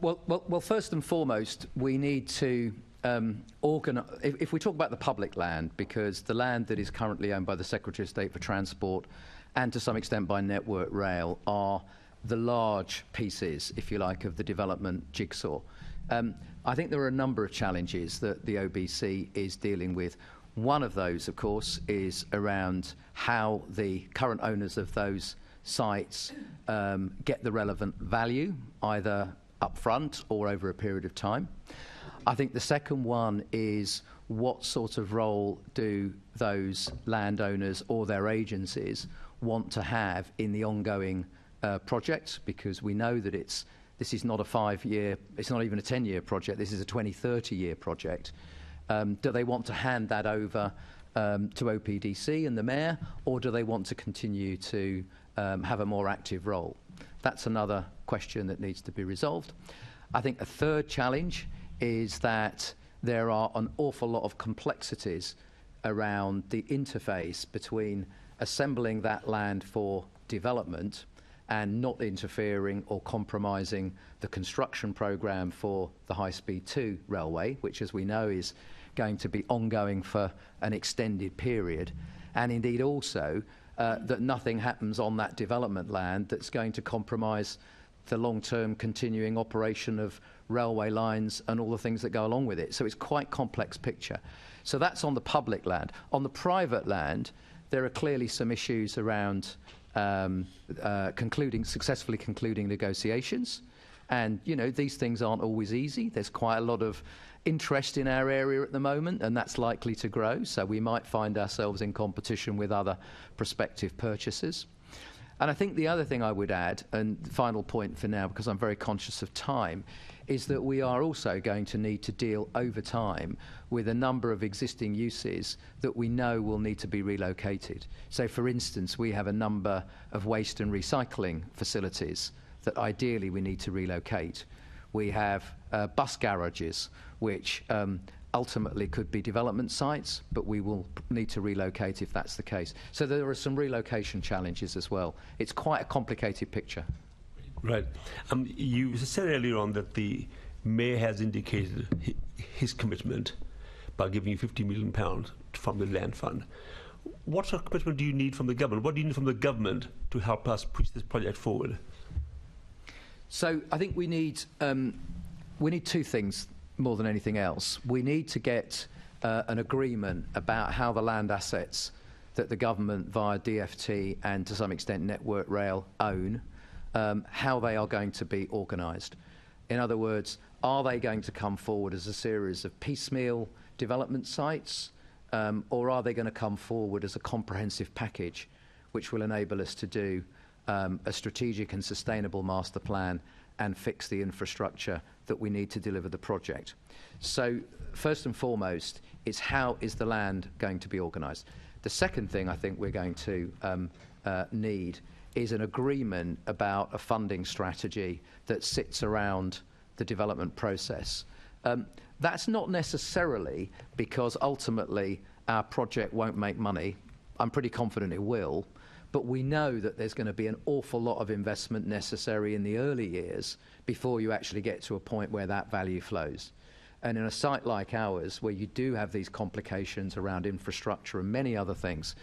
Well, first and foremost, we need to if we talk about the public land, because the land that is currently owned by the Secretary of State for Transport and to some extent by Network Rail are the large pieces, if you like, of the development jigsaw. I think there are a number of challenges that the OBC is dealing with. One of those, of course, is around how the current owners of those sites get the relevant value, either upfront or over a period of time. I think the second one is what sort of role do those landowners or their agencies want to have in the ongoing project, because we know that this is not a 5-year, it's not even a 10-year project, this is a 20, 30-year project. Do they want to hand that over to OPDC and the Mayor, or do they want to continue to have a more active role? That's another question that needs to be resolved. I think a third challenge is that there are an awful lot of complexities around the interface between assembling that land for development and not interfering or compromising the construction programme for the High Speed 2 railway, which, as we know, is going to be ongoing for an extended period, and indeed also that nothing happens on that development land that's going to compromise the long-term continuing operation of railway lines and all the things that go along with it. So it's quite a complex picture. So that's on the public land. On the private land, there are clearly some issues around successfully concluding negotiations. And, you know, these things aren't always easy. There's quite a lot of interest in our area at the moment, and that's likely to grow. So we might find ourselves in competition with other prospective purchasers. And I think the other thing I would add, and the final point for now, because I'm very conscious of time, is that we are also going to need to deal over time with a number of existing uses that we know will need to be relocated. So, for instance, we have a number of waste and recycling facilities that ideally we need to relocate. We have bus garages, which ultimately could be development sites, but we will need to relocate if that's the case. So there are some relocation challenges as well. It's quite a complicated picture. Right. You said earlier on that the Mayor has indicated his commitment by giving you £50 million from the land fund. What sort of commitment do you need from the government? What do you need from the government to help us push this project forward? So I think we need two things more than anything else. We need to get an agreement about how the land assets that the government via DFT and to some extent Network Rail own, how they are going to be organised. In other words, are they going to come forward as a series of piecemeal development sites, or are they going to come forward as a comprehensive package which will enable us to do a strategic and sustainable master plan and fix the infrastructure that we need to deliver the project? So first and foremost, it's how is the land going to be organised. The second thing I think we're going to need is an agreement about a funding strategy that sits around the development process. That's not necessarily because ultimately our project won't make money. I'm pretty confident it will, but we know that there's going to be an awful lot of investment necessary in the early years before you actually get to a point where that value flows. And in a site like ours, where you do have these complications around infrastructure and many other things,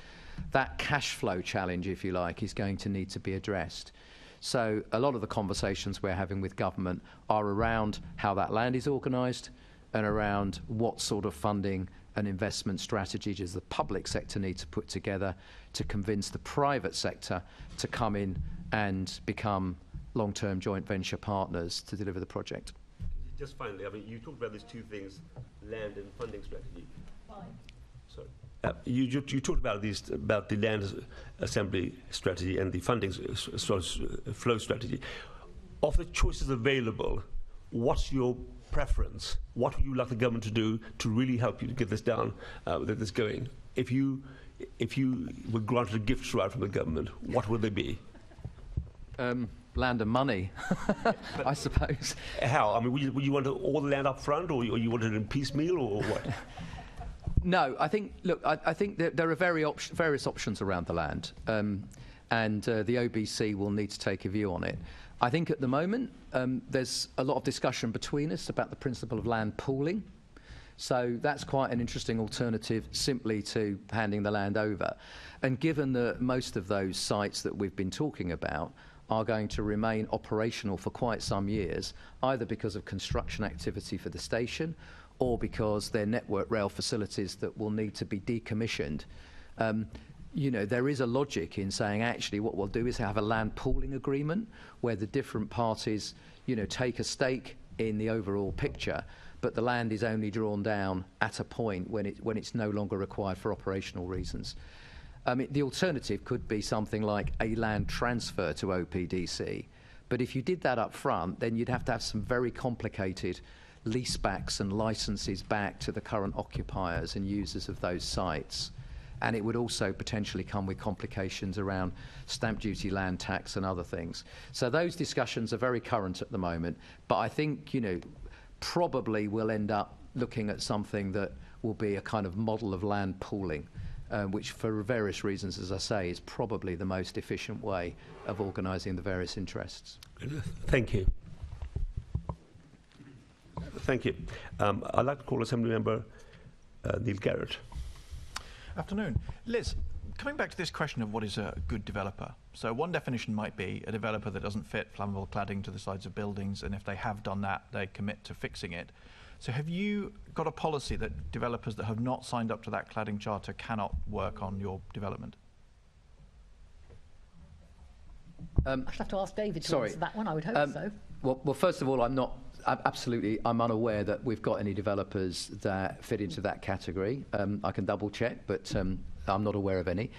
that cash flow challenge, if you like, is going to need to be addressed. So a lot of the conversations we're having with government are around how that land is organised and around what sort of funding and investment strategies the public sector needs to put together to convince the private sector to come in and become long-term joint venture partners to deliver the project. Just finally, I mean, you talked about these two things, land and funding strategy. Sorry. You talked about the land assembly strategy and the funding flow strategy. Of the choices available, what's your preference? What would you like the government to do to really help you to get this down, get this going? If you were granted a gift right from the government, what would they be? Land and money, I suppose. How? I mean, would you want all the land up front, or you want it in piecemeal, or what? No, I think, look, I think that there are various options around the land, and the OBC will need to take a view on it. I think at the moment there's a lot of discussion between us about the principle of land pooling. So that's quite an interesting alternative simply to handing the land over. And given that most of those sites that we've been talking about are going to remain operational for quite some years, either because of construction activity for the station or because they're network rail facilities that will need to be decommissioned. You know, there is a logic in saying actually what we'll do is have a land pooling agreement where the different parties, you know, take a stake in the overall picture, but the land is only drawn down at a point when it's no longer required for operational reasons. I mean, the alternative could be something like a land transfer to OPDC, but if you did that up front, then you'd have to have some very complicated leasebacks and licenses back to the current occupiers and users of those sites. And it would also potentially come with complications around stamp duty, land tax and other things. So those discussions are very current at the moment, but I think, you know, probably we'll end up looking at something that will be a kind of model of land pooling, which for various reasons, as I say, is probably the most efficient way of organising the various interests. Thank you. Thank you. I'd like to call Assembly Member Neil Garrett. Afternoon. Liz, coming back to this question of what is a good developer. So one definition might be a developer that doesn't fit flammable cladding to the sides of buildings, and if they have done that, they commit to fixing it. So have you got a policy that developers that have not signed up to that cladding charter cannot work on your development? I should have to ask David to answer that one. I would hope so. Well, first of all, I'm unaware that we've got any developers that fit into that category. I can double check, but I'm not aware of any.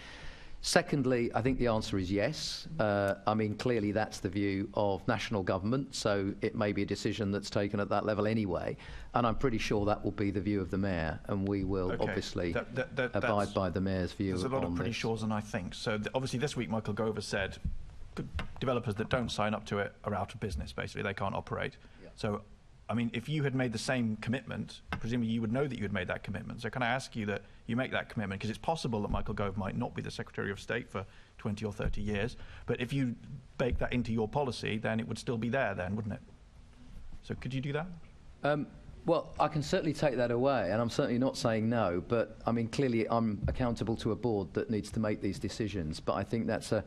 Secondly, I think the answer is yes. I mean, clearly that's the view of national government, so it may be a decision that's taken at that level anyway. And I'm pretty sure that will be the view of the Mayor, and we will obviously abide by the Mayor's view on this. There's a lot of pretty sures than I think. So obviously this week Michael Gove has said developers that don't sign up to it are out of business, basically. They can't operate. Yeah. So, I mean, if you had made the same commitment, presumably you would know that you had made that commitment. So can I ask you that you make that commitment? Because it's possible that Michael Gove might not be the Secretary of State for 20 or 30 years. But if you bake that into your policy, then it would still be there then, wouldn't it? So could you do that? Well, I can certainly take that away, and I'm certainly not saying no. But, I mean, clearly I'm accountable to a board that needs to make these decisions. But I think that's an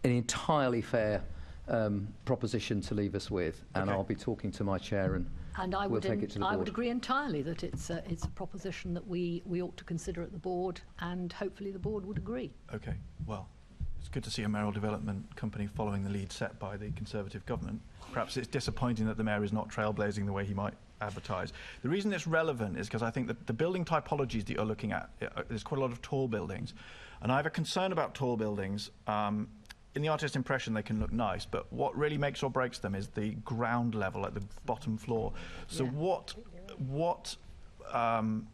entirely fair proposition to leave us with, and I'll be talking to my chair and I we'll take it to the board. I would agree entirely that it's a proposition that we ought to consider at the board, and hopefully the board would agree. Okay, well, it's good to see a mayoral development company following the lead set by the Conservative government. Perhaps it's disappointing that the Mayor is not trailblazing the way he might advertise. The reason it's relevant is because I think that the building typologies that you're looking at, there's quite a lot of tall buildings, and I have a concern about tall buildings. In the artist's impression, they can look nice, but what really makes or breaks them is the ground level at the bottom floor. So what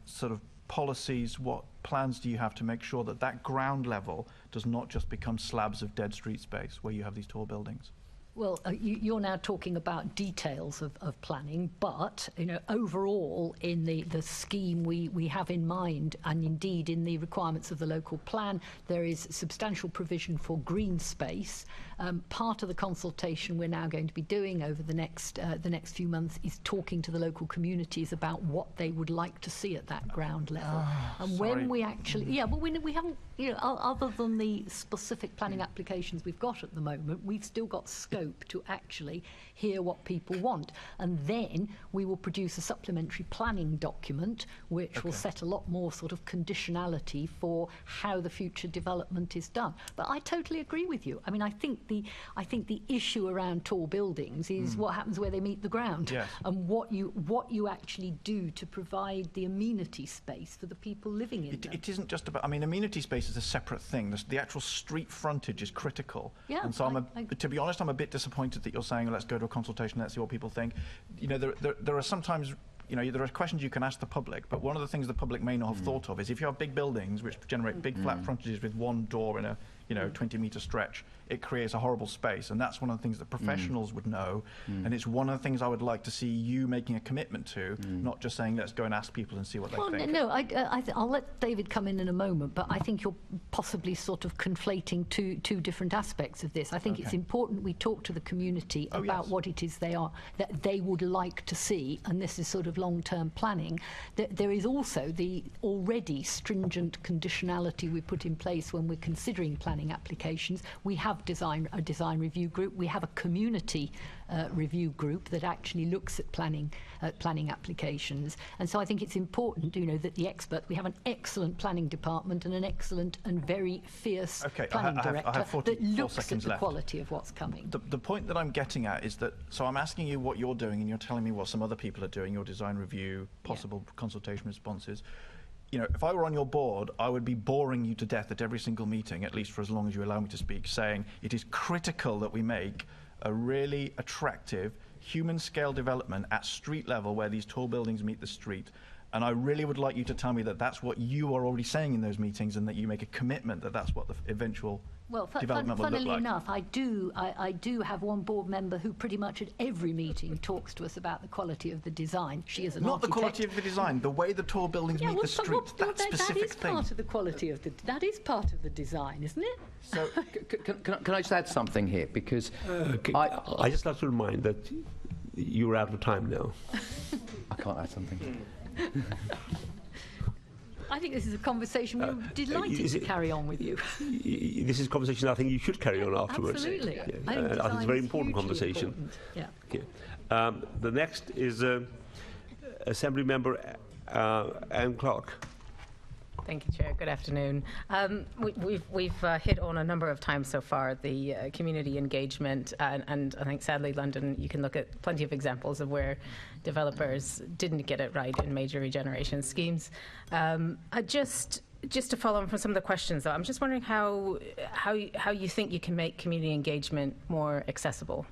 sort of policies, what plans do you have to make sure that that ground level does not just become slabs of dead street space where you have these tall buildings? Well, you're now talking about details of planning, but overall in the scheme we have in mind, and indeed in the requirements of the local plan, there is substantial provision for green space. Part of the consultation we're now going to be doing over the next few months is talking to the local communities about what they would like to see at that ground level. And sorry. when we actually, but we haven't, other than the specific planning applications we've got at the moment, we've still got scope to actually hear what people want, and then we will produce a supplementary planning document which will set a lot more sort of conditionality for how the future development is done. But I totally agree with you. I mean, I think the issue around tall buildings is what happens where they meet the ground, and what you actually do to provide the amenity space for the people living in them. It isn't just about, I mean, amenity space is a separate thing. The actual street frontage is critical. Yeah, and so to be honest, I'm a bit disappointed that you're saying let's go to a consultation, let's see what people think. There are sometimes, there are questions you can ask the public, but one of the things the public may not have thought of is if you have big buildings which generate big flat frontages with one door in a 20-metre stretch, it creates a horrible space, and that's one of the things that professionals would know, and it's one of the things I would like to see you making a commitment to, not just saying let's go and ask people and see what they think. No, I'll let David come in a moment, but I think you're possibly sort of conflating two different aspects of this. I think it's important we talk to the community about what it is that they would like to see, and this is sort of long-term planning. There is also the already stringent conditionality we put in place when we're considering planning applications. We have a design review group. We have a community review group that actually looks at planning applications. And so I think it's important, that we have an excellent planning department and an excellent and very fierce planning director that looks at the quality of what's coming. The point that I'm getting at is that, so I'm asking you what you're doing and you're telling me what some other people are doing, your design review, possible consultation responses. If I were on your board, I would be boring you to death at every single meeting, at least for as long as you allow me to speak, saying it is critical that we make a really attractive human scale development at street level where these tall buildings meet the street. And I really would like you to tell me that that's what you are already saying in those meetings, and that you make a commitment that that's what the eventual development will look like. Funnily enough, I do have one board member who pretty much at every meeting talks to us about the quality of the design. She is an Not architect. the quality of the design, the way the tall buildings meet the street, that specific thing. Part of the quality of that is part of the design, isn't it? So, can I just add something here? Because I just have to remind that you're out of time now. I can't add something. I think this is a conversation we're delighted to carry on with you. This is a conversation I think you should carry on afterwards. Absolutely. Yeah. I think it's a very important conversation. Important. Yeah. Okay. The next is Assembly Member Anne Clark. Thank you, Chair. Good afternoon. We've hit on a number of times so far the community engagement, and I think sadly London, you can look at plenty of examples of where developers didn't get it right in major regeneration schemes. Just to follow on from some of the questions, though, I'm just wondering how you think you can make community engagement more accessible.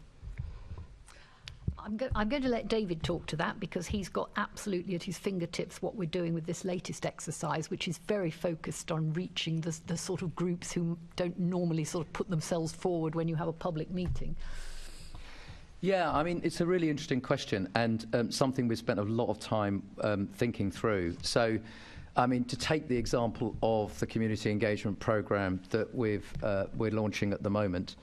I'm going to let David talk to that, because he's got absolutely at his fingertips what we're doing with this latest exercise, which is very focused on reaching the sort of groups who don't normally sort of put themselves forward when you have a public meeting. Yeah, I mean, it's a really interesting question, and something we've spent a lot of time thinking through. So, I mean, to take the example of the community engagement programme that we're launching at the moment,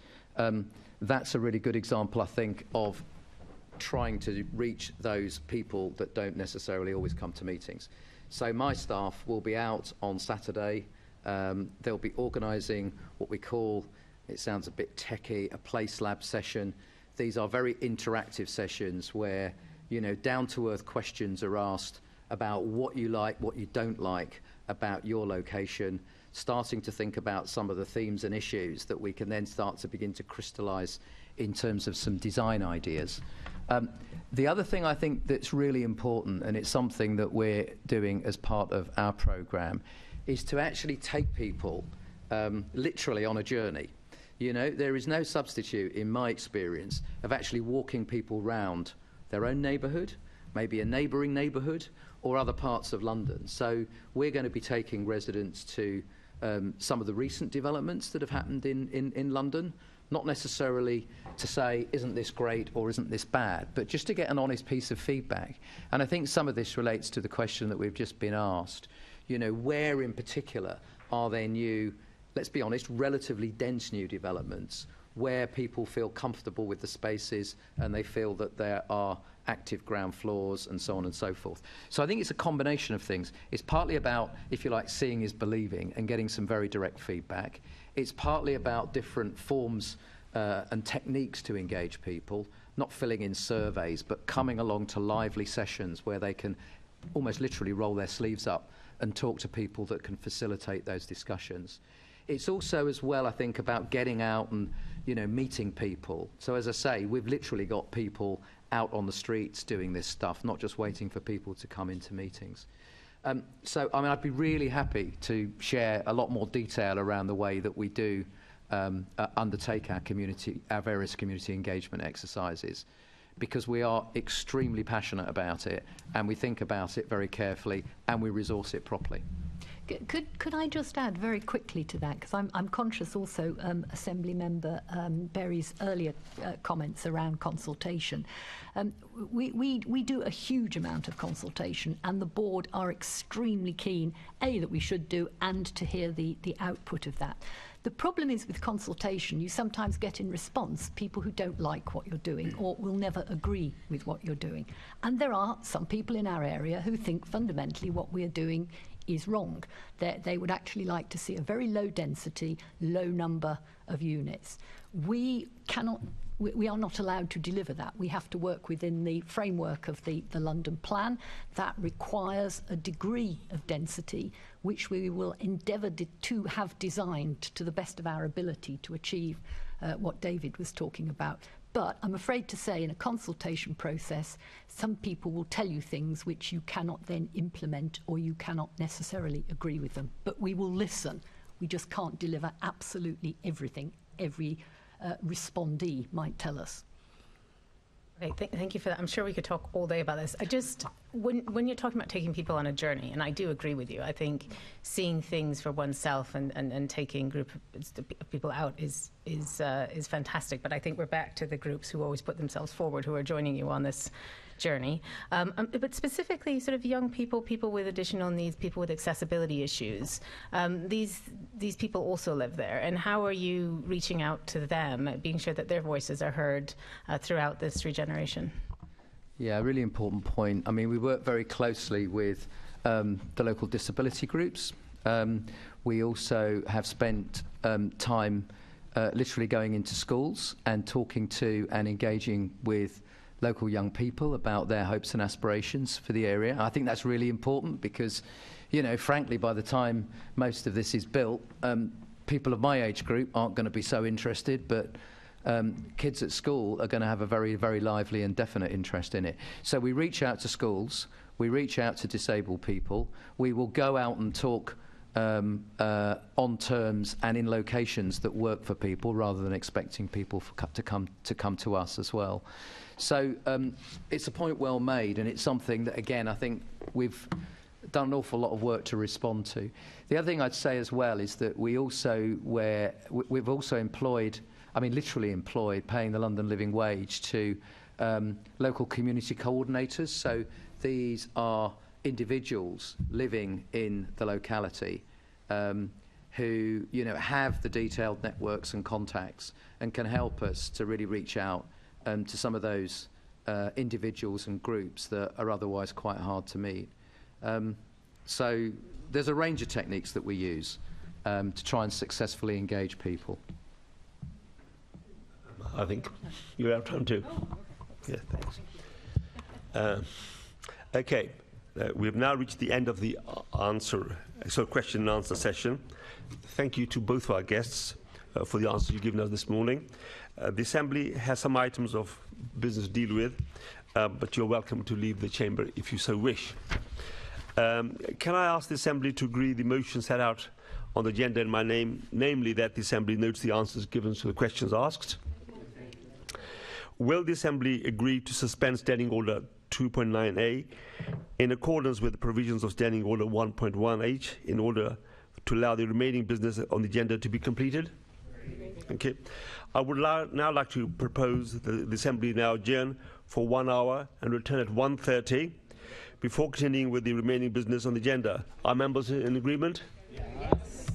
that's a really good example, I think, of trying to reach those people that don't necessarily always come to meetings. So my staff will be out on Saturday. They'll be organising what we call, it sounds a bit techie, a place lab session. These are very interactive sessions where, down-to-earth questions are asked about what you like, what you don't like about your location, starting to think about some of the themes and issues that we can then start to begin to crystallise in terms of some design ideas. The other thing I think that's really important, and it's something that we're doing as part of our programme, is to actually take people literally on a journey. There is no substitute, in my experience, of actually walking people round their own neighbourhood, maybe a neighbouring neighbourhood or other parts of London. So we're going to be taking residents to some of the recent developments that have happened in London, not necessarily to say, isn't this great or isn't this bad, but just to get an honest piece of feedback. And I think some of this relates to the question that we've just been asked. You know, where in particular are there new, let's be honest, relatively dense new developments where people feel comfortable with the spaces and they feel that there are active ground floors and so on and so forth. So I think it's a combination of things. It's partly about, if you like, seeing is believing and getting some very direct feedback. It's partly about different forms and techniques to engage people, not filling in surveys, but coming along to lively sessions where they can almost literally roll their sleeves up and talk to people that can facilitate those discussions. It's also as well, I think, about getting out and, you know, meeting people. So as I say, we've literally got people out on the streets doing this stuff, not just waiting for people to come into meetings. So, I mean, I'd be really happy to share a lot more detail around the way that we do undertake our various community engagement exercises, because we are extremely passionate about it and we think about it very carefully and we resource it properly. Could I just add very quickly to that, because I'm conscious also Assembly Member Berry's earlier comments around consultation. We do a huge amount of consultation, and the board are extremely keen, that we should do, and to hear the output of that. The problem is with consultation, you sometimes get in response people who don't like what you're doing or will never agree with what you're doing. And there are some people in our area who think fundamentally what we're doing is wrong. They would actually like to see a very low density, low number of units. We are not allowed to deliver that. We have to work within the framework of the London plan. That requires a degree of density which we will endeavour to have designed to the best of our ability to achieve what David was talking about. But I'm afraid to say in a consultation process, some people will tell you things which you cannot then implement or you cannot necessarily agree with them. But we will listen. We just can't deliver absolutely everything every respondee might tell us. Okay, thank you for that. I'm sure we could talk all day about this. I just, when you're talking about taking people on a journey, and I do agree with you, I think seeing things for oneself and taking group of people out is fantastic. But I think we're back to the groups who always put themselves forward, who are joining you on this journey. But specifically sort of young people, people with additional needs, people with accessibility issues. These people also live there. And how are you reaching out to them, being sure that their voices are heard throughout this regeneration? Yeah, a really important point. I mean, we work very closely with the local disability groups. We also have spent time literally going into schools and talking to and engaging with local young people about their hopes and aspirations for the area. I think that's really important because, you know, frankly, by the time most of this is built, people of my age group aren't going to be so interested, but kids at school are going to have a very, very lively and definite interest in it. So we reach out to schools, we reach out to disabled people, we will go out and talk on terms and in locations that work for people rather than expecting people to come to us as well. So it's a point well made, and it's something that, again, I think we've done an awful lot of work to respond to. The other thing I'd say as well is that we've also employed, I mean literally employed, paying the London living wage to local community coordinators. So these are individuals living in the locality who, you know, have the detailed networks and contacts and can help us to really reach out to some of those individuals and groups that are otherwise quite hard to meet. So there's a range of techniques that we use to try and successfully engage people. I think you're out of time too. Yeah, thanks. Okay, we've now reached the end of the question and answer session. Thank you to both of our guests for the answers you've given us this morning. The Assembly has some items of business to deal with, but you're welcome to leave the chamber if you so wish. Can I ask the Assembly to agree the motion set out on the agenda in my name, namely that the Assembly notes the answers given to the questions asked? Will the Assembly agree to suspend Standing Order 2.9a, in accordance with the provisions of Standing Order 1.1h, in order to allow the remaining business on the agenda to be completed? Okay. I would now like to propose the Assembly now adjourn for 1 hour and return at 1:30 before continuing with the remaining business on the agenda. Are members in agreement? Yes.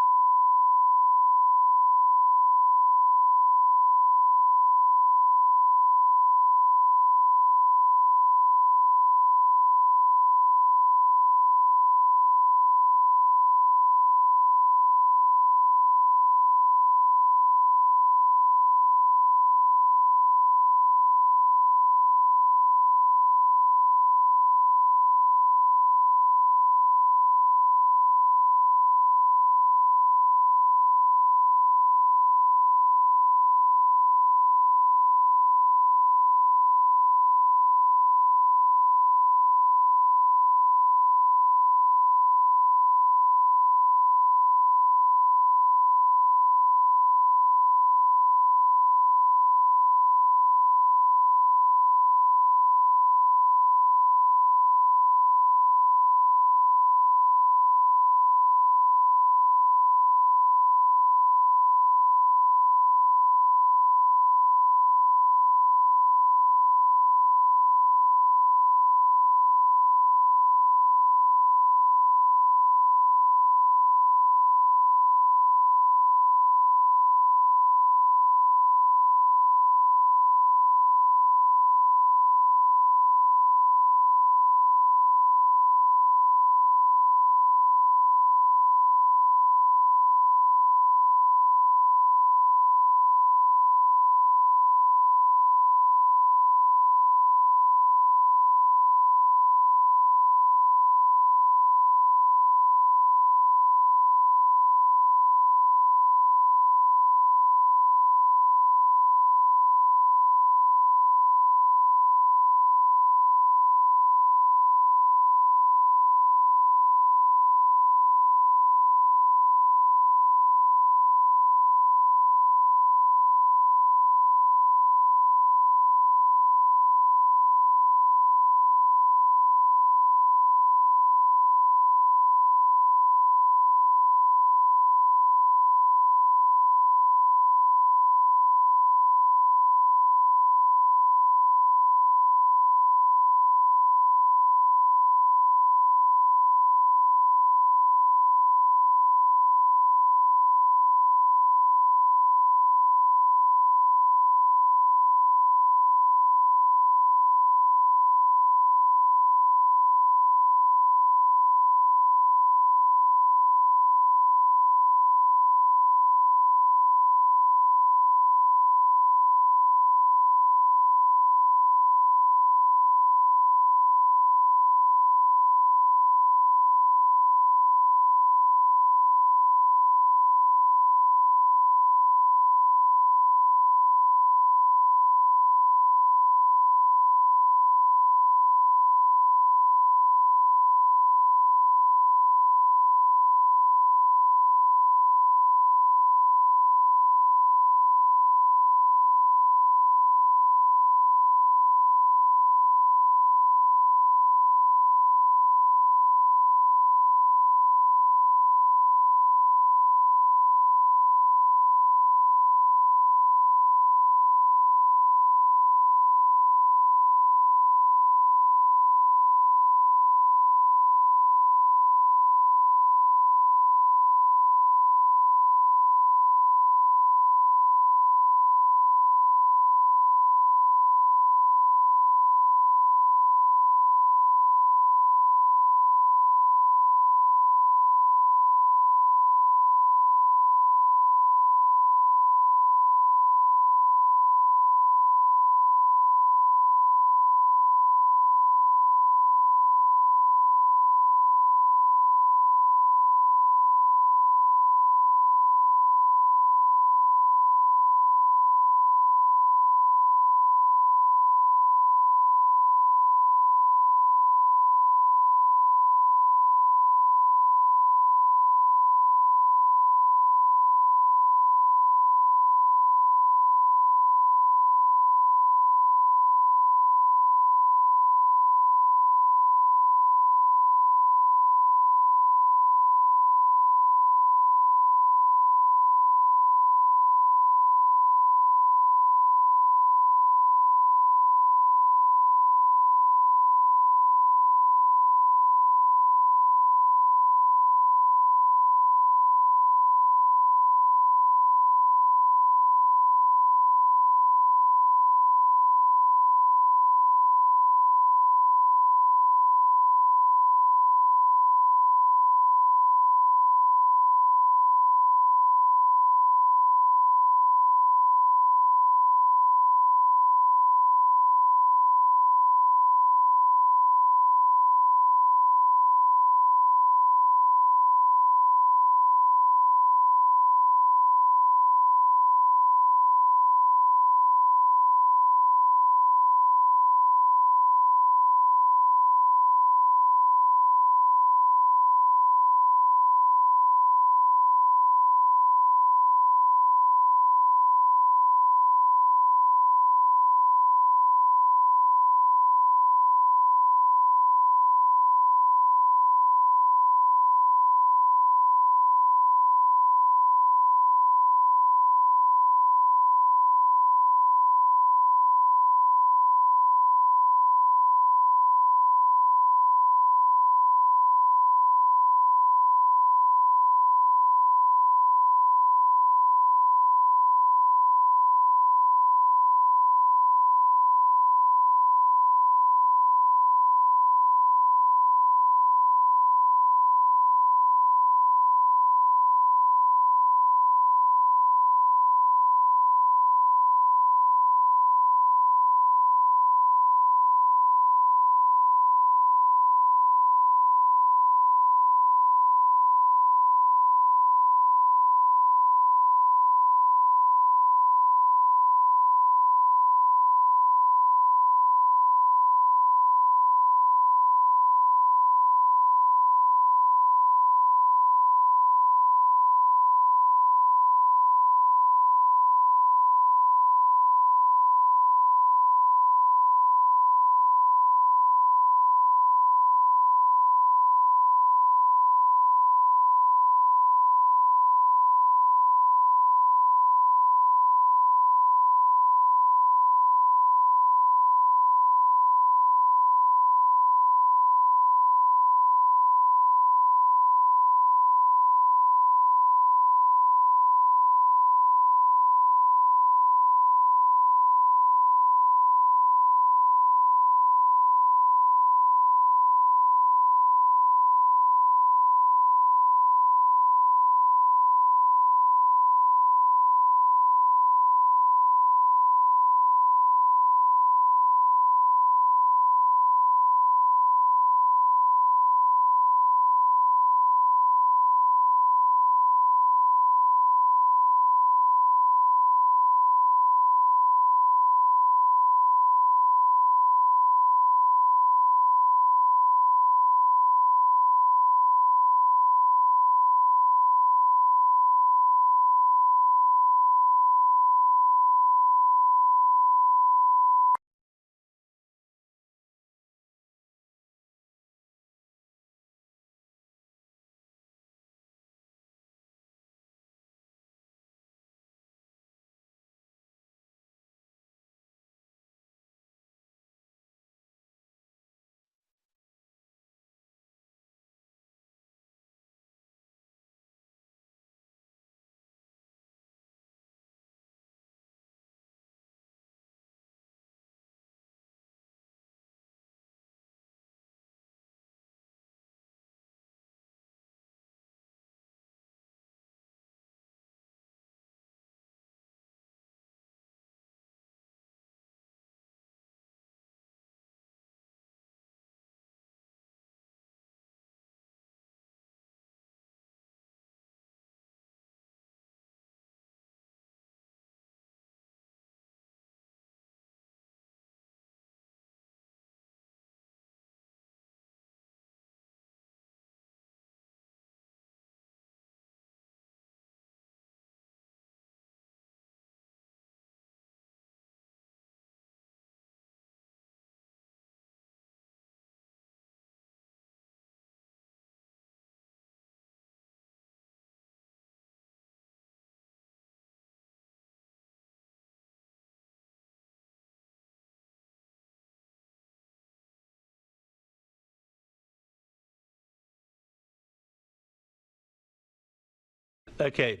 Okay,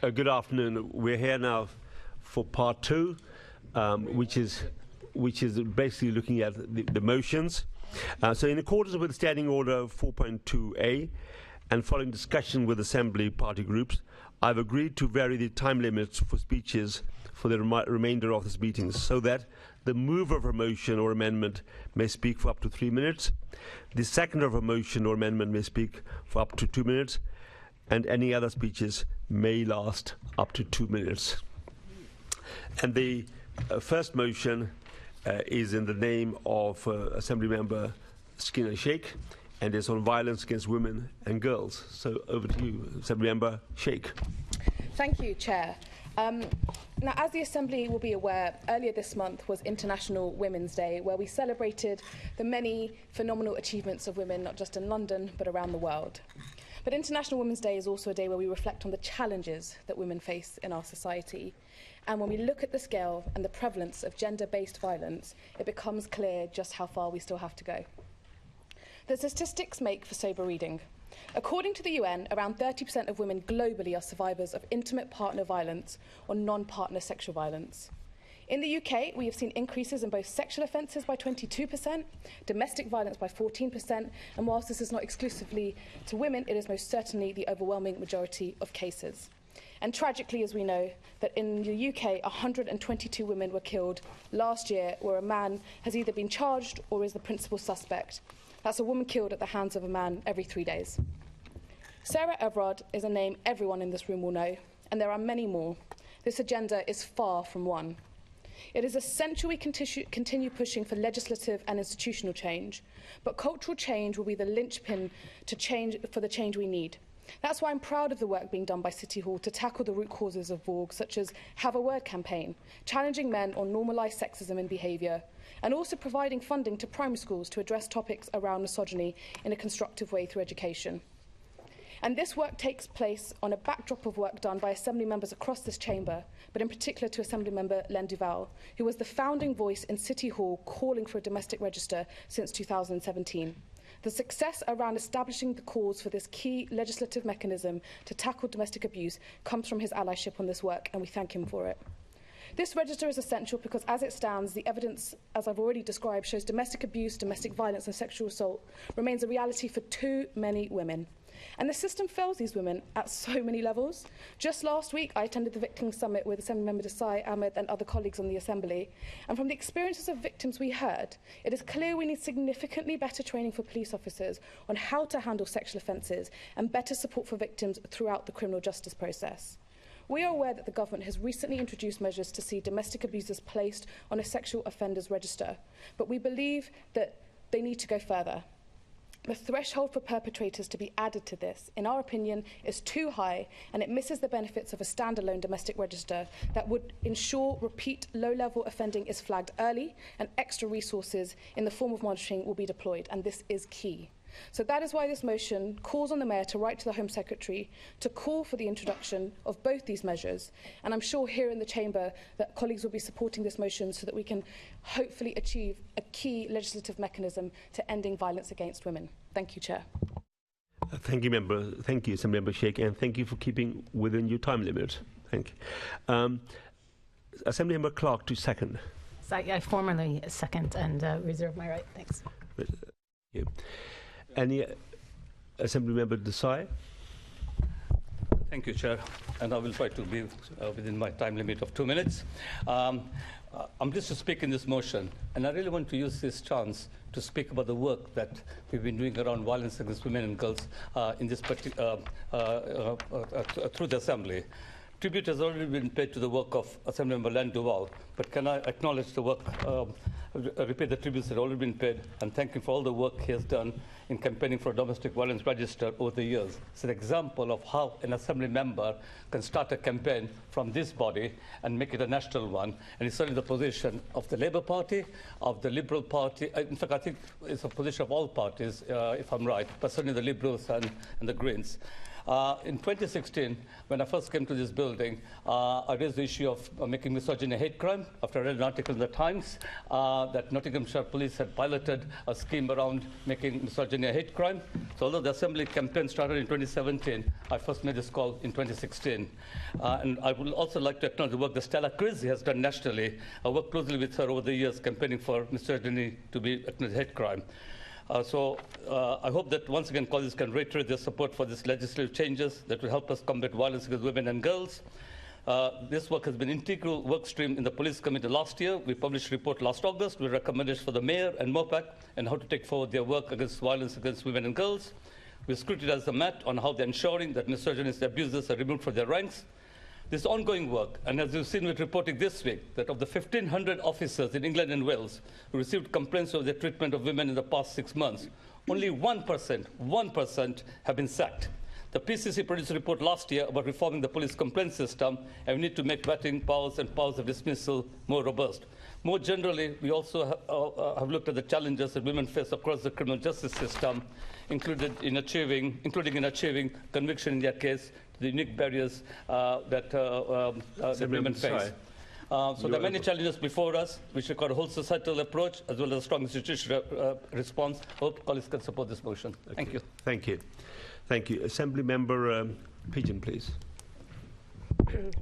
good afternoon. We're here now for part two, which is basically looking at the motions. So in accordance with Standing Order 4.2a and following discussion with Assembly party groups, I've agreed to vary the time limits for speeches for the remainder of this meeting so that the mover of a motion or amendment may speak for up to 3 minutes, the seconder of a motion or amendment may speak for up to 2 minutes, and any other speeches may last up to 2 minutes. And the first motion is in the name of Assembly Member Skinner Sheikh, and is on violence against women and girls. So over to you, Assembly Member Sheikh. Thank you, Chair. Now, as the Assembly will be aware, earlier this month was International Women's Day, where we celebrated the many phenomenal achievements of women, not just in London, but around the world. But International Women's Day is also a day where we reflect on the challenges that women face in our society. And when we look at the scale and the prevalence of gender-based violence, it becomes clear just how far we still have to go. The statistics make for sober reading. According to the UN, around 30% of women globally are survivors of intimate partner violence or non-partner sexual violence. In the UK, we have seen increases in both sexual offences by 22%, domestic violence by 14%, and whilst this is not exclusively to women, it is most certainly the overwhelming majority of cases. And tragically, as we know, that in the UK, 122 women were killed last year, where a man has either been charged or is the principal suspect. That's a woman killed at the hands of a man every 3 days. Sarah Everard is a name everyone in this room will know, and there are many more. This agenda is far from one. It is essential we continue pushing for legislative and institutional change, but cultural change will be the linchpin for the change we need. That's why I'm proud of the work being done by City Hall to tackle the root causes of VOG, such as Have a Word campaign, challenging men on normalised sexism and behaviour, and also providing funding to primary schools to address topics around misogyny in a constructive way through education. And this work takes place on a backdrop of work done by Assembly members across this chamber, but in particular to Assembly member Len Duval, who was the founding voice in City Hall calling for a domestic register since 2017. The success around establishing the cause for this key legislative mechanism to tackle domestic abuse comes from his allyship on this work, and we thank him for it. This register is essential because, as it stands, the evidence, as I've already described, shows domestic abuse, domestic violence and sexual assault remains a reality for too many women. And the system fails these women at so many levels. Just last week, I attended the Victims Summit with Assembly Member Desai, Ahmed and other colleagues on the Assembly. And from the experiences of victims we heard, it is clear we need significantly better training for police officers on how to handle sexual offences and better support for victims throughout the criminal justice process. We are aware that the government has recently introduced measures to see domestic abusers placed on a sexual offenders register, but we believe that they need to go further. The threshold for perpetrators to be added to this, in our opinion, is too high, and it misses the benefits of a standalone domestic register that would ensure repeat low-level offending is flagged early and extra resources in the form of monitoring will be deployed, and this is key. So that is why this motion calls on the Mayor to write to the Home Secretary to call for the introduction of both these measures. And I'm sure here in the Chamber that colleagues will be supporting this motion so that we can hopefully achieve a key legislative mechanism to ending violence against women. Thank you, Chair. Thank you, Member. Thank you, Assembly Member Sheikh, and thank you for keeping within your time limit. Thank you. Assembly Member Clark to second. So I formally second and reserve my right. Thanks. Thank you. Any Assembly Member Desai? Thank you, Chair. And I will try to be within my time limit of 2 minutes. I'm pleased to speak in this motion, and I really want to use this chance to speak about the work that we've been doing around violence against women and girls in this through the Assembly. Tribute has already been paid to the work of Assemblymember Len Duval, but can I acknowledge the work, repeat the tributes that have already been paid, and thank him for all the work he has done in campaigning for a domestic violence register over the years. It's an example of how an Assembly member can start a campaign from this body and make it a national one, and it's certainly the position of the Labour Party, of the Liberal Party. In fact, I think it's a position of all parties, if I'm right, but certainly the Liberals and the Greens. In 2016, when I first came to this building, I raised the issue of making misogyny a hate crime after I read an article in the Times that Nottinghamshire Police had piloted a scheme around making misogyny a hate crime. So although the Assembly campaign started in 2017, I first made this call in 2016. And I would also like to acknowledge the work that Stella Creasy has done nationally. I worked closely with her over the years campaigning for misogyny to be a hate crime. So I hope that once again colleagues can reiterate their support for these legislative changes that will help us combat violence against women and girls. This work has been an integral work stream in the Police Committee last year. We published a report last August with recommendations for the Mayor and MOPAC and how to take forward their work against violence against women and girls. We scrutinized the Met on how they're ensuring that misogynist abusers are removed from their ranks. This ongoing work, and as you've seen with reporting this week, that of the 1,500 officers in England and Wales who received complaints of their treatment of women in the past 6 months, only 1% have been sacked. The PCC produced a report last year about reforming the police complaint system, and we need to make vetting powers and powers of dismissal more robust. More generally, we also have looked at the challenges that women face across the criminal justice system, including in achieving conviction in their case, the unique barriers that women face. So there are many challenges before us, which require a whole societal approach as well as a strong institutional response. I hope colleagues can support this motion. Okay. Thank you. Thank you. Thank you. Assembly Member Pigeon, please.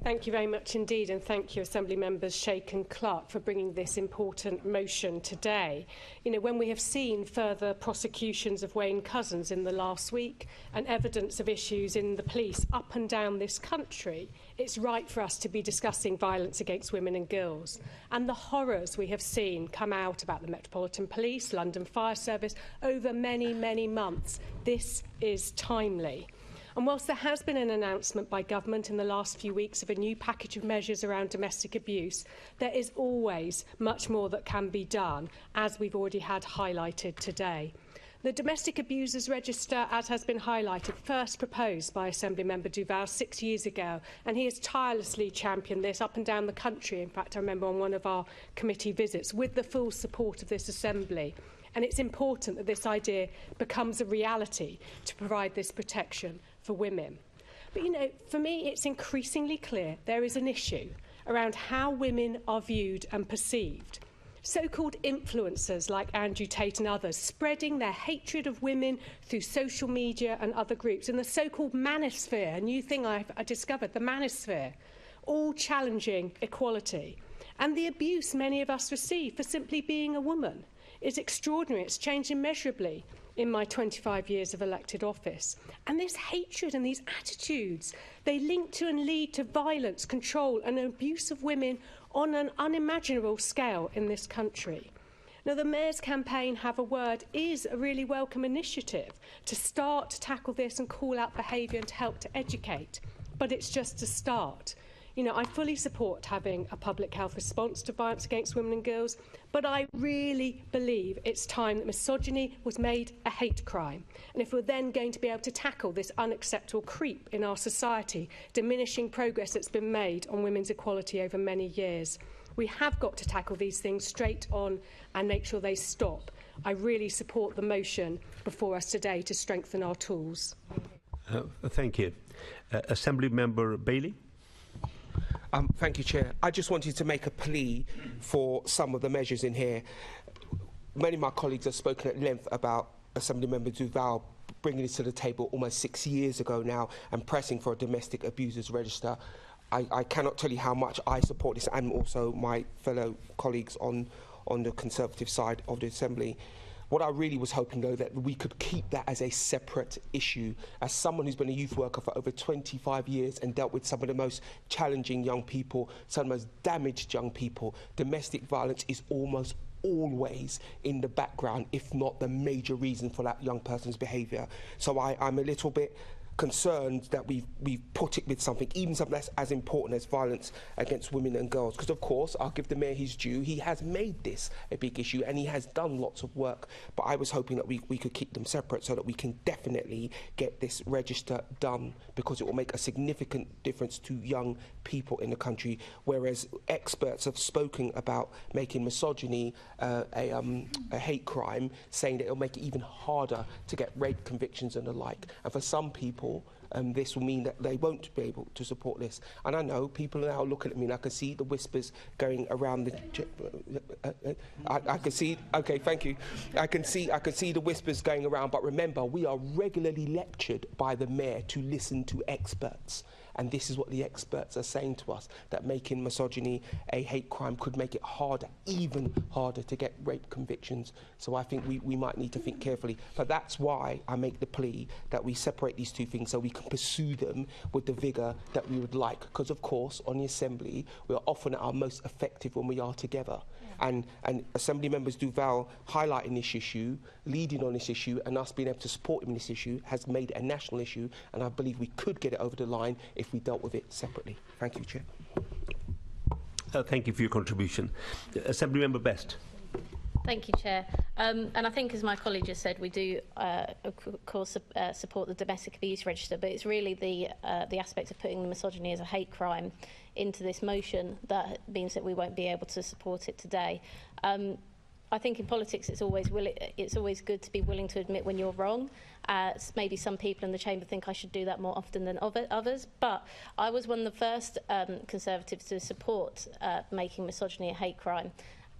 Thank you very much indeed, and thank you, Assembly Members Sheikh and Clark, for bringing this important motion today. You know, when we have seen further prosecutions of Wayne Couzens in the last week and evidence of issues in the police up and down this country, it's right for us to be discussing violence against women and girls. And the horrors we have seen come out about the Metropolitan Police, London Fire Service, over many, many months. This is timely. And whilst there has been an announcement by government in the last few weeks of a new package of measures around domestic abuse, there is always much more that can be done, as we've already had highlighted today. The Domestic Abusers Register, as has been highlighted, first proposed by Assembly Member Duval 6 years ago, and he has tirelessly championed this up and down the country. In fact, I remember on one of our committee visits, with the full support of this Assembly. And it's important that this idea becomes a reality to provide this protection for women. But, you know, for me, it's increasingly clear there is an issue around how women are viewed and perceived. So-called influencers like Andrew Tate and others spreading their hatred of women through social media and other groups, and the so-called manosphere, a new thing I discovered, the manosphere, all challenging equality. And the abuse many of us receive for simply being a woman is extraordinary. It's changed immeasurably in my 25 years of elected office. And this hatred and these attitudes, they link to and lead to violence, control and abuse of women on an unimaginable scale in this country. Now, the Mayor's campaign, Have a Word, is a really welcome initiative to start to tackle this and call out behaviour and to help to educate. But it's just a start. You know, I fully support having a public health response to violence against women and girls, but I really believe it's time that misogyny was made a hate crime. And if we're then going to be able to tackle this unacceptable creep in our society, diminishing progress that's been made on women's equality over many years, we have got to tackle these things straight on and make sure they stop. I really support the motion before us today to strengthen our tools. Thank you. Assembly Member Bailey. Thank you, Chair. I just wanted to make a plea for some of the measures in here. Many of my colleagues have spoken at length about Assemblymember Duval bringing this to the table almost 6 years ago now and pressing for a domestic abusers register. I cannot tell you how much I support this, and also my fellow colleagues on the Conservative side of the Assembly. What I really was hoping, though, that we could keep that as a separate issue. As someone who's been a youth worker for over 25 years and dealt with some of the most challenging young people, some of the most damaged young people, domestic violence is almost always in the background, if not the major reason for that young person's behaviour. So I'm a little bit concerned that we've put it with something, even something that's as important as violence against women and girls. Because, of course, I'll give the Mayor his due. He has made this a big issue and he has done lots of work. But I was hoping that we could keep them separate so that we can definitely get this register done, because it will make a significant difference to young people in the country. Whereas experts have spoken about making misogyny a hate crime, saying that it'll make it even harder to get rape convictions and the like. And for some people, people, this will mean that they won't be able to support this. And I know people are now looking at me, and I can see the whispers going around the. I can see. Okay, thank you. I can see the whispers going around. But remember, we are regularly lectured by the mayor to listen to experts. And this is what the experts are saying to us, that making misogyny a hate crime could make it harder, even harder, to get rape convictions. So I think we might need to think carefully. But that's why I make the plea that we separate these two things so we can pursue them with the vigour that we would like. Because, of course, on the Assembly, we are often at our most effective when we are together. And Assembly members Duval highlighting this issue, leading on this issue, and us being able to support him in this issue has made it a national issue, and I believe we could get it over the line if we dealt with it separately. Thank you, Chair. Thank you for your contribution. Assembly Member Best. Thank you, Chair. And I think, as my colleague just said, we do, of course, support the domestic abuse register, but it's really the aspect of putting misogyny as a hate crime into this motion that means that we won't be able to support it today. I think in politics it's always good to be willing to admit when you're wrong. Maybe some people in the chamber think I should do that more often than others, but I was one of the first Conservatives to support making misogyny a hate crime.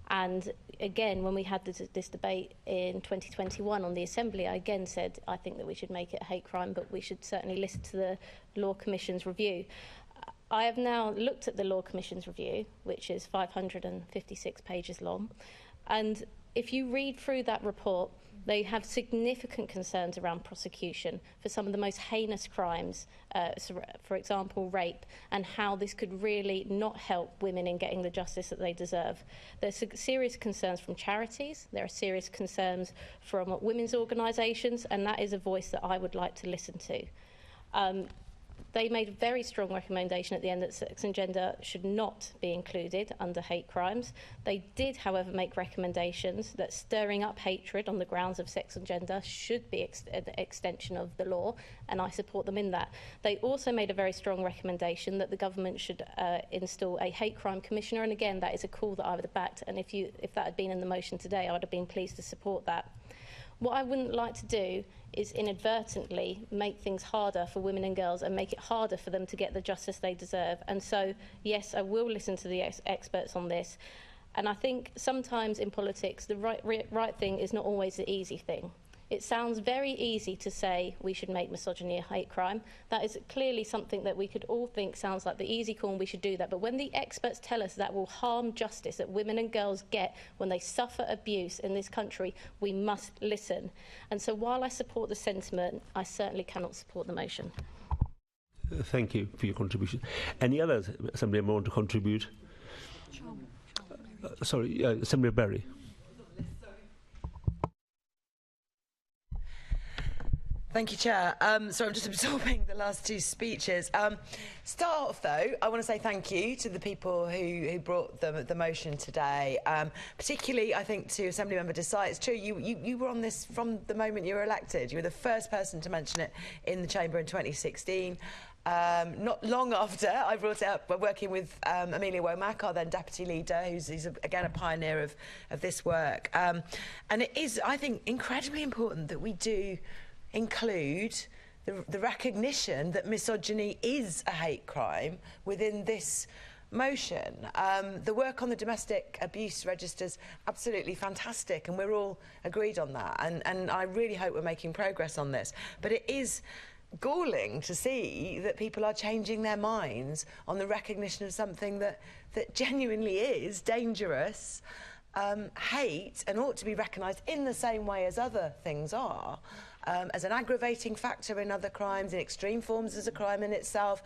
And again, when we had this debate in 2021 on the Assembly, I again said I think that we should make it a hate crime, but we should certainly listen to the Law Commission's review. I have now looked at the Law Commission's review, which is 556 pages long, and if you read through that report, they have significant concerns around prosecution for some of the most heinous crimes, for example, rape, and how this could really not help women in getting the justice that they deserve. There's serious concerns from charities, there are serious concerns from women's organisations, and that is a voice that I would like to listen to. They made a very strong recommendation at the end that sex and gender should not be included under hate crimes. They did, however, make recommendations that stirring up hatred on the grounds of sex and gender should be an extension of the law, and I support them in that. They also made a very strong recommendation that the government should install a hate crime commissioner, and again, that is a call that I would have backed, and if that had been in the motion today, I would have been pleased to support that. What I wouldn't like to do is inadvertently make things harder for women and girls and make it harder for them to get the justice they deserve. And so, yes, I will listen to the experts on this. And I think sometimes in politics, the right thing is not always the easy thing. It sounds very easy to say we should make misogyny a hate crime. That is clearly something that we could all think sounds like the easy call and we should do that. But when the experts tell us that will harm justice that women and girls get when they suffer abuse in this country, we must listen. And so while I support the sentiment, I certainly cannot support the motion. Thank you for your contribution. Any other Assembly member want to contribute? Assembly Berry. Thank you, Chair. So I'm just absorbing the last two speeches. Start off, though, I want to say thank you to the people who brought the motion today, particularly, I think, to Assemblymember Desai. It's true, you were on this from the moment you were elected. You were the first person to mention it in the Chamber in 2016. Not long after I brought it up, we're working with Amelia Womack, our then deputy leader, who's again a pioneer of this work. And it is, I think, incredibly important that we do include the recognition that misogyny is a hate crime within this motion. The work on the domestic abuse registers absolutely fantastic, and we're all agreed on that. And I really hope we're making progress on this. But it is galling to see that people are changing their minds on the recognition of something that genuinely is dangerous, hate, and ought to be recognised in the same way as other things are. As an aggravating factor in other crimes, in extreme forms as a crime in itself,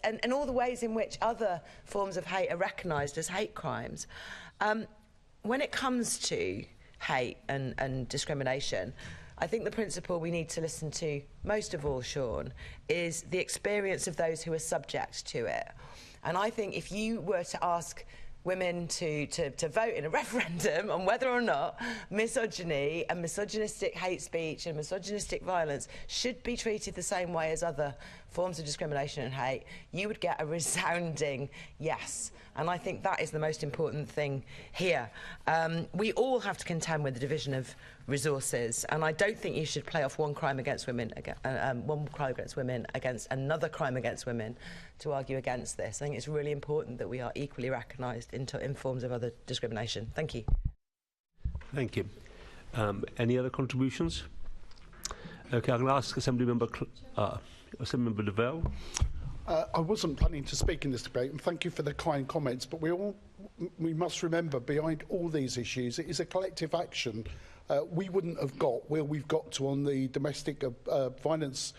and all the ways in which other forms of hate are recognised as hate crimes. When it comes to hate and discrimination, I think the principle we need to listen to most of all, Sean, is the experience of those who are subject to it. And I think if you were to ask women to vote in a referendum on whether or not misogyny and misogynistic hate speech and misogynistic violence should be treated the same way as other forms of discrimination and hate, you would get a resounding yes. And I think that is the most important thing here. We all have to contend with the division of resources. And I don't think you should play off one crime against women against another crime against women to argue against this. I think it's really important that we are equally recognised in forms of other discrimination. Thank you. Thank you. Any other contributions? Okay, I'm going to ask Assemblymember DeVell. I wasn't planning to speak in this debate, and thank you for the kind comments, but we must remember, behind all these issues, it is a collective action. We wouldn't have got where we've got to on the domestic violence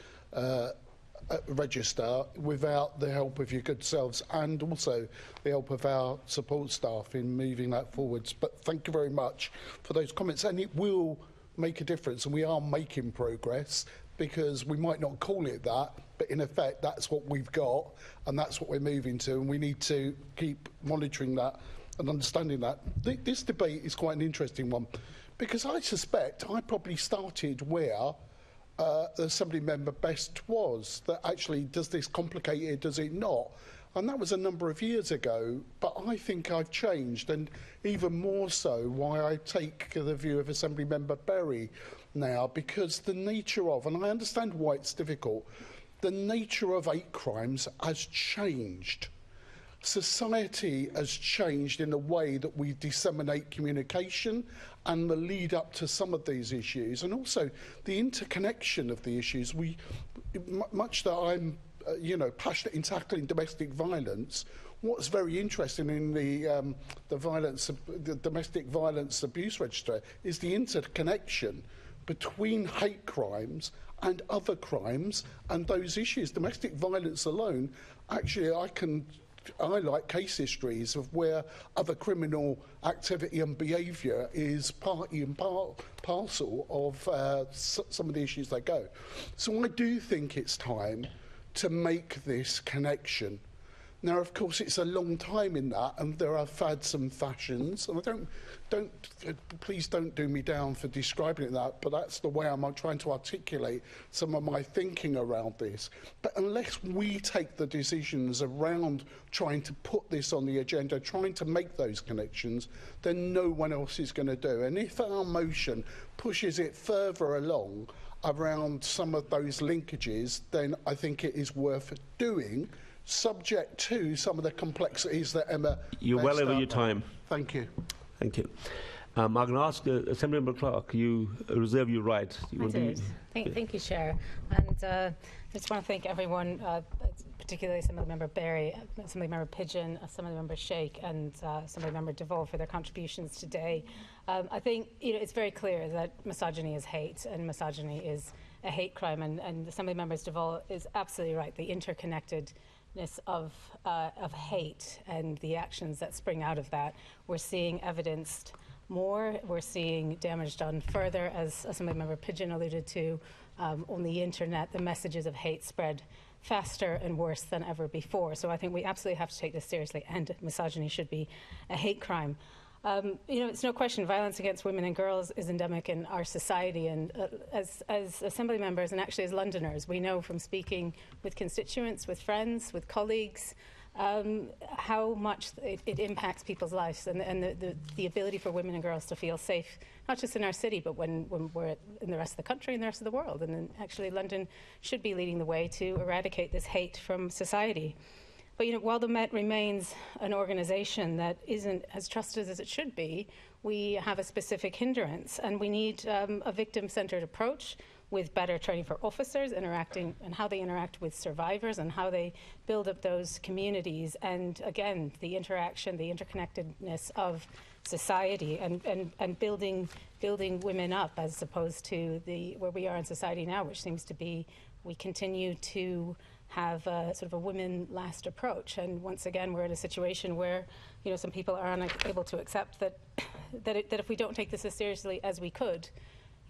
register without the help of your good selves and also the help of our support staff in moving that forwards. But thank you very much for those comments, and it will make a difference, and we are making progress, because we might not call it that, but in effect that's what we've got and that's what we're moving to, and we need to keep monitoring that and understanding that. This debate is quite an interesting one, because I suspect I probably started where the Assembly member Best was, that actually, does this complicate it, does it not? And that was a number of years ago, but I think I've changed, and even more so why I take the view of Assembly member Berry now, because the nature of, and I understand why it's difficult, the nature of hate crimes has changed. Society has changed in the way that we disseminate communication and the lead up to some of these issues, and also the interconnection of the issues. Much that I'm passionate in tackling domestic violence, what's very interesting in the domestic violence abuse register is the interconnection between hate crimes and other crimes and those issues. Domestic violence alone, actually, I like case histories of where other criminal activity and behaviour is party and parcel of some of the issues they go. So I do think it's time to make this connection. Now, of course, it's a long time in that, and there are fads and fashions, and please don't do me down for describing it that, but that's the way I'm trying to articulate some of my thinking around this. But unless we take the decisions around trying to put this on the agenda, trying to make those connections, then no one else is going to do. And if our motion pushes it further along around some of those linkages, then I think it is worth doing, subject to some of the complexities that Emma... You're well over your time. Thank you. Thank you. I'm going to ask Assemblymember Clark, you reserve your right. Thank you, Chair. And I just want to thank everyone, particularly Assemblymember Berry, Assemblymember Pigeon, Assemblymember Sheikh, and Assemblymember DeVol for their contributions today. I think it's very clear that misogyny is hate, and misogyny is a hate crime, and Assemblymember DeVol is absolutely right. The interconnectedness of hate and the actions that spring out of that, we're seeing evidenced more. We're seeing damage done further, as Assemblymember Pigeon alluded to. On the internet, the messages of hate spread faster and worse than ever before. So I think we absolutely have to take this seriously, and misogyny should be a hate crime. It's no question violence against women and girls is endemic in our society, and as Assembly members and actually as Londoners, we know from speaking with constituents, with friends, with colleagues, how much it impacts people's lives, and the ability for women and girls to feel safe, not just in our city, but when we're in the rest of the country and the rest of the world. And then actually London should be leading the way to eradicate this hate from society. But while the Met remains an organisation that isn't as trusted as it should be, we have a specific hindrance, and we need a victim-centred approach with better training for officers interacting and how they interact with survivors and how they build up those communities, and again the interaction, the interconnectedness of society, and building women up, as opposed to where we are in society now, which seems to be we continue to have a sort of a women last approach. And once again, we're in a situation where some people are unable to accept that if we don't take this as seriously as we could,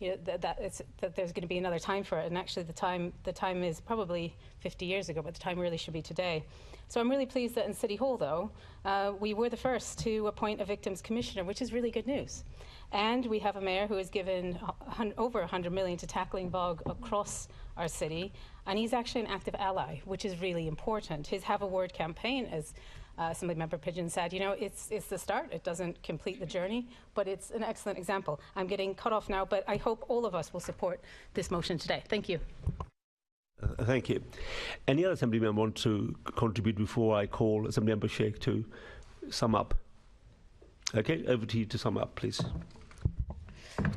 that there's going to be another time for it. And actually the time is probably 50 years ago, but the time really should be today. So I'm really pleased that in City Hall, though, we were the first to appoint a Victims Commissioner, which is really good news. And we have a mayor who has given over 100 million to tackling VOG across our city, and he's actually an active ally, which is really important. His Have a Word campaign, as Assemblymember Pigeon said, you know, it's the start. It doesn't complete the journey, but it's an excellent example. I'm getting cut off now, but I hope all of us will support this motion today. Thank you. Thank you. Any other Assembly member want to contribute before I call Assemblymember Sheikh to sum up? Okay, over to you to sum up, please.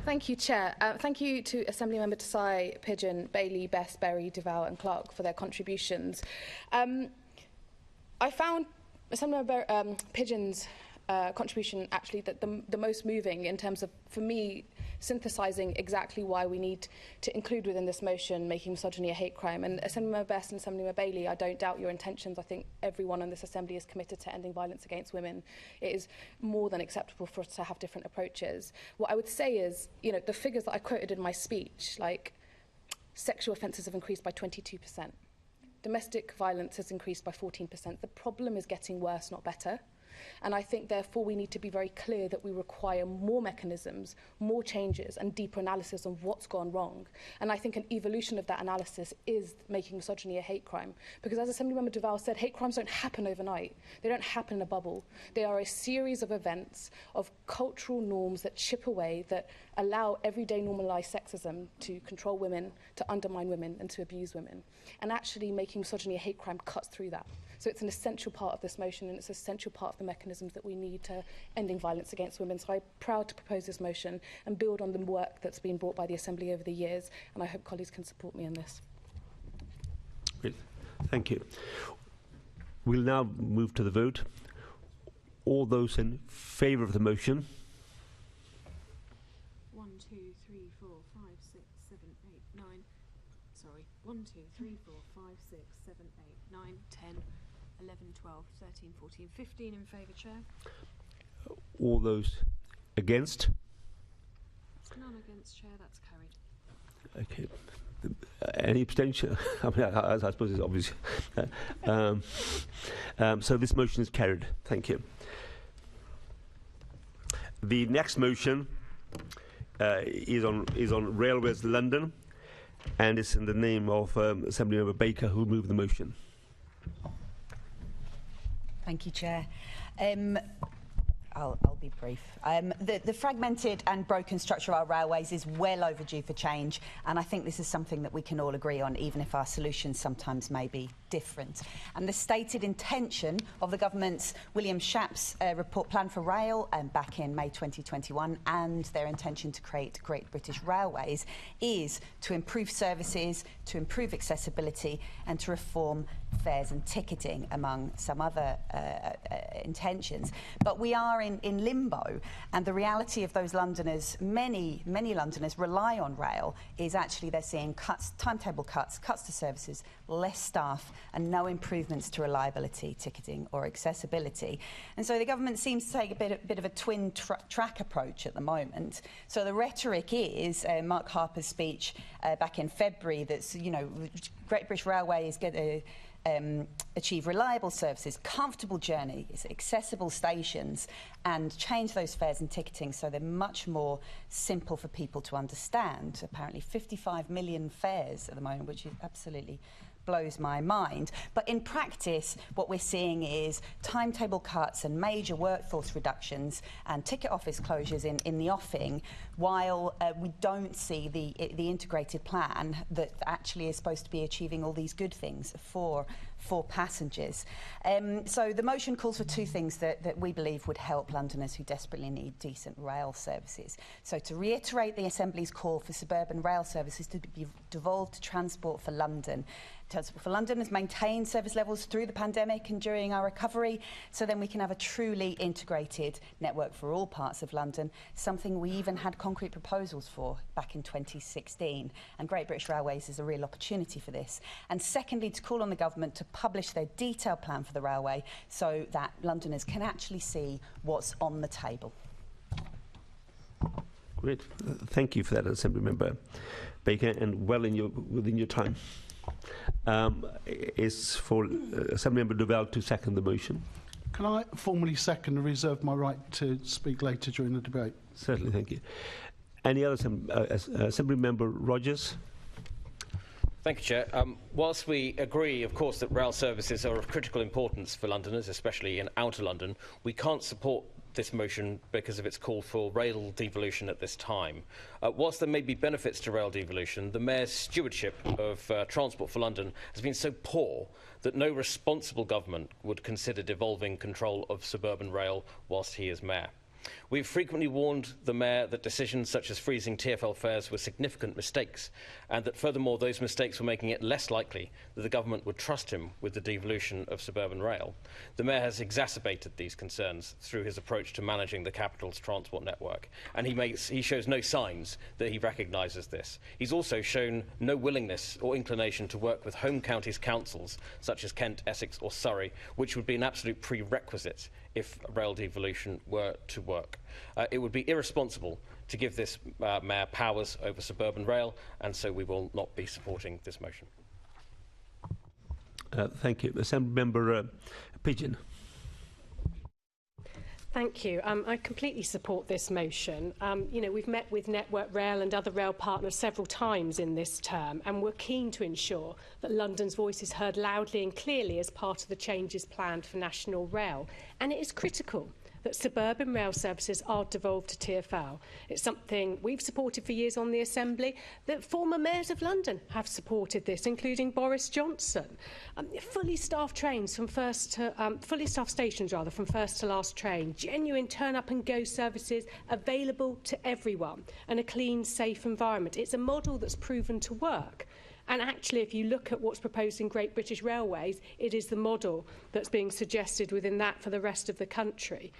Thank you, Chair. Thank you to Assemblymember Desai, Pigeon, Bailey, Best, Berry, Duval and Clark for their contributions. I found Assemblymember Pigeon's contribution actually the most moving in terms of, for me, synthesising exactly why we need to include within this motion making misogyny a hate crime. And Assemblymember Best and Assemblymember Bailey, I don't doubt your intentions. I think everyone in this Assembly is committed to ending violence against women. It is more than acceptable for us to have different approaches. What I would say is, you know, the figures that I quoted in my speech, like sexual offences have increased by 22%. Domestic violence has increased by 14%. The problem is getting worse, not better. And I think, therefore, we need to be very clear that we require more mechanisms, more changes, and deeper analysis on what's gone wrong. And I think an evolution of that analysis is making misogyny a hate crime. Because as Assemblymember Duval said, hate crimes don't happen overnight. They don't happen in a bubble. They are a series of events, of cultural norms that chip away, that allow everyday normalised sexism to control women, to undermine women, and to abuse women. And actually making misogyny a hate crime cuts through that. So it's an essential part of this motion, and it's an essential part of the mechanisms that we need to ending violence against women. So I'm proud to propose this motion and build on the work that's been brought by the Assembly over the years, and I hope colleagues can support me in this. Great. Thank you. We'll now move to the vote. All those in favour of the motion? 1, 2, 3, 4, 5, 6, 7, 8, 9. Sorry. 1, 2, 3, 4, 5, 6, 7, 8, 9, 10. 11, 12, 13, 14, 15 in favour, Chair. All those against? None against, Chair. That's carried. Okay. Any abstention? I mean, I suppose it's obvious. So this motion is carried. Thank you. The next motion is on Railways London, and it's in the name of Assemblymember Baker, who moved the motion. Thank you, Chair. I'll be brief. The fragmented and broken structure of our railways is well overdue for change, and I think this is something that we can all agree on, even if our solutions sometimes may be different. And the stated intention of the government's William Shapp's report plan for rail back in May 2021, and their intention to create Great British Railways, is to improve services, to improve accessibility, and to reform fares and ticketing, among some other intentions. But we are in limbo, and the reality of those Londoners, many Londoners rely on rail, is actually they're seeing cuts, timetable cuts to services, less staff, and no improvements to reliability, ticketing or accessibility. And so the government seems to take a bit of a twin track approach at the moment. So the rhetoric is Mark Harper's speech back in February, that's, you know, Great British Railway is going to achieve reliable services, comfortable journeys, accessible stations, and change those fares and ticketing so they're much more simple for people to understand. Apparently 55 million fares at the moment, which is absolutely blows my mind. But in practice, what we're seeing is timetable cuts and major workforce reductions and ticket office closures in the offing, while we don't see the integrated plan that actually is supposed to be achieving all these good things for passengers. So the motion calls for two things that we believe would help Londoners who desperately need decent rail services. So to reiterate the Assembly's call for suburban rail services to be devolved to Transport for London. Transport for London has maintained service levels through the pandemic and during our recovery, so then we can have a truly integrated network for all parts of London, something we even had concrete proposals for back in 2016. And Great British Railways is a real opportunity for this. And secondly, to call on the government to publish their detailed plan for the railway so that Londoners can actually see what's on the table. Great. Thank you for that, Assemblymember Baker, and within your time. Is for Assemblymember Duval to second the motion. Can I formally second and reserve my right to speak later during the debate? Certainly, thank you. Any other Assemblymember Rogers? Thank you, Chair. Whilst we agree, of course, that rail services are of critical importance for Londoners, especially in outer London, we can't support this motion because of its call for rail devolution at this time. Whilst there may be benefits to rail devolution, the Mayor's stewardship of Transport for London has been so poor that no responsible government would consider devolving control of suburban rail whilst he is Mayor. We've frequently warned the Mayor that decisions such as freezing TfL fares were significant mistakes, and that furthermore those mistakes were making it less likely that the government would trust him with the devolution of suburban rail. The Mayor has exacerbated these concerns through his approach to managing the capital's transport network, and he shows no signs that he recognises this. He's also shown no willingness or inclination to work with home counties' councils, such as Kent, Essex or Surrey, which would be an absolute prerequisite if rail devolution were to work. It would be irresponsible to give this Mayor powers over suburban rail, and so we will not be supporting this motion. Thank you. Assembly Member Pigeon. Thank you. I completely support this motion. You know, we've met with Network Rail and other rail partners several times in this term, and we're keen to ensure that London's voice is heard loudly and clearly as part of the changes planned for National Rail. And it is critical that suburban rail services are devolved to TfL. It's something we've supported for years on the Assembly, that former mayors of London have supported this, including Boris Johnson. Fully staffed trains from fully staffed stations rather, from first to last train, genuine turn up and go services available to everyone, and a clean, safe environment. It's a model that's proven to work. And actually, if you look at what's proposed in Great British Railways, it is the model that's being suggested within that for the rest of the country.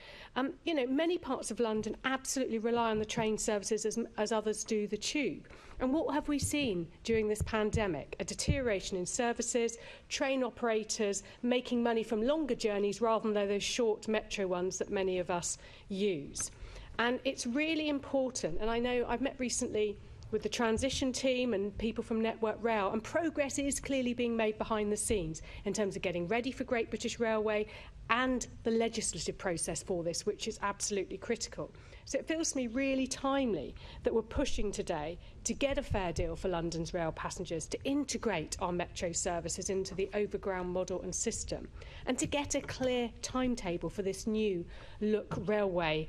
You know, many parts of London absolutely rely on the train services as others do the tube. And what have we seen during this pandemic? A deterioration in services, train operators making money from longer journeys rather than those short metro ones that many of us use. And it's really important, and I know I've met recently with the transition team and people from Network Rail, and progress is clearly being made behind the scenes in terms of getting ready for Great British Railway and the legislative process for this, which is absolutely critical. So it feels to me really timely that we're pushing today to get a fair deal for London's rail passengers, to integrate our metro services into the overground model and system, and to get a clear timetable for this new look railway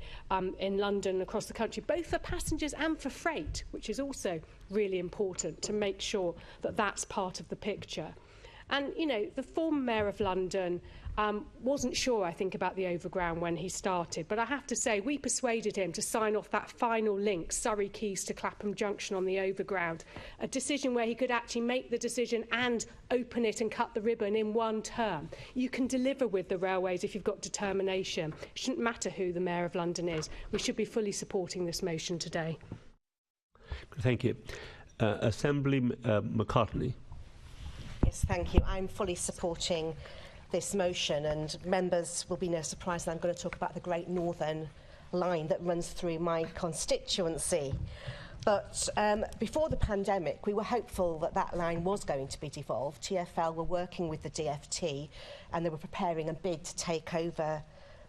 in London and across the country, both for passengers and for freight, which is also really important to make sure that that's part of the picture. And, you know, the former Mayor of London wasn't sure, I think, about the overground when he started. But I have to say, we persuaded him to sign off that final link, Surrey Quays to Clapham Junction on the overground, a decision where he could actually make the decision and open it and cut the ribbon in one term. You can deliver with the railways if you've got determination. It shouldn't matter who the Mayor of London is. We should be fully supporting this motion today. Thank you. Assembly McCartney. Yes, thank you. I'm fully supporting this motion, and members will be no surprise that I'm going to talk about the Great Northern line that runs through my constituency. But before the pandemic, we were hopeful that that line was going to be devolved. TfL were working with the DfT and they were preparing a bid to take over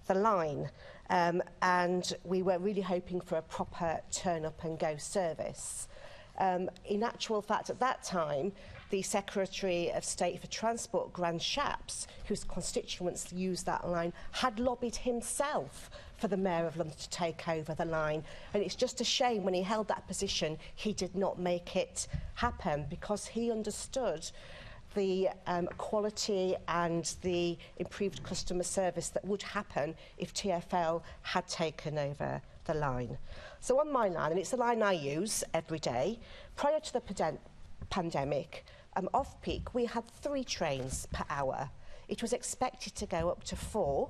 the line. And we were really hoping for a proper turn-up-and-go service. In actual fact, at that time, the Secretary of State for Transport, Grant Shapps, whose constituents used that line, had lobbied himself for the Mayor of London to take over the line. And it's just a shame when he held that position, he did not make it happen, because he understood the quality and the improved customer service that would happen if TfL had taken over the line. So on my line, and it's the line I use every day, prior to the pandemic, off-peak, we had 3 trains per hour. It was expected to go up to 4.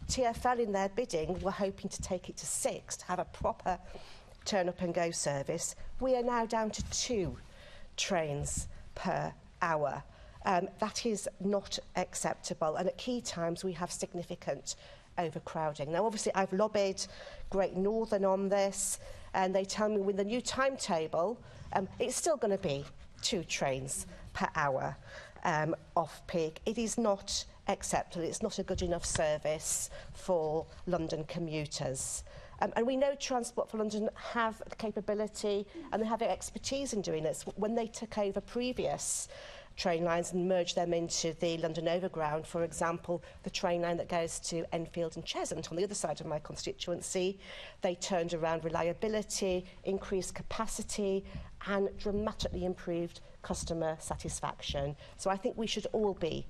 TfL, in their bidding, were hoping to take it to 6 to have a proper turn-up-and-go service. We are now down to 2 trains per hour. That is not acceptable, and at key times we have significant overcrowding. Now, obviously, I've lobbied Great Northern on this, and they tell me with the new timetable, it's still going to be 2 trains per hour off-peak. It is not acceptable. It's not a good enough service for London commuters. And we know Transport for London have the capability and they have expertise in doing this. When they took over previous train lines and merged them into the London Overground, for example, the train line that goes to Enfield and Cheshunt on the other side of my constituency, they turned around reliability, increased capacity and dramatically improved customer satisfaction. So I think we should all be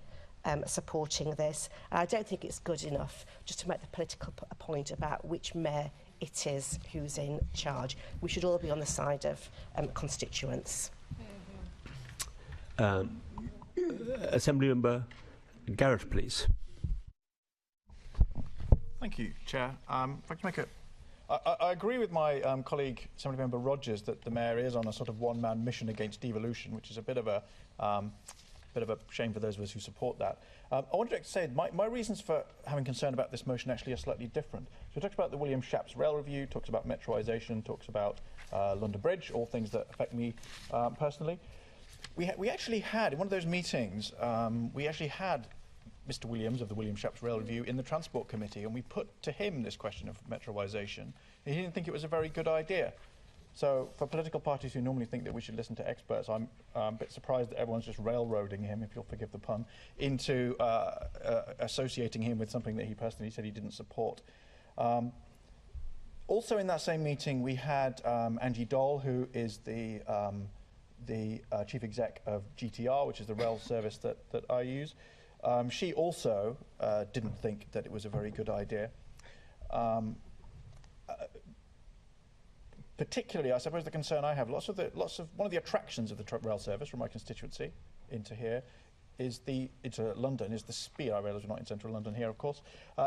supporting this. And I don't think it's good enough just to make the political point about which mayor it is who's in charge. We should all be on the side of constituents. Assembly Member Garrett, please. Thank you, Chair. If I can make a... I agree with my colleague, Assembly Member Rogers, that the Mayor is on a sort of one-man mission against devolution, which is a bit of a shame for those of us who support that. I wanted to say my reasons for having concern about this motion actually are slightly different. So we talked about the William Shapps Rail Review, talks about metroisation, talks about London Bridge, all things that affect me personally. We actually had, in one of those meetings, we actually had Mr Williams of the William Shapps Rail Review in the Transport Committee, and we put to him this question of metroisation. He didn't think it was a very good idea. So for political parties who normally think that we should listen to experts, I'm a bit surprised that everyone's just railroading him, if you'll forgive the pun, into associating him with something that he personally said he didn't support. Also in that same meeting, we had Angie Dole, who is the chief exec of GTR, which is the rail service that I use. She also didn't think that it was a very good idea. Particularly, I suppose the concern I have, one of the attractions of the rail service from my constituency into here is into London is the speed. I realise we're not in central London here, of course.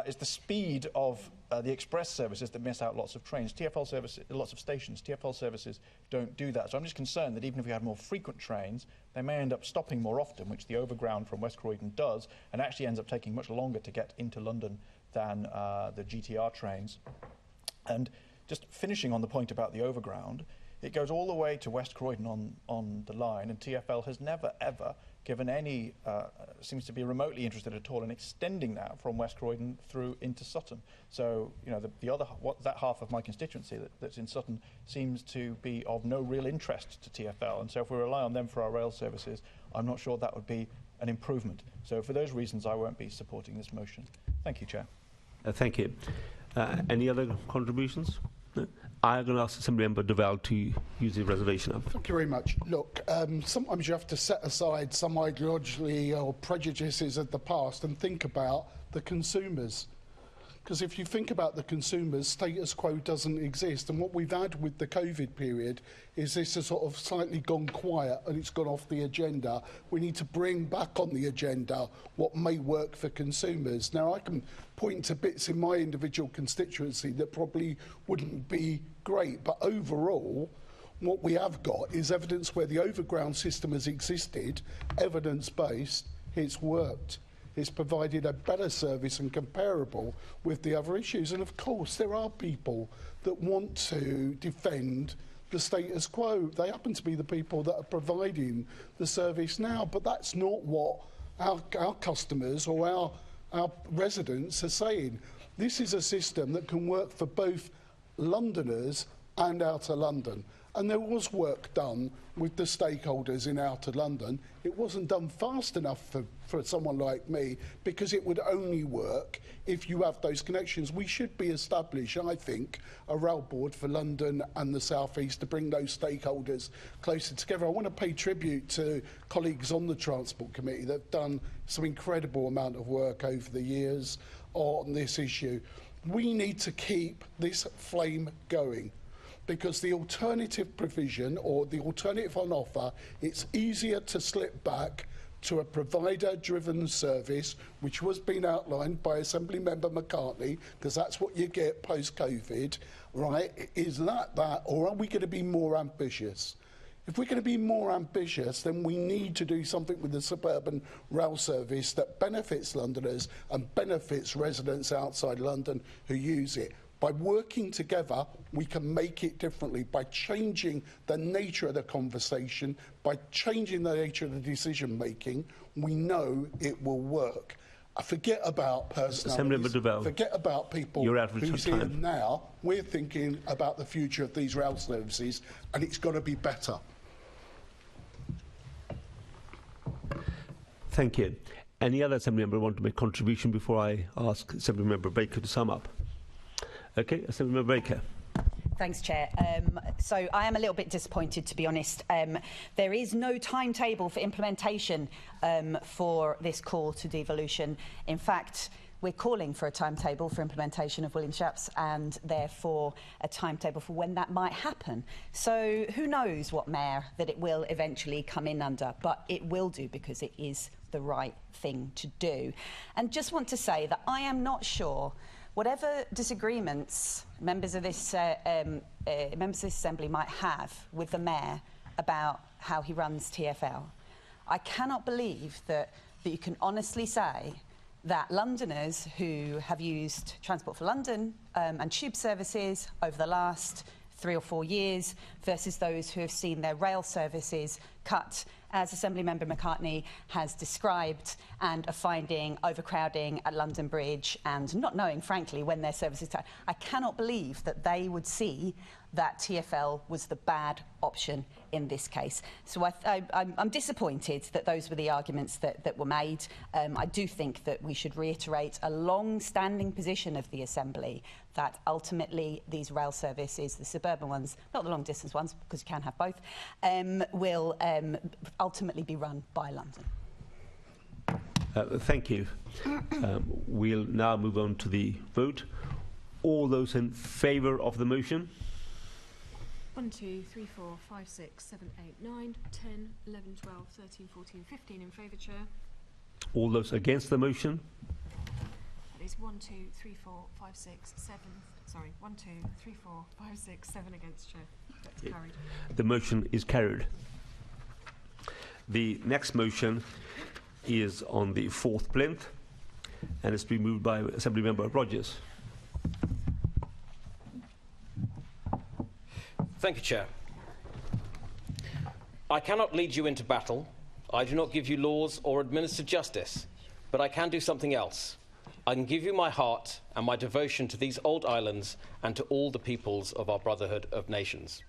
Is the speed of the express services that miss out lots of trains. TfL services, lots of stations. TfL services don't do that. So I'm just concerned that even if we had more frequent trains, they may end up stopping more often, which the overground from West Croydon does, and actually ends up taking much longer to get into London than the GTR trains. And just finishing on the point about the overground, it goes all the way to West Croydon on the line, and TfL has never, ever given any, seems to be remotely interested at all in extending that from West Croydon through into Sutton. So, you know, that half of my constituency that's in Sutton seems to be of no real interest to TfL, and so if we rely on them for our rail services, I'm not sure that would be an improvement. So for those reasons, I won't be supporting this motion. Thank you, Chair. Thank you. Any other contributions? No? I'm going to ask Assembly Member Duval to use the reservation up. Thank you very much. Look, sometimes you have to set aside some ideology or prejudices of the past and think about the consumers. Because if you think about the consumers, status quo doesn't exist. And what we've had with the COVID period is this has sort of slightly gone quiet and it's gone off the agenda. We need to bring back on the agenda what may work for consumers. Now, I can point to bits in my individual constituency that probably wouldn't be great, but overall, what we have got is evidence where the overground system has existed, evidence-based, it's worked. It's provided a better service and comparable with the other issues. And of course, there are people that want to defend the status quo. They happen to be the people that are providing the service now, but that's not what our customers or our residents are saying. This is a system that can work for both Londoners and Outer London. And there was work done with the stakeholders in Outer London. It wasn't done fast enough for someone like me, because it would only work if you have those connections. We should be establishing, I think, a rail board for London and the South East to bring those stakeholders closer together. I want to pay tribute to colleagues on the Transport Committee that have done some incredible amount of work over the years on this issue. We need to keep this flame going, because the alternative provision or the alternative on offer, it's easier to slip back to a provider-driven service, which was being outlined by Assembly Member McCartney, because that's what you get post-COVID, right? Is that, or are we going to be more ambitious? If we're going to be more ambitious, then we need to do something with the suburban rail service that benefits Londoners and benefits residents outside London who use it. By working together, we can make it differently. By changing the nature of the conversation, by changing the nature of the decision-making, we know it will work. Forget about personalities, forget about people who's here now. We're thinking about the future of these rail services, and it's got to be better. Thank you. Any other Assembly member want to make contribution before I ask Assembly Member Baker to sum up? Okay, Assembly Member Baker. Thanks, Chair. So I am a little bit disappointed, to be honest. There is no timetable for implementation for this call to devolution. In fact, we're calling for a timetable for implementation of William Shapps and therefore a timetable for when that might happen. So who knows what mayor that it will eventually come in under, but it will do because it is the right thing to do. And just want to say that I am not sure whatever disagreements members of this Assembly might have with the Mayor about how he runs TfL, I cannot believe that you can honestly say that Londoners who have used Transport for London and tube services over the last 3 or 4 years versus those who have seen their rail services cut, as Assemblymember McCartney has described, and are finding overcrowding at London Bridge and not knowing, frankly, when their services start. I cannot believe that they would see that TfL was the bad option in this case. So I'm disappointed that those were the arguments that were made. I do think that we should reiterate a long-standing position of the Assembly that ultimately these rail services, the suburban ones, not the long-distance ones, because you can have both, will ultimately be run by London. Thank you. We'll now move on to the vote. All those in favour of the motion? 1, 2, 3, 4, 5, 6, 7, 8, 9, 10, 11, 12, 13, 14, 15 in favour, Chair. All those against the motion? That is 1, 2, 3, 4, 5, 6, 7. Sorry, 1, 2, 3, 4, 5, 6, 7 against, Chair. That's carried. The motion is carried. The next motion is on the 4th plinth, and it's been moved by Assemblymember Rogers. Thank you, Chair. I cannot lead you into battle. I do not give you laws or administer justice, but I can do something else. I can give you my heart and my devotion to these old islands and to all the peoples of our brotherhood of nations.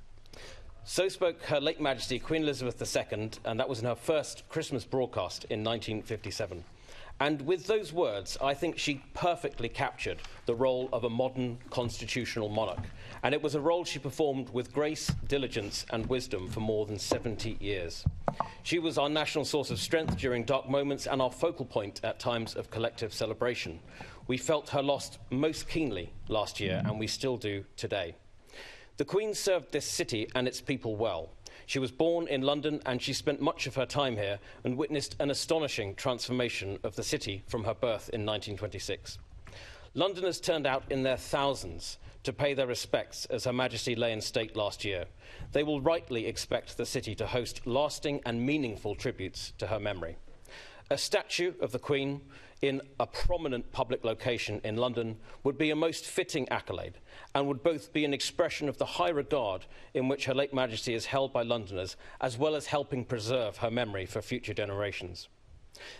So spoke Her late Majesty Queen Elizabeth II, and that was in her first Christmas broadcast in 1957. And with those words, I think she perfectly captured the role of a modern constitutional monarch. And it was a role she performed with grace, diligence, and wisdom for more than 70 years. She was our national source of strength during dark moments and our focal point at times of collective celebration. We felt her loss most keenly last year, and we still do today. The Queen served this city and its people well. She was born in London and she spent much of her time here and witnessed an astonishing transformation of the city from her birth in 1926. Londoners turned out in their thousands to pay their respects as Her Majesty lay in state last year. They will rightly expect the city to host lasting and meaningful tributes to her memory. A statue of the Queen in a prominent public location in London would be a most fitting accolade and would both be an expression of the high regard in which Her late Majesty is held by Londoners, as well as helping preserve her memory for future generations.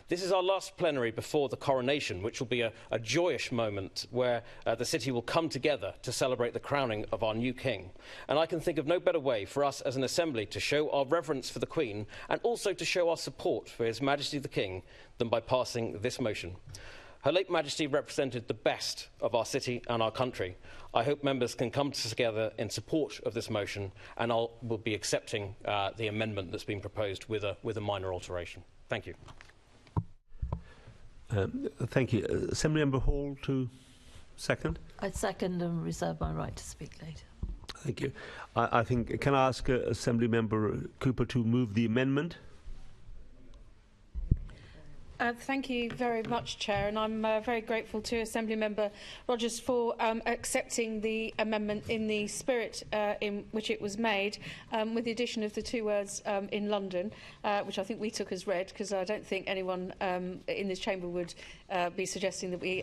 This is our last plenary before the coronation, which will be a joyous moment where the city will come together to celebrate the crowning of our new king. And I can think of no better way for us as an assembly to show our reverence for the Queen and also to show our support for His Majesty the King than by passing this motion. Her late Majesty represented the best of our city and our country. I hope members can come together in support of this motion, and will be accepting the amendment that's been proposed with a minor alteration. Thank you. Thank you. Assemblymember Hall to second. I'd second and reserve my right to speak later. Thank you. I think, can I ask Assemblymember Cooper to move the amendment? Thank you very much, Chair, and I'm very grateful to Assemblymember Rogers for accepting the amendment in the spirit in which it was made, with the addition of the 2 words in London, which I think we took as read, because I don't think anyone in this chamber would be suggesting that we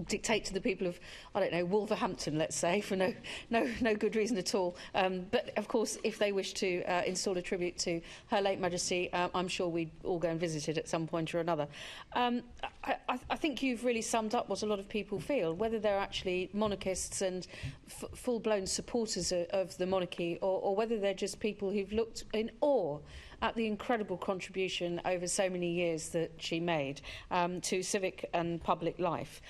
dictate to the people of, I don't know, Wolverhampton, let's say, for no good reason at all. But of course, if they wish to install a tribute to Her late Majesty, I'm sure we'd all go and visit it at some point or another. another. I think you've really summed up what a lot of people feel, whether they're actually monarchists and full-blown supporters of the monarchy, or whether they're just people who've looked in awe at the incredible contribution over so many years that she made to civic and public life.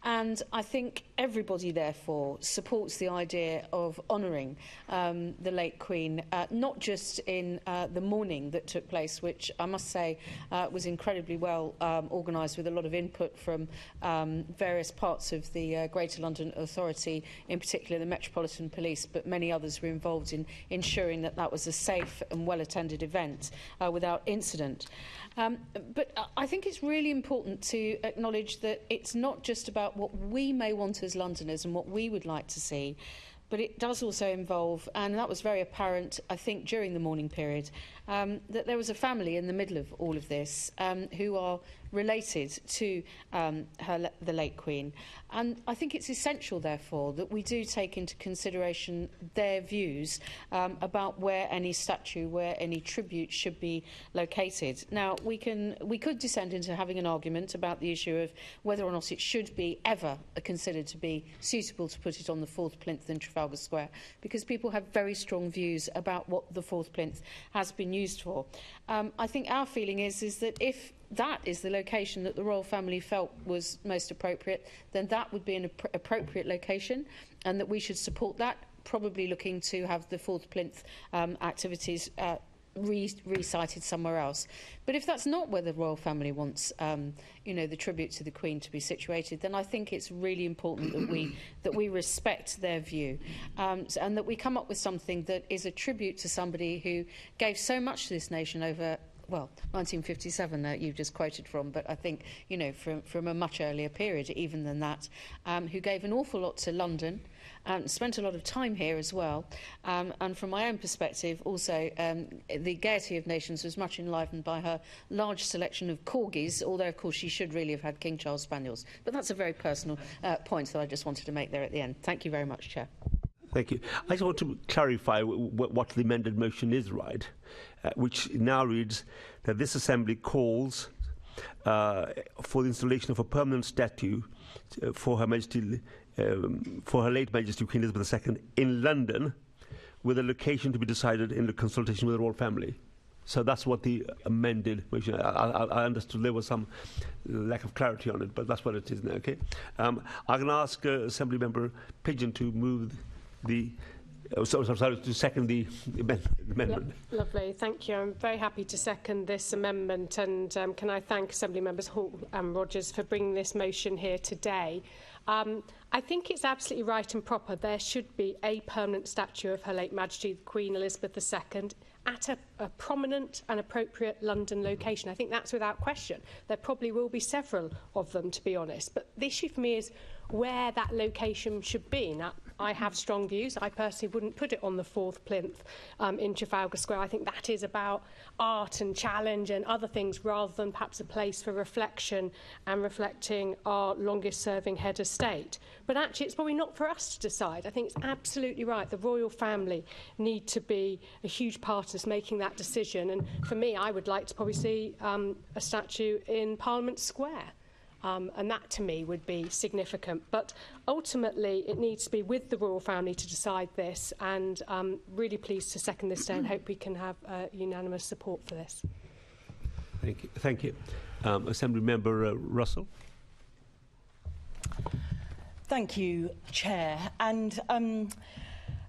And I think everybody, therefore, supports the idea of honouring the late Queen, not just in the mourning that took place, which I must say was incredibly well organised, with a lot of input from various parts of the Greater London Authority, in particular the Metropolitan Police, but many others were involved in ensuring that that was a safe and well-attended event without incident. But I think it's really important to acknowledge that it's not just about what we may want as Londoners and what we would like to see, but it does also involve, and that was very apparent, I think, during the mourning period, that there was a family in the middle of all of this who are related to the late Queen. And I think it's essential, therefore, that we do take into consideration their views about where any statue, where any tribute should be located. Now, we could descend into having an argument about the issue of whether or not it should be ever considered to be suitable to put it on the fourth plinth in Trafalgar Square, because people have very strong views about what the fourth plinth has been used for. I think our feeling is that if that is the location that the royal family felt was most appropriate, then that would be an appropriate location, and that we should support that, probably looking to have the fourth plinth activities recited somewhere else. But if that's not where the royal family wants, the tribute to the Queen to be situated, then I think it's really important that we respect their view, and that we come up with something that is a tribute to somebody who gave so much to this nation over, well, 1957 that you've just quoted from, but I think, from a much earlier period even than that, who gave an awful lot to London, spent a lot of time here as well, and from my own perspective also, the Gaiety of Nations was much enlivened by her large selection of corgis, although of course she should really have had King Charles Spaniels. But that's a very personal point that I just wanted to make there at the end. Thank you very much, Chair. Thank you. I just want to clarify what the amended motion is, right? Which now reads that this Assembly calls for the installation of a permanent statue for Her Majesty, for Her late Majesty Queen Elizabeth II in London, with a location to be decided in the consultation with the royal family. So that's what the amended motion. I understood there was some lack of clarity on it, but that's what it is now. Okay. I'm going to ask Assembly Member Pigeon to move the. Sorry, to second the amendment. Lovely, thank you. I'm very happy to second this amendment, and can I thank Assembly Members Hall and Rogers for bringing this motion here today. I think it's absolutely right and proper. There should be a permanent statue of Her late Majesty Queen Elizabeth II at a prominent and appropriate London location. I think that's without question. There probably will be several of them, to be honest. But the issue for me is where that location should be. Now, I have strong views. I personally wouldn't put it on the fourth plinth in Trafalgar Square. I think that is about art and challenge and other things, rather than perhaps a place for reflection and reflecting our longest-serving head of state. But actually, it's probably not for us to decide. I think it's absolutely right. The royal family need to be a huge part of making that decision. And for me, I would like to probably see a statue in Parliament Square. And that, to me, would be significant. But ultimately, it needs to be with the royal family to decide this. And I'm really pleased to second this today and hope we can have unanimous support for this. Thank you. Thank you. Assembly Member Russell. Thank you, Chair. And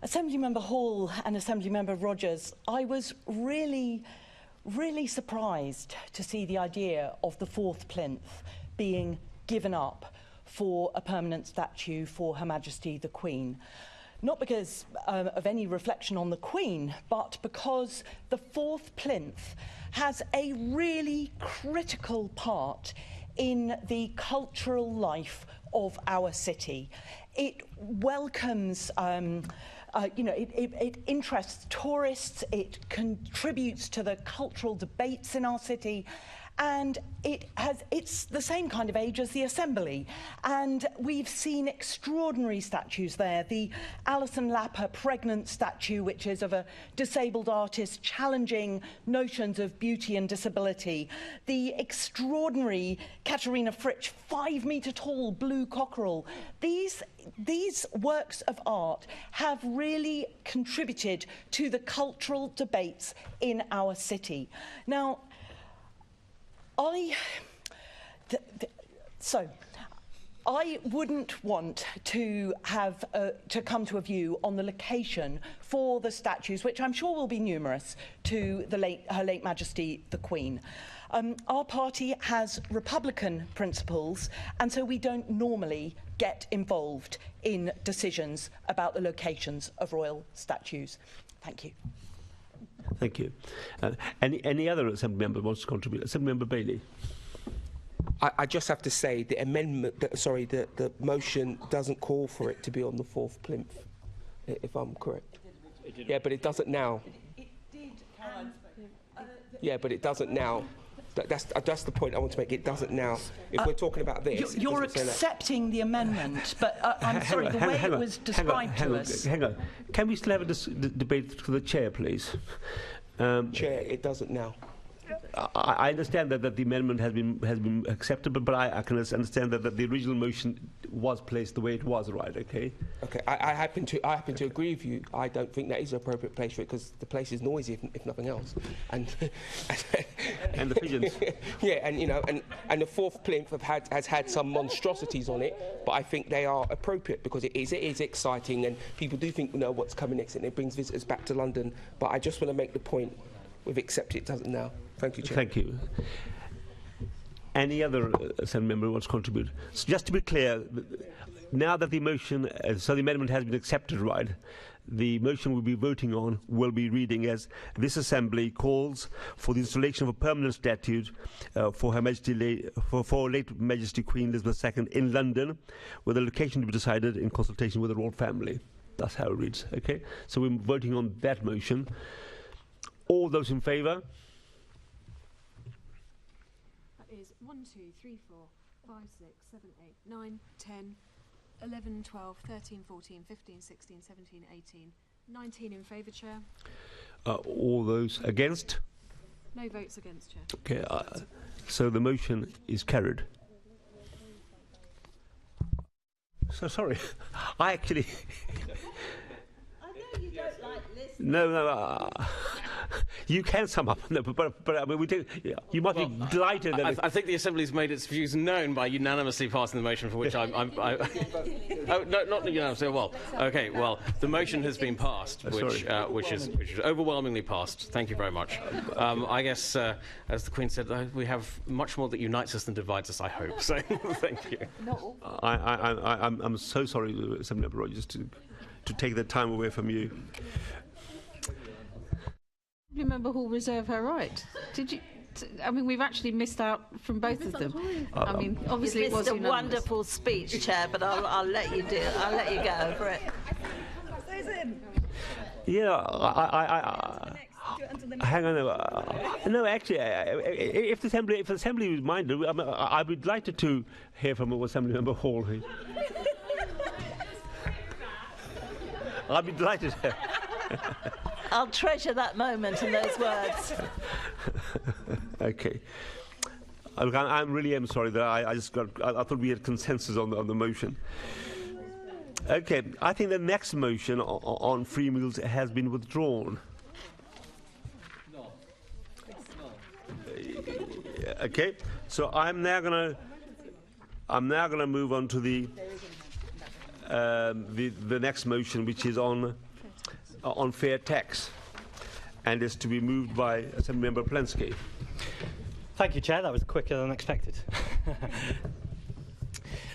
Assembly Member Hall and Assembly Member Rogers, I was really surprised to see the idea of the fourth plinth being given up for a permanent statue for Her Majesty the Queen. Not because of any reflection on the Queen, but because the fourth plinth has a really critical part in the cultural life of our city. It welcomes it interests tourists, it contributes to the cultural debates in our city, and it's the same kind of age as the Assembly. And we've seen extraordinary statues there. The Alison Lapper pregnant statue, which is of a disabled artist challenging notions of beauty and disability. The extraordinary Katharina Fritsch 5-metre tall blue cockerel. These works of art have really contributed to the cultural debates in our city. Now, I wouldn't want to have to come to a view on the location for the statues, which I'm sure will be numerous, to Her late Majesty the Queen. Our party has Republican principles, and so we don't normally get involved in decisions about the locations of royal statues. Thank you. Thank you. Any other Assembly member wants to contribute? Assembly Member Bailey. I just have to say the amendment, the motion doesn't call for it to be on the 4th plinth, if I'm correct. Yeah, but it doesn't now. It did. Yeah, but it doesn't now. That's the point I want to make. It doesn't now. If we're talking about this, you're accepting the amendment, but I'm sorry, the way it was described to us. Hang on. Can we still have a debate for the chair, please? Chair, it doesn't now. I understand that the amendment has been accepted, but I can understand that the original motion was placed the way it was, right? Okay. Okay. I happen to agree with you. I don't think that is an appropriate place for it because the place is noisy, if nothing else, and and the pigeons. Yeah, and and the 4th plinth has had some monstrosities on it, but I think they are appropriate because it is exciting and people do think what's coming next and it brings visitors back to London. But I just want to make the point: we've accepted it doesn't now. Thank you, Chair. Thank you. Any other Assembly member who wants to contribute? So just to be clear, now that the motion, so the amendment has been accepted, right? The motion we'll be voting on will be reading as: this Assembly calls for the installation of a permanent statue for Her Majesty, for late Majesty Queen Elizabeth II in London, with a location to be decided in consultation with the royal family. That's how it reads. Okay. So we're voting on that motion. All those in favour? 1, 2, 3, 4, 5, 6, 7, 8, 9, 10, 11, 12, 13, 14, 15, 16, 17, 18, 19 in favour, Chair. All those against? No votes against, Chair. Okay, so the motion is carried. So sorry, I actually... I know you don't like listening. No, you can sum up, no, but I mean, we do. Yeah, you might be delighted. That I think the Assembly's made its views known by unanimously passing the motion, for which oh, no, not unanimously. Well, okay. Well, the motion has been passed, which is overwhelmingly passed. Thank you very much. I guess, as the Queen said, we have much more that unites us than divides us. I hope. So, thank you. No. I'm so sorry, Assembly Member Rogers, to take the time away from you. Member Hall reserve her right. Did you? I mean, we've actually missed out from both of them. I mean, obviously it was a wonderful speech, Chair, but I'll let you do it. I'll let you go over it. Yeah, hang on. No, actually, if the Assembly is minded, I'd be delighted to hear from Assembly Member Hall. I'd be delighted. I'll treasure that moment and those words. Okay. I really am sorry that I thought we had consensus on the motion. Okay, I think the next motion on free meals has been withdrawn. No. Okay, so I'm now gonna move on to the next motion, which is on fair tax, and is to be moved by Assembly Member Plensky. Thank you, Chair. That was quicker than expected.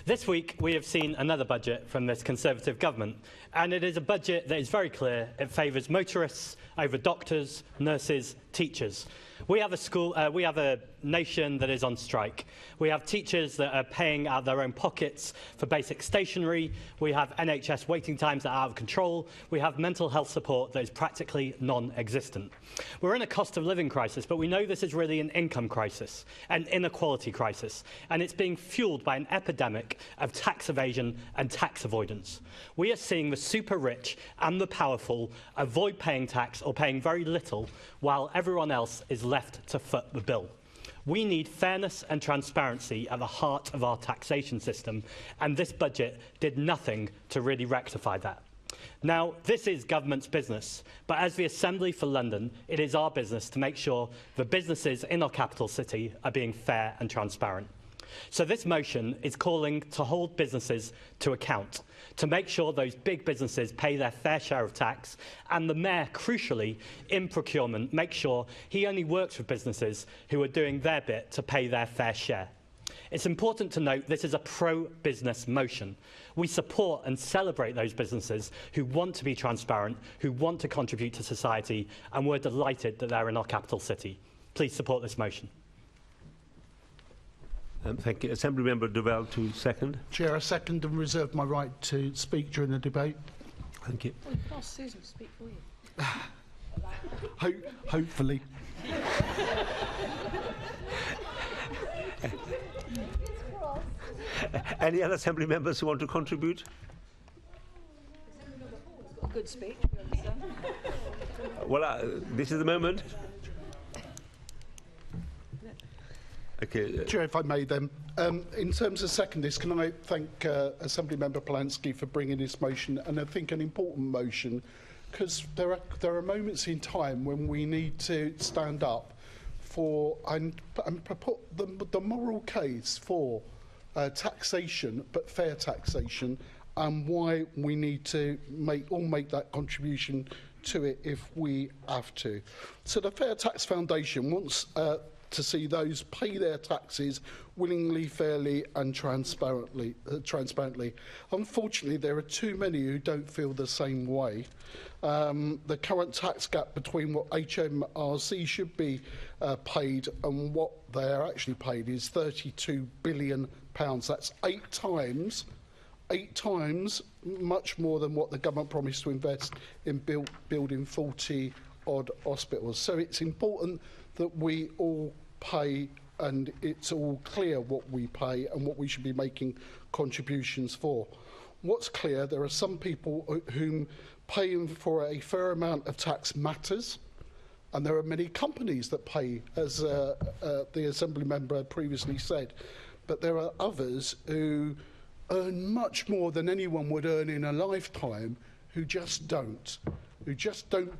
This week we have seen another budget from this Conservative government, and it is a budget that is very clear. It favours motorists over doctors, nurses, teachers. We have a nation that is on strike. We have teachers that are paying out of their own pockets for basic stationery. We have NHS waiting times that are out of control. We have mental health support that is practically non-existent. We're in a cost of living crisis, but we know this is really an income crisis, an inequality crisis, and it's being fueled by an epidemic of tax evasion and tax avoidance. We are seeing the super rich and the powerful avoid paying tax or paying very little, while everyone else is left to foot the bill. We need fairness and transparency at the heart of our taxation system, and this budget did nothing to really rectify that. Now, this is government's business, but as the Assembly for London, it is our business to make sure the businesses in our capital city are being fair and transparent. So this motion is calling to hold businesses to account, to make sure those big businesses pay their fair share of tax, and the Mayor, crucially, in procurement, make sure he only works with businesses who are doing their bit to pay their fair share. It's important to note this is a pro-business motion. We support and celebrate those businesses who want to be transparent, who want to contribute to society, and we're delighted that they're in our capital city. Please support this motion. Thank you. Assembly Member Duval to second. Chair, I second and reserve my right to speak during the debate. Thank you. Well, you've asked Susan to speak for you. Hopefully. Any other Assembly members who want to contribute? Got a good speech, we understand. Well, this is the moment. Okay. Chair, if I may then. In terms of second this, can I thank Assembly Member Polanski for bringing this motion, and I think an important motion, because there are moments in time when we need to stand up for and put the moral case for taxation, but fair taxation, and why we need to make that contribution to it if we have to. So the Fair Tax Foundation wants to see those pay their taxes willingly, fairly and transparently. Unfortunately, there are too many who don't feel the same way. The current tax gap between what HMRC should be paid and what they are actually paid is £32 billion. That's eight times much more than what the government promised to invest in building 40-odd hospitals. So it's important that we all pay, and it's all clear what we pay and what we should be making contributions for. What's clear, there are some people whom paying for a fair amount of tax matters, and there are many companies that pay, as the Assembly member previously said, but there are others who earn much more than anyone would earn in a lifetime who just don't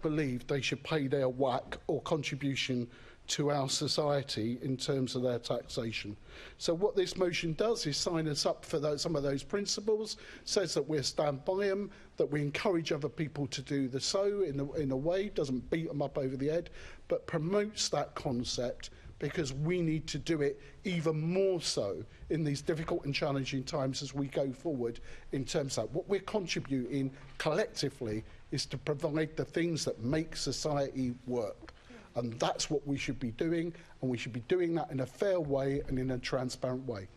believe they should pay their whack or contribution to our society in terms of their taxation. So what this motion does is sign us up for some of those principles, says that we'll stand by them, that we encourage other people to do the so in a way, doesn't beat them up over the head, but promotes that concept, because we need to do it even more so in these difficult and challenging times as we go forward, in terms of what we're contributing collectively is to provide the things that make society work. And that's what we should be doing, and we should be doing that in a fair way and in a transparent way.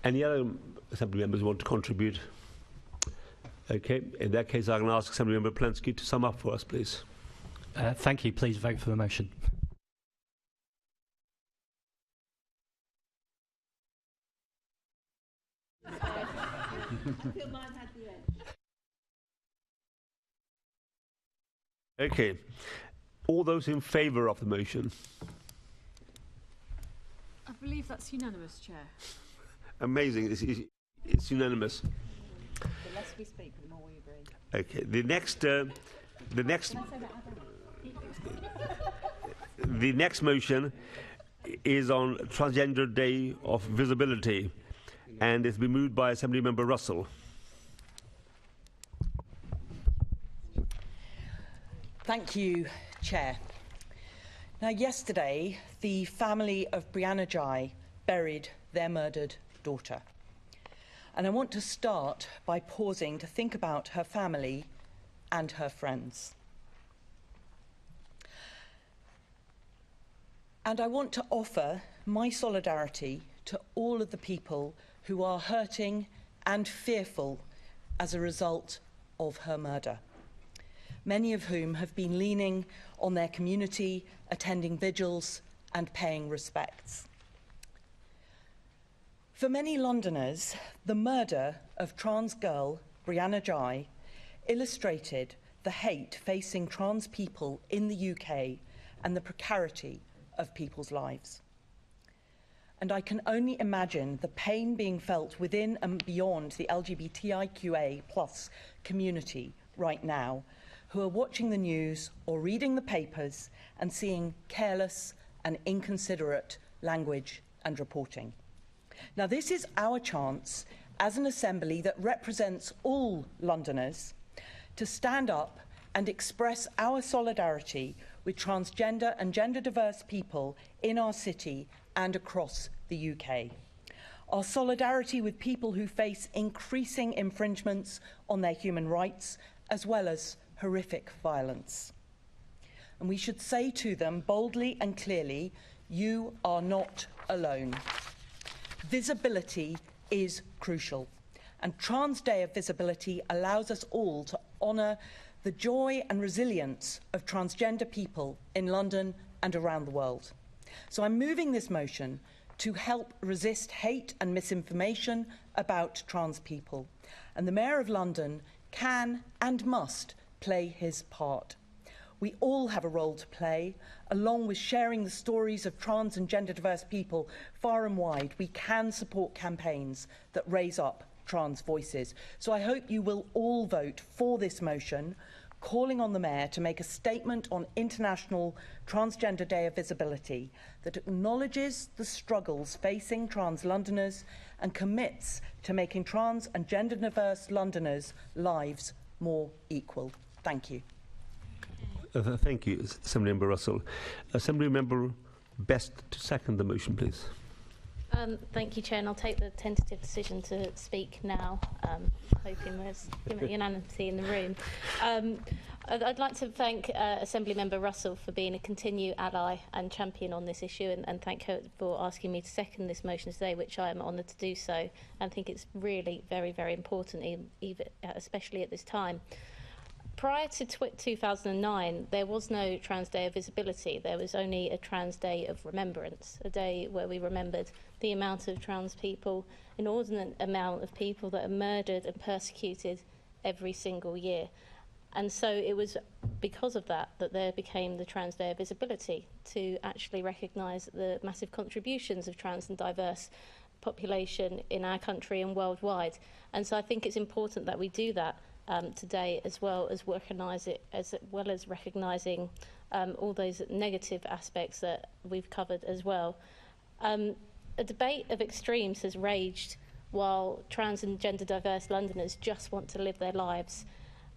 Any other Assembly members who want to contribute? Okay, in that case, I'm going to ask Assembly Member Polanski to sum up for us, please. Thank you. Please vote for the motion. Okay. All those in favour of the motion? I believe that's unanimous, Chair. Amazing. It's unanimous. The less we speak, the more we agree. Okay. The next motion is on Transgender Day of Visibility, and it's been moved by Assembly Member Russell. Thank you, Chair. Now, yesterday, the family of Brianna Jai buried their murdered daughter. And I want to start by pausing to think about her family and her friends. And I want to offer my solidarity to all of the people who are hurting and fearful as a result of her murder, many of whom have been leaning on their community, attending vigils and paying respects. For many Londoners, the murder of trans girl Brianna Ghey illustrated the hate facing trans people in the UK and the precarity of people's lives. And I can only imagine the pain being felt within and beyond the LGBTIQA+ community right now, who are watching the news or reading the papers and seeing careless and inconsiderate language and reporting. Now, this is our chance as an assembly that represents all Londoners to stand up and express our solidarity with transgender and gender diverse people in our city and across the UK. Our solidarity with people who face increasing infringements on their human rights, as well as horrific violence. And we should say to them boldly and clearly, you are not alone. Visibility is crucial, and Trans Day of Visibility allows us all to honour the joy and resilience of transgender people in London and around the world. So I'm moving this motion to help resist hate and misinformation about trans people. And the Mayor of London can and must play his part. We all have a role to play, along with sharing the stories of trans and gender diverse people far and wide. We can support campaigns that raise up trans voices. So I hope you will all vote for this motion, calling on the Mayor to make a statement on International Transgender Day of Visibility that acknowledges the struggles facing trans Londoners and commits to making trans and gender diverse Londoners' lives more equal. Thank you. Thank you, Assemblymember Russell. Assemblymember Best to second the motion, please. Thank you, Chair, and I'll take the tentative decision to speak now, hoping there's unanimity in the room. I'd like to thank Assemblymember Russell for being a continued ally and champion on this issue, and thank her for asking me to second this motion today, which I am honoured to do so. I think it's really very, very important, especially at this time. Prior to 2009, there was no Trans Day of Visibility. There was only a Trans Day of Remembrance, a day where we remembered the amount of trans people, inordinate amount of people that are murdered and persecuted every single year. And so it was because of that that there became the Trans Day of Visibility, to actually recognise the massive contributions of trans and diverse population in our country and worldwide. And so I think it's important that we do that today, as well as recognising all those negative aspects that we've covered as well. A debate of extremes has raged while trans and gender diverse Londoners just want to live their lives.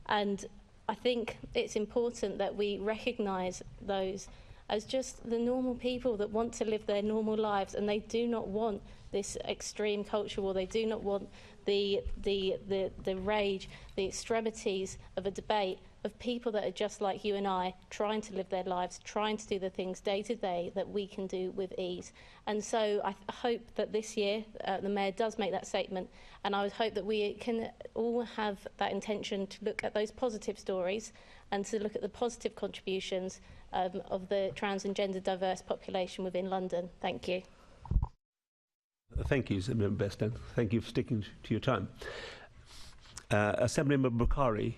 And I think it's important that we recognise those as just the normal people that want to live their normal lives, and they do not want this extreme culture war. They do not want the rage, the extremities of a debate of people that are just like you and I, trying to live their lives, trying to do the things day to day that we can do with ease. And so I hope that this year the Mayor does make that statement, and I would hope that we can all have that intention to look at those positive stories and to look at the positive contributions of the trans and gender diverse population within London. Thank you. Thank you, Assemblymember Best. Thank you for sticking to your time. Assemblymember Bukhari.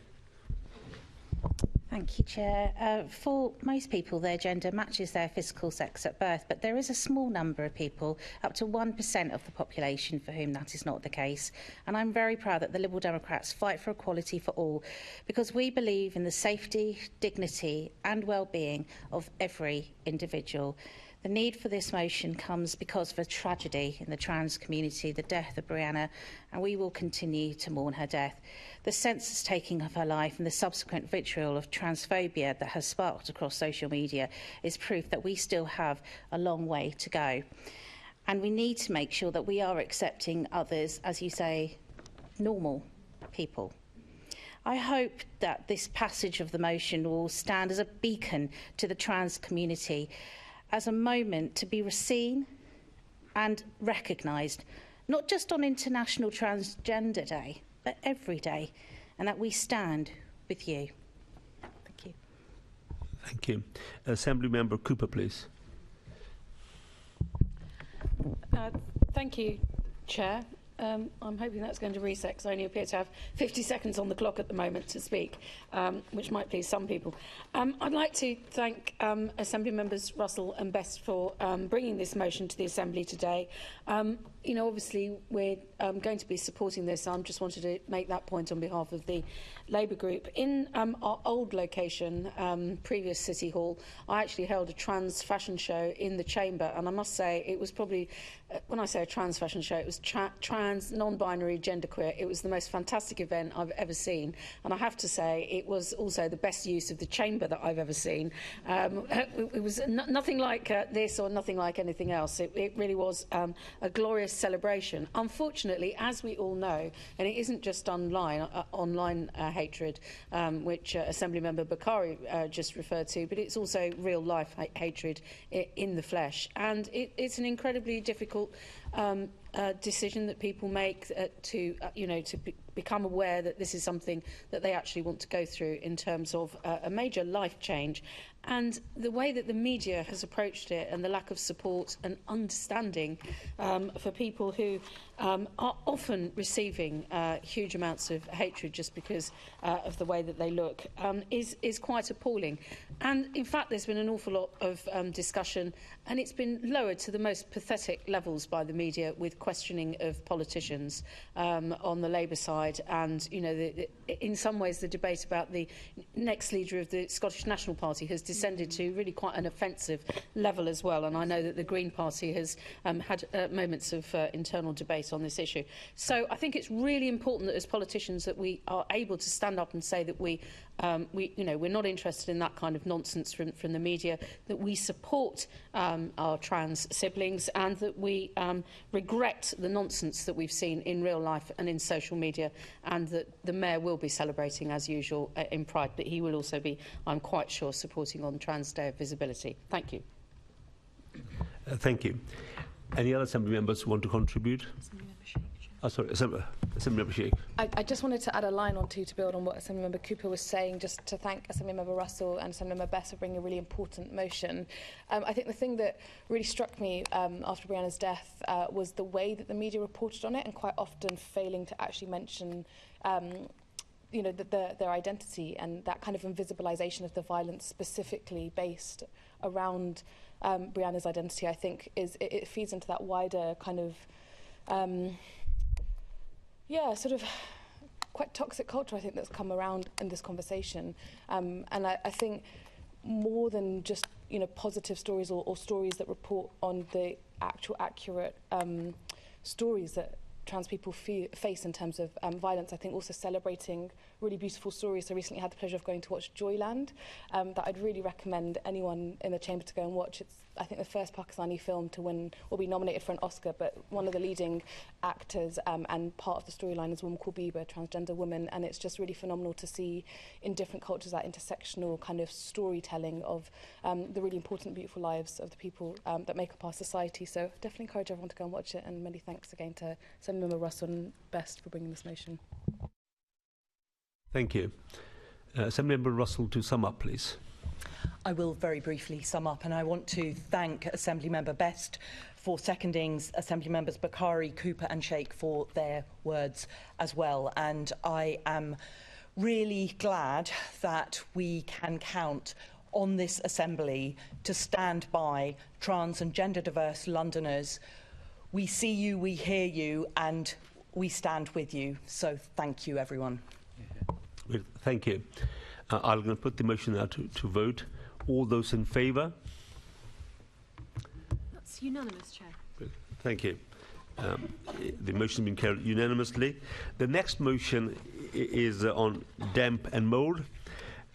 Thank you, Chair. For most people, their gender matches their physical sex at birth, but there is a small number of people, up to 1% of the population, for whom that is not the case. And I'm very proud that the Liberal Democrats fight for equality for all, because we believe in the safety, dignity and well-being of every individual. The need for this motion comes because of a tragedy in the trans community, the death of Brianna, and we will continue to mourn her death. The senseless taking of her life and the subsequent vitriol of transphobia that has sparked across social media is proof that we still have a long way to go. And we need to make sure that we are accepting others, as you say, normal people. I hope that this passage of the motion will stand as a beacon to the trans community, as a moment to be seen and recognised, not just on International Transgender Day, but every day, and that we stand with you. Thank you. Thank you. Assembly Member Cooper, please. Thank you, Chair. I'm hoping that's going to reset because I only appear to have 50 seconds on the clock at the moment to speak, which might please some people. I'd like to thank Assembly Members Russell and Best for bringing this motion to the Assembly today. You know, obviously, we're going to be supporting this. I just wanted to make that point on behalf of the Labour group. In our old location, previous City Hall, I actually held a trans fashion show in the chamber, and I must say it was probably, when I say a trans fashion show, it was trans, non-binary, genderqueer. It was the most fantastic event I've ever seen, and I have to say it was also the best use of the chamber that I've ever seen. It was nothing like this or nothing like anything else. It really was a glorious celebration. Unfortunately, as we all know, and it isn't just online hatred, which Assemblymember Bakari just referred to, but it's also real-life hatred in the flesh. And it's an incredibly difficult decision that people make to become aware that this is something that they actually want to go through in terms of a major life change. And the way that the media has approached it and the lack of support and understanding for people who are often receiving huge amounts of hatred just because of the way that they look is quite appalling. And in fact, there's been an awful lot of discussion, and it's been lowered to the most pathetic levels by the media with questioning of politicians on the Labour side. And, you know, in some ways, the debate about the next leader of the Scottish National Party has descended to really quite an offensive level as well. And I know that the Green Party has had moments of internal debate on this issue. So I think it's really important that as politicians that we are able to stand up and say that we're not interested in that kind of nonsense from the media, that we support our trans siblings, and that we regret the nonsense that we've seen in real life and in social media, and that the Mayor will be celebrating as usual in Pride, but he will also be, I'm quite sure, supporting on Trans Day of Visibility. Thank you. Thank you. Any other Assembly members who want to contribute? Oh, sorry, Assemblymember Sheikh. I just wanted to add a line or two to build on what Assemblymember Cooper was saying, just to thank Assemblymember Russell and Assemblymember Best for bringing a really important motion. I think the thing that really struck me after Brianna's death was the way that the media reported on it, and quite often failing to actually mention their identity, and that kind of invisibilisation of the violence specifically based around Brianna's identity, I think it feeds into that wider kind of sort of quite toxic culture, I think, that's come around in this conversation. And I think more than just, positive stories or stories that report on the actual accurate stories that trans people face in terms of violence, I think also celebrating really beautiful stories. So I recently had the pleasure of going to watch Joyland, that I'd really recommend anyone in the chamber to go and watch. It's, I think, the first Pakistani film to win or be nominated for an Oscar, but one of the leading actors and part of the storyline is a woman called Biba, a transgender woman, and it's just really phenomenal to see in different cultures that intersectional kind of storytelling of the really important, beautiful lives of the people that make up our society. So definitely encourage everyone to go and watch it, and many thanks again to Assemblymember Russell and Best for bringing this motion. Thank you. Assemblymember Russell, to sum up, please. I will very briefly sum up, and I want to thank Assemblymember Best for seconding Assemblymembers Bakari, Cooper and Sheikh for their words as well. And I am really glad that we can count on this Assembly to stand by trans and gender diverse Londoners. We see you, we hear you, and we stand with you. So thank you, everyone. Thank you. I'm going to put the motion now to vote. All those in favour? That's unanimous, Chair. Thank you. The motion has been carried unanimously. The next motion is on damp and mould,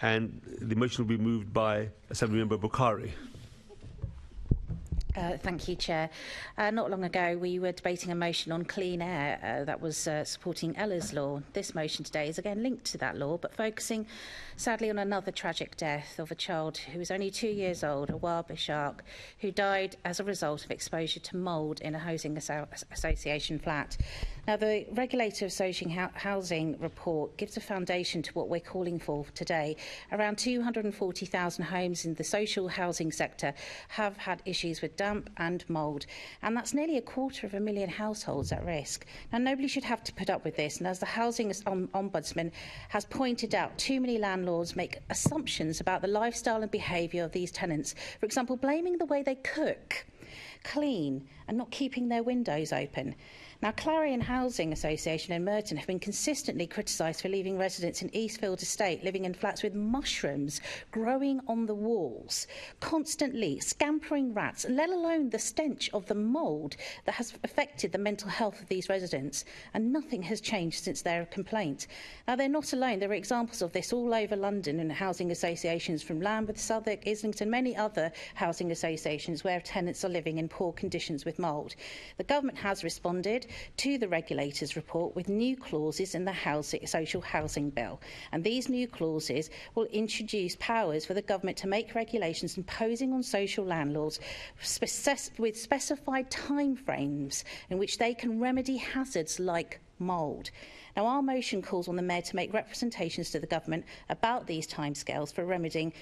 and the motion will be moved by Assemblymember Bakari. Thank you, Chair. Not long ago, we were debating a motion on clean air that was supporting Ella's law. This motion today is again linked to that law, but focusing, sadly, on another tragic death of a child who was only 2 years old, a wild shark, who died as a result of exposure to mould in a housing association flat. Now, the Regulator of Social Housing report gives a foundation to what we're calling for today. Around 240,000 homes in the social housing sector have had issues with damp and mould, and that's nearly 250,000 households at risk. Now, nobody should have to put up with this, and as the Housing Ombudsman has pointed out, too many landlords make assumptions about the lifestyle and behaviour of these tenants. For example, blaming the way they cook, clean, and not keeping their windows open. Now, Clarion Housing Association in Merton have been consistently criticised for leaving residents in Eastfield Estate living in flats with mushrooms growing on the walls, constantly scampering rats, let alone the stench of the mould that has affected the mental health of these residents. And nothing has changed since their complaint. Now, they're not alone. There are examples of this all over London in housing associations from Lambeth, Southwark, Islington, many other housing associations where tenants are living in poor conditions with mould. The government has responded to the regulator's report with new clauses in the social housing bill, and these new clauses will introduce powers for the government to make regulations imposing on social landlords with specified timeframes in which they can remedy hazards like mould. Now, our motion calls on the Mayor to make representations to the government about these timescales for remedying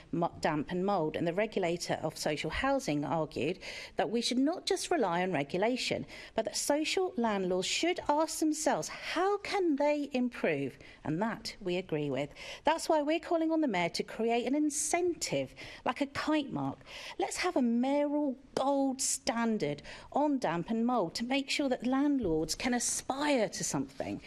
damp and mould, and the regulator of social housing argued that we should not just rely on regulation, but that social landlords should ask themselves, how can they improve? And that we agree with. That's why we're calling on the Mayor to create an incentive, like a kite mark. Let's have a mayoral gold standard on damp and mould to make sure that landlords can aspire to something.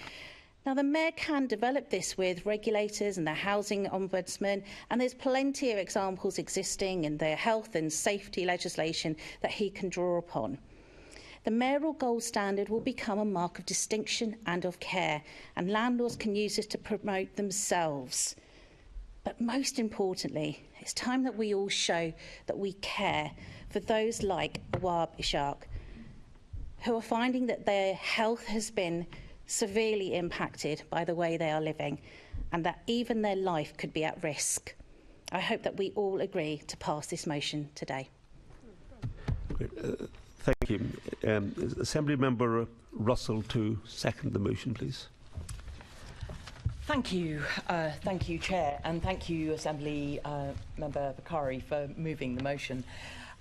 Now, the Mayor can develop this with regulators and the Housing Ombudsman, and there's plenty of examples existing in the health and safety legislation that he can draw upon. The mayoral gold standard will become a mark of distinction and of care, and landlords can use this to promote themselves. But most importantly, it's time that we all show that we care for those like Awab Ishaq, who are finding that their health has been severely impacted by the way they are living, and that even their life could be at risk. I hope that we all agree to pass this motion today. Thank you. Assembly Member Russell to second the motion, please. Thank you, Chair, and thank you, Assembly Member Bakari, for moving the motion.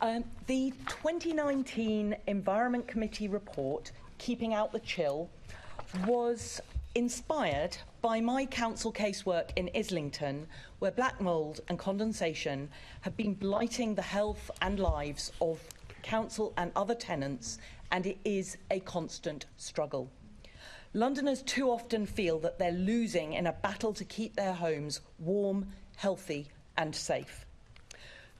The 2019 Environment Committee report, Keeping Out the Chill, was inspired by my council casework in Islington, where black mould and condensation have been blighting the health and lives of council and other tenants, and it is a constant struggle. Londoners too often feel that they're losing in a battle to keep their homes warm, healthy and safe.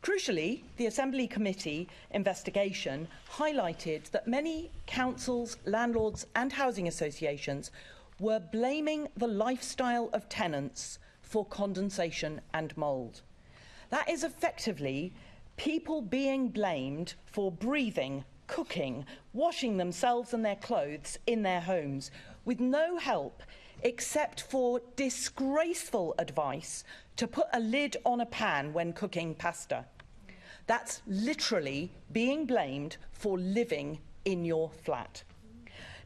Crucially, the Assembly Committee investigation highlighted that many councils, landlords and housing associations were blaming the lifestyle of tenants for condensation and mould. That is effectively people being blamed for breathing, cooking, washing themselves and their clothes in their homes with no help except for disgraceful advice to put a lid on a pan when cooking pasta. That's literally being blamed for living in your flat.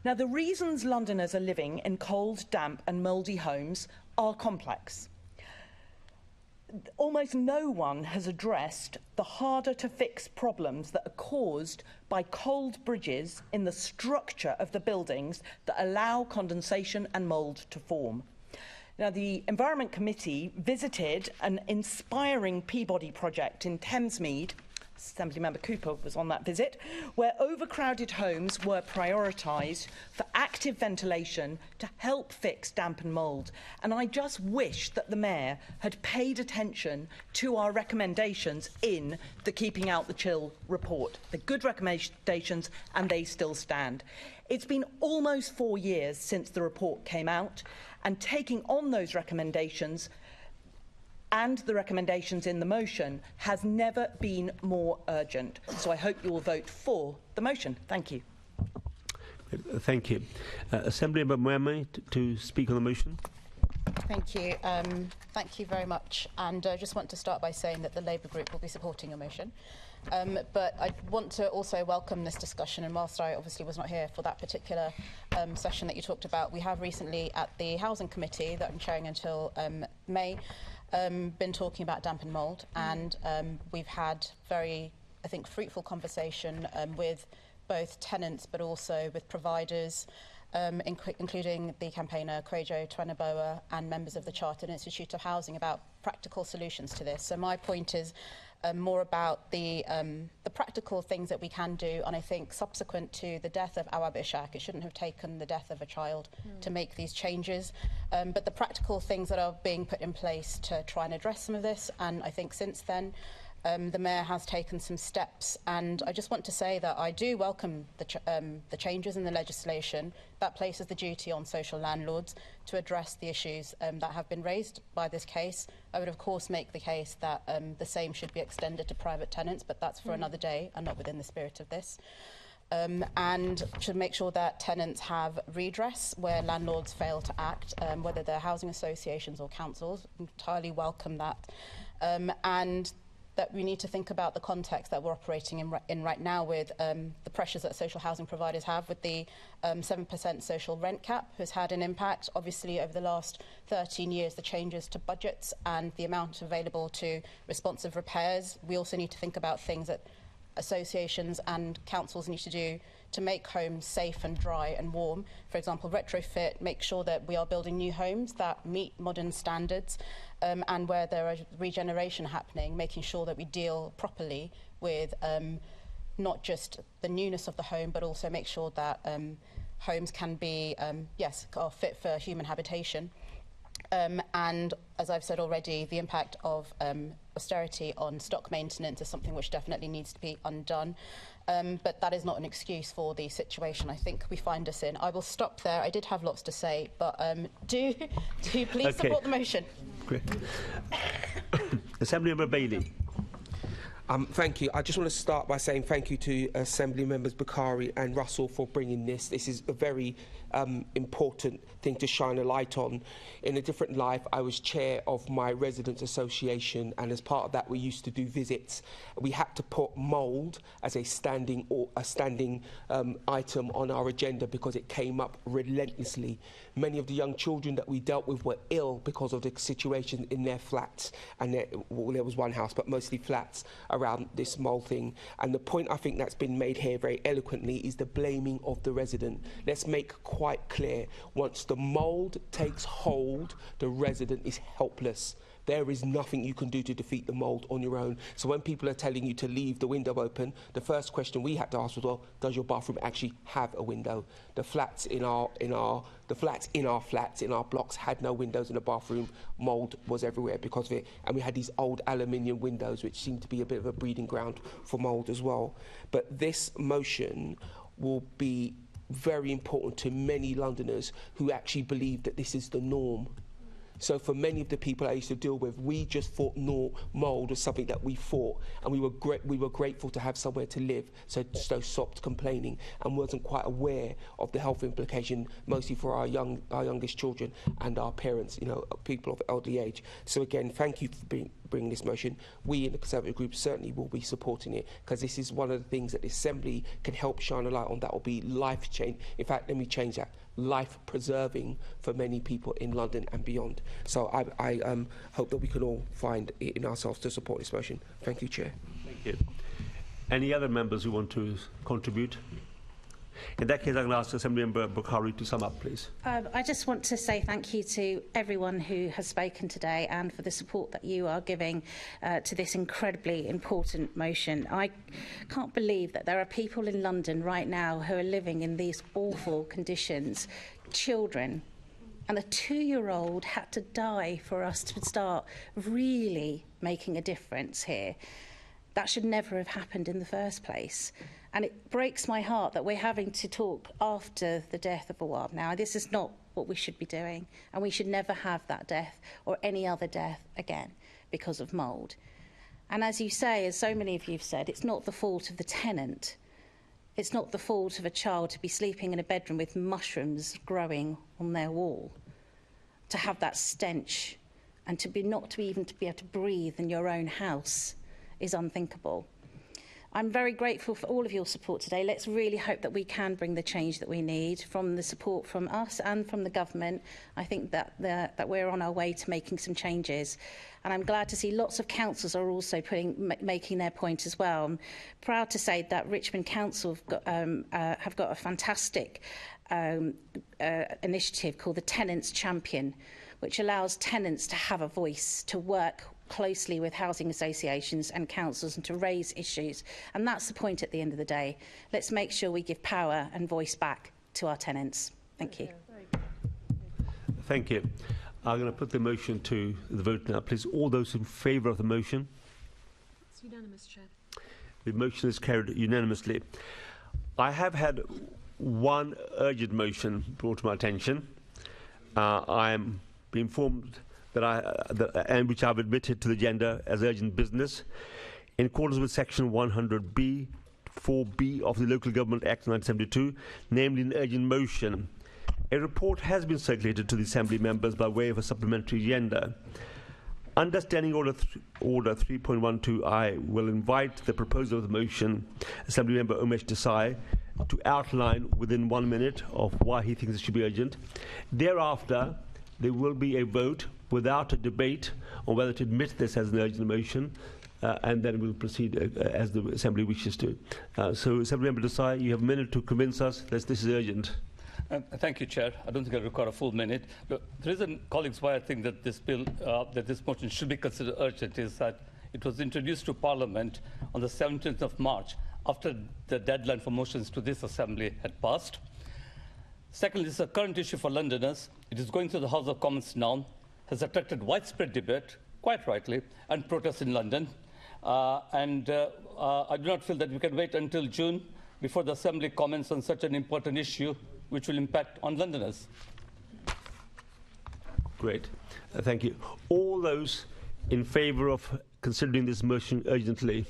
Now, the reasons Londoners are living in cold, damp and mouldy homes are complex. Almost no one has addressed the harder to fix problems that are caused by cold bridges in the structure of the buildings that allow condensation and mould to form. Now, the Environment Committee visited an inspiring Peabody project in Thamesmead. Assemblymember Cooper was on that visit, where overcrowded homes were prioritised for active ventilation to help fix damp and mould. And I just wish that the Mayor had paid attention to our recommendations in the Keeping Out the Chill report. They're good recommendations and they still stand. It's been almost 4 years since the report came out, and taking on those recommendations and the recommendations in the motion has never been more urgent. So I hope you will vote for the motion. Thank you. Thank you. Assemblymember Mohammed to speak on the motion. Thank you. Thank you very much. And I just want to start by saying that the Labour Group will be supporting a motion. But I want to also welcome this discussion, and whilst I obviously was not here for that particular session that you talked about, we have recently at the Housing Committee that I'm chairing until May been talking about damp and mould, and we've had very, I think, fruitful conversation with both tenants but also with providers, including the campaigner Kwejo Twanaboa and members of the Chartered Institute of Housing about practical solutions to this. So my point is more about the practical things that we can do, and I think subsequent to the death of Awab Ishaq, it shouldn't have taken the death of a child to make these changes, but the practical things that are being put in place to try and address some of this, and I think since then the Mayor has taken some steps, and I just want to say that I do welcome the changes in the legislation that places the duty on social landlords to address the issues that have been raised by this case. I would of course make the case that the same should be extended to private tenants, but that's for another day and not within the spirit of this. And should make sure that tenants have redress where landlords fail to act, whether they're housing associations or councils. Entirely welcome that. And that we need to think about the context that we're operating in right now with the pressures that social housing providers have with the 7% social rent cap has had an impact. Obviously, over the last 13 years, the changes to budgets and the amount available to responsive repairs. We also need to think about things that associations and councils need to do to make homes safe and dry and warm. For example, retrofit, make sure that we are building new homes that meet modern standards, and where there is regeneration happening, making sure that we deal properly with not just the newness of the home, but also make sure that homes can be, are fit for human habitation. And as I've said already, the impact of austerity on stock maintenance is something which definitely needs to be undone. But that is not an excuse for the situation I think we find us in. I will stop there. I did have lots to say, but do please support the motion. Great. Assemblymember Bailey. Thank you. I just want to start by saying thank you to Assembly Members Bakari and Russell for bringing this. This is a very important thing to shine a light on. In a different life, I was chair of my residents association, and as part of that, we used to do visits. We had to put mould as a standing item on our agenda because it came up relentlessly. Many of the young children that we dealt with were ill because of the situation in their flats, and there was one house, but mostly flats around this mould thing. And the point I think that's been made here very eloquently is the blaming of the resident. Let's make quite clear, once the mould takes hold, the resident is helpless. There is nothing you can do to defeat the mould on your own. So when people are telling you to leave the window open, the first question we had to ask was, well, does your bathroom actually have a window? The flats in our blocks had no windows in the bathroom. Mould was everywhere because of it. And we had these old aluminium windows, which seemed to be a bit of a breeding ground for mould as well. But this motion will be very important to many Londoners who actually believe that this is the norm. So for many of the people I used to deal with, we just thought mould was something that we fought, and we were grateful to have somewhere to live, so stopped complaining and wasn't quite aware of the health implication, mostly for our youngest children and our parents, people of elderly age. So again, thank you for bringing this motion. We in the Conservative Group certainly will be supporting it, because this is one of the things that the Assembly can help shine a light on that will be life-changing. In fact, let me change that. Life-preserving for many people in London and beyond. So I hope that we can all find it in ourselves to support this motion. Thank you, Chair. Thank you. Any other members who want to contribute? In that case, I'm going to ask Assemblymember Bukhari to sum up, please. I just want to say thank you to everyone who has spoken today and for the support that you are giving to this incredibly important motion. I can't believe that there are people in London right now who are living in these awful conditions, children. And a 2-year-old had to die for us to start really making a difference here. That should never have happened in the first place. And it breaks my heart that we're having to talk after the death of Awab. Now, this is not what we should be doing, and we should never have that death or any other death again, because of mould. And as you say, as so many of you have said, it's not the fault of the tenant. It's not the fault of a child to be sleeping in a bedroom with mushrooms growing on their wall, to have that stench, and to be even to be able to breathe in your own house is unthinkable. I'm very grateful for all of your support today. Let's really hope that we can bring the change that we need from the support from us and from the government. I think that we're on our way to making some changes. And I'm glad to see lots of councils are also making their point as well. I'm proud to say that Richmond Council have got a fantastic initiative called the Tenants Champion, which allows tenants to have a voice, to work closely with housing associations and councils and to raise issues. And that's the point at the end of the day. Let's make sure we give power and voice back to our tenants. Thank you. Thank you. I'm going to put the motion to the vote now. Please, all those in favour of the motion? It's unanimous, Chair. The motion is carried unanimously. I have had one urgent motion brought to my attention. I am being informed and which I've admitted to the agenda as urgent business, in accordance with Section 100B, 4B of the Local Government Act 1972, namely an urgent motion. A report has been circulated to the Assembly members by way of a supplementary agenda. Understanding Order 3.12, I will invite the proposer of the motion, Assembly Member Umesh Desai, to outline within 1 minute of why he thinks it should be urgent. Thereafter, there will be a vote without a debate on whether to admit this as an urgent motion, and then we'll proceed as the Assembly wishes to. So, Assembly Member Desai, you have a minute to convince us that this is urgent. Thank you, Chair. I don't think I'll require a full minute. But the reason, colleagues, why I think that this bill, that this motion should be considered urgent is that it was introduced to Parliament on the 17th of March, after the deadline for motions to this Assembly had passed. Secondly, this is a current issue for Londoners. It is going through the House of Commons now, has attracted widespread debate, quite rightly, and protests in London. I do not feel that we can wait until June before the Assembly comments on such an important issue which will impact on Londoners. Great. Thank you. All those in favour of considering this motion urgently?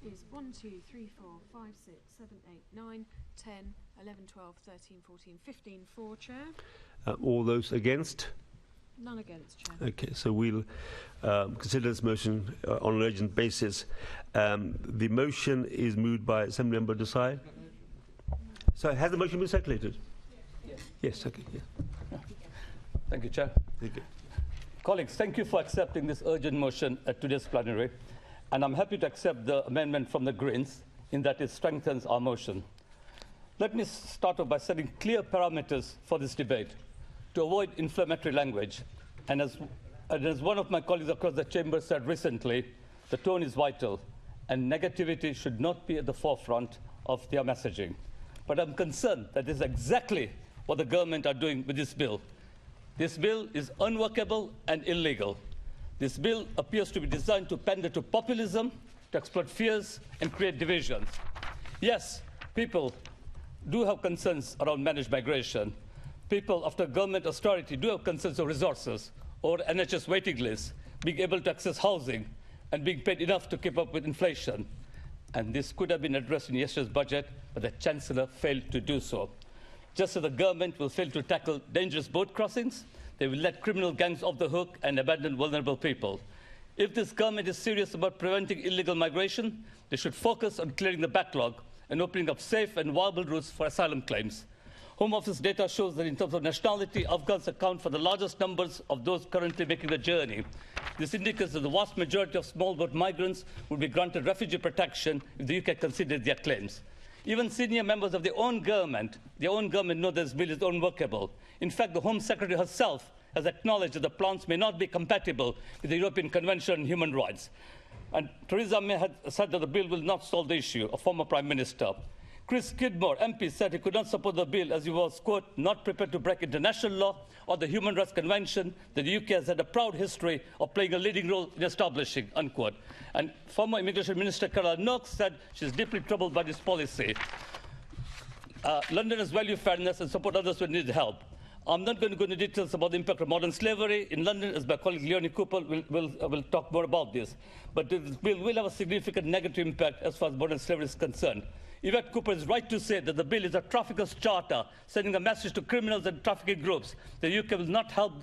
Is 1, 2, 3, 4, 5, 6, 7, 8, 9, 10, 11, 12, 13, 14, 15, 4, Chair. All those against? None against, Chair. Okay, so we'll consider this motion on an urgent basis. The motion is moved by Assembly Member Desai. So has the motion been circulated? Yes. Yes, okay. Yeah. Thank you, Chair. Thank you. Colleagues, thank you for accepting this urgent motion at today's plenary. And I'm happy to accept the amendment from the Greens in that it strengthens our motion. Let me start off by setting clear parameters for this debate to avoid inflammatory language. And as one of my colleagues across the chamber said recently, the tone is vital, and negativity should not be at the forefront of their messaging. But I'm concerned that this is exactly what the government are doing with this bill. This bill is unworkable and illegal. This bill appears to be designed to pander to populism, to exploit fears, and create divisions. Yes, people do have concerns around managed migration. People, after government austerity, do have concerns of resources or NHS waiting lists, being able to access housing, and being paid enough to keep up with inflation. And this could have been addressed in yesterday's budget, but the Chancellor failed to do so. Just as the government will fail to tackle dangerous boat crossings, they will let criminal gangs off the hook and abandon vulnerable people. If this government is serious about preventing illegal migration, they should focus on clearing the backlog and opening up safe and viable routes for asylum claims. Home Office data shows that in terms of nationality, Afghans account for the largest numbers of those currently making the journey. This indicates that the vast majority of small boat migrants would be granted refugee protection if the UK considered their claims. Even senior members of their own government know this bill is unworkable. In fact, the Home Secretary herself has acknowledged that the plans may not be compatible with the European Convention on Human Rights. And Theresa May had said that the bill will not solve the issue, a former Prime Minister. Chris Skidmore, MP, said he could not support the bill as he was, quote, not prepared to break international law or the Human Rights Convention that the UK has had a proud history of playing a leading role in establishing, unquote. And former Immigration Minister Caroline Knox said she's deeply troubled by this policy. Londoners value fairness and support others who need help. I'm not going to go into details about the impact of modern slavery in London, as my colleague Leonie Cooper will talk more about this. But this bill will have a significant negative impact as far as modern slavery is concerned. Yvette Cooper is right to say that the bill is a trafficker's charter, sending a message to criminals and trafficking groups. The UK will not help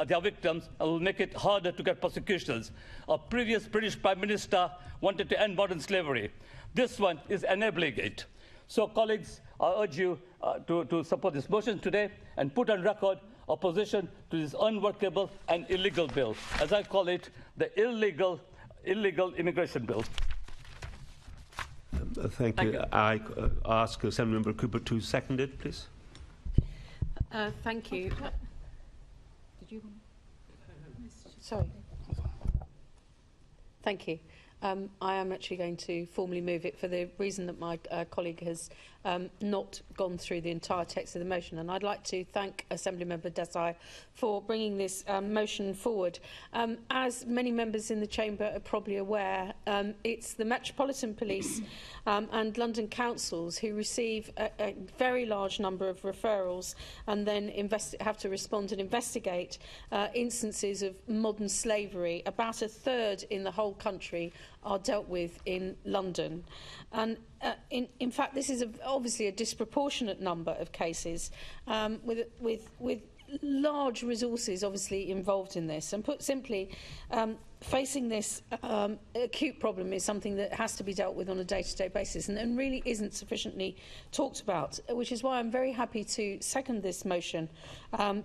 their victims and will make it harder to get prosecutions. A previous British Prime Minister wanted to end modern slavery. This one is enabling it. So, colleagues, I urge you to support this motion today and put on record opposition to this unworkable and illegal bill. As I call it, the illegal immigration bill. Thank you. I ask Assemblymember Cooper to second it, please. Thank you. Did you? Sorry. Thank you. I am actually going to formally move it for the reason that my colleague has not gone through the entire text of the motion. And I'd like to thank Assemblymember Desai for bringing this motion forward. As many members in the chamber are probably aware, it's the Metropolitan Police and London councils who receive a very large number of referrals and then have to respond and investigate instances of modern slavery. About a third in the whole country are dealt with in London. And in fact, this is obviously a disproportionate number of cases with large resources obviously involved in this. And put simply, facing this acute problem is something that has to be dealt with on a day-to-day basis and really isn't sufficiently talked about, which is why I'm very happy to second this motion,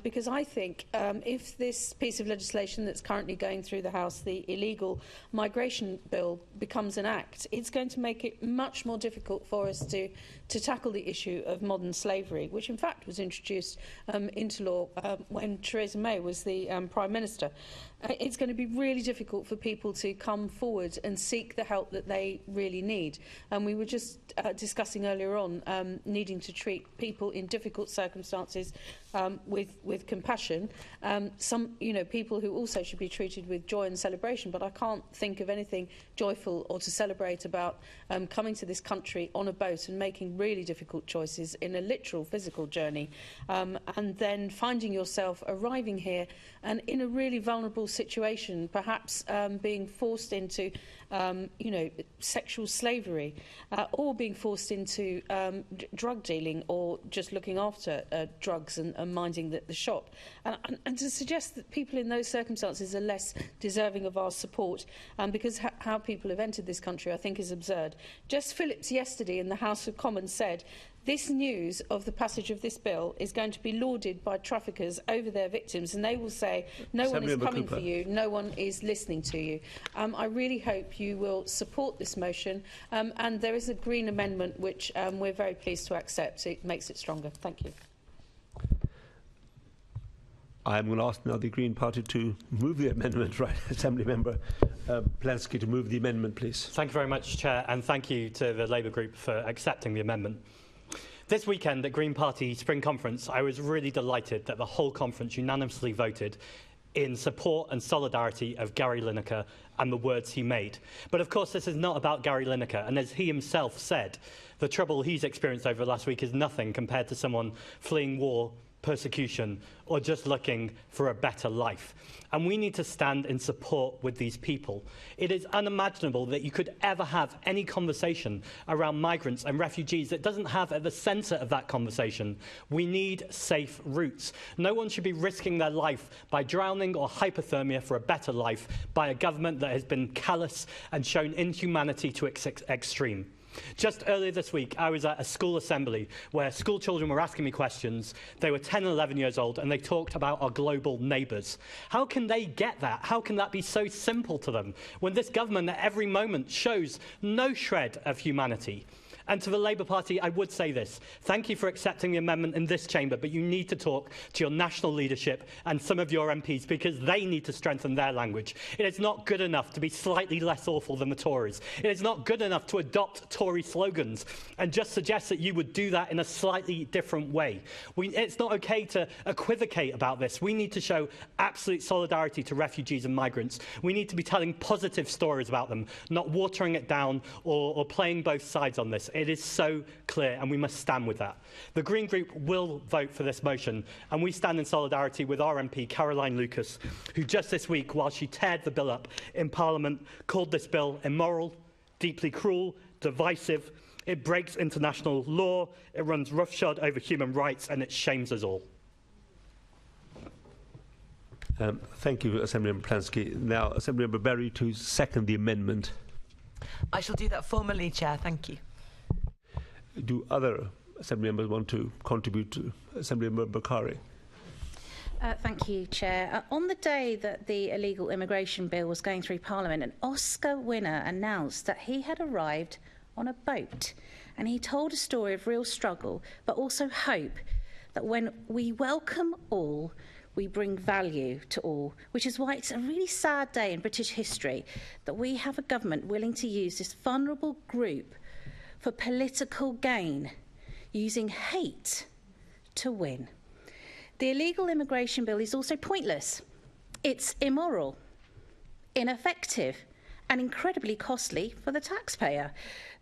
because I think if this piece of legislation that's currently going through the House, the illegal migration bill, becomes an act, it's going to make it much more difficult for us to tackle the issue of modern slavery, which in fact was introduced into law when Theresa May was the Prime Minister. It's going to be really difficult for people to come forward and seek the help that they really need. And we were just discussing earlier on needing to treat people in difficult circumstances with compassion. Some, people who also should be treated with joy and celebration, but I can't think of anything joyful or to celebrate about coming to this country on a boat and making really difficult choices in a literal physical journey, and then finding yourself arriving here and in a really vulnerable situation, perhaps being forced into sexual slavery, or being forced into drug dealing, or just looking after drugs and minding the shop. And to suggest that people in those circumstances are less deserving of our support, because how people have entered this country, I think, is absurd. Jess Phillips yesterday in the House of Commons said, this news of the passage of this bill is going to be lauded by traffickers over their victims, and they will say, no one is coming for you, no one is listening to you. I really hope you will support this motion, and there is a Green amendment which we're very pleased to accept. It makes it stronger. Thank you. I'm going to ask now the Green Party to move the amendment. Right, Assemblymember Plenary to move the amendment, please. Thank you very much, Chair, and thank you to the Labour Group for accepting the amendment. This weekend at Green Party Spring Conference, I was really delighted that the whole conference unanimously voted in support and solidarity of Gary Lineker and the words he made. But of course, this is not about Gary Lineker, and as he himself said, the trouble he's experienced over the last week is nothing compared to someone fleeing war, persecution, or just looking for a better life. And we need to stand in support with these people. It is unimaginable that you could ever have any conversation around migrants and refugees that doesn't have at the centre of that conversation, we need safe routes. No one should be risking their life by drowning or hypothermia for a better life by a government that has been callous and shown inhumanity to its extreme. Just earlier this week, I was at a school assembly where school children were asking me questions. They were 10 and 11 years old, and they talked about our global neighbours. How can they get that? How can that be so simple to them when this government at every moment shows no shred of humanity? And to the Labour Party, I would say this. Thank you for accepting the amendment in this chamber, but you need to talk to your national leadership and some of your MPs, because they need to strengthen their language. It is not good enough to be slightly less awful than the Tories. It is not good enough to adopt Tory slogans and just suggest that you would do that in a slightly different way. It's not okay to equivocate about this. We need to show absolute solidarity to refugees and migrants. We need to be telling positive stories about them, not watering it down or playing both sides on this. It is so clear, and we must stand with that. The Green Group will vote for this motion, and we stand in solidarity with our MP, Caroline Lucas, who just this week, while she teared the bill up in Parliament, called this bill immoral, deeply cruel, divisive. It breaks international law, it runs roughshod over human rights, and it shames us all. Thank you, Assemblymember Plansky. Now, Assemblymember Berry to second the amendment. I shall do that formally, Chair. Thank you. Do other Assembly members want to contribute to Assemblymember Bakari? Thank you, Chair. On the day that the illegal immigration bill was going through Parliament, an Oscar winner announced that he had arrived on a boat, and he told a story of real struggle, but also hope that when we welcome all, we bring value to all, which is why it's a really sad day in British history that we have a government willing to use this vulnerable group for political gain, using hate to win. The illegal immigration bill is also pointless. It's immoral, ineffective, and incredibly costly for the taxpayer.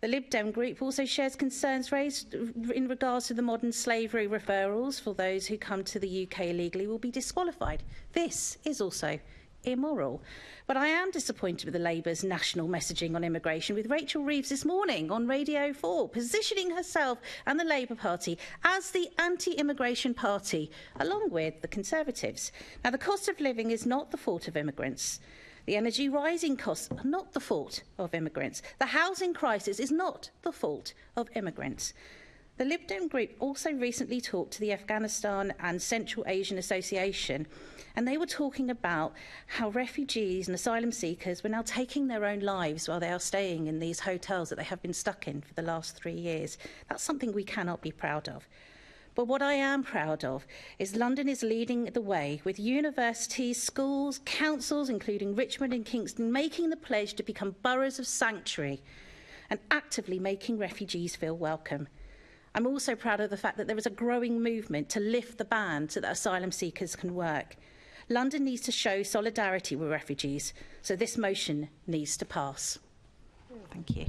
The Lib Dem group also shares concerns raised in regards to the modern slavery referrals for those who come to the UK illegally will be disqualified. This is also immoral. But I am disappointed with the Labour's national messaging on immigration, with Rachel Reeves this morning on Radio 4 positioning herself and the Labour Party as the anti-immigration party, along with the Conservatives. Now, the cost of living is not the fault of immigrants. The energy rising costs are not the fault of immigrants. The housing crisis is not the fault of immigrants. The Lib Dem group also recently talked to the Afghanistan and Central Asian Association, and they were talking about how refugees and asylum seekers were now taking their own lives while they are staying in these hotels that they have been stuck in for the last 3 years. That's something we cannot be proud of. But what I am proud of is London is leading the way, with universities, schools, councils, including Richmond and Kingston, making the pledge to become boroughs of sanctuary and actively making refugees feel welcome. I'm also proud of the fact that there is a growing movement to lift the ban so that asylum seekers can work. London needs to show solidarity with refugees, so this motion needs to pass. Thank you.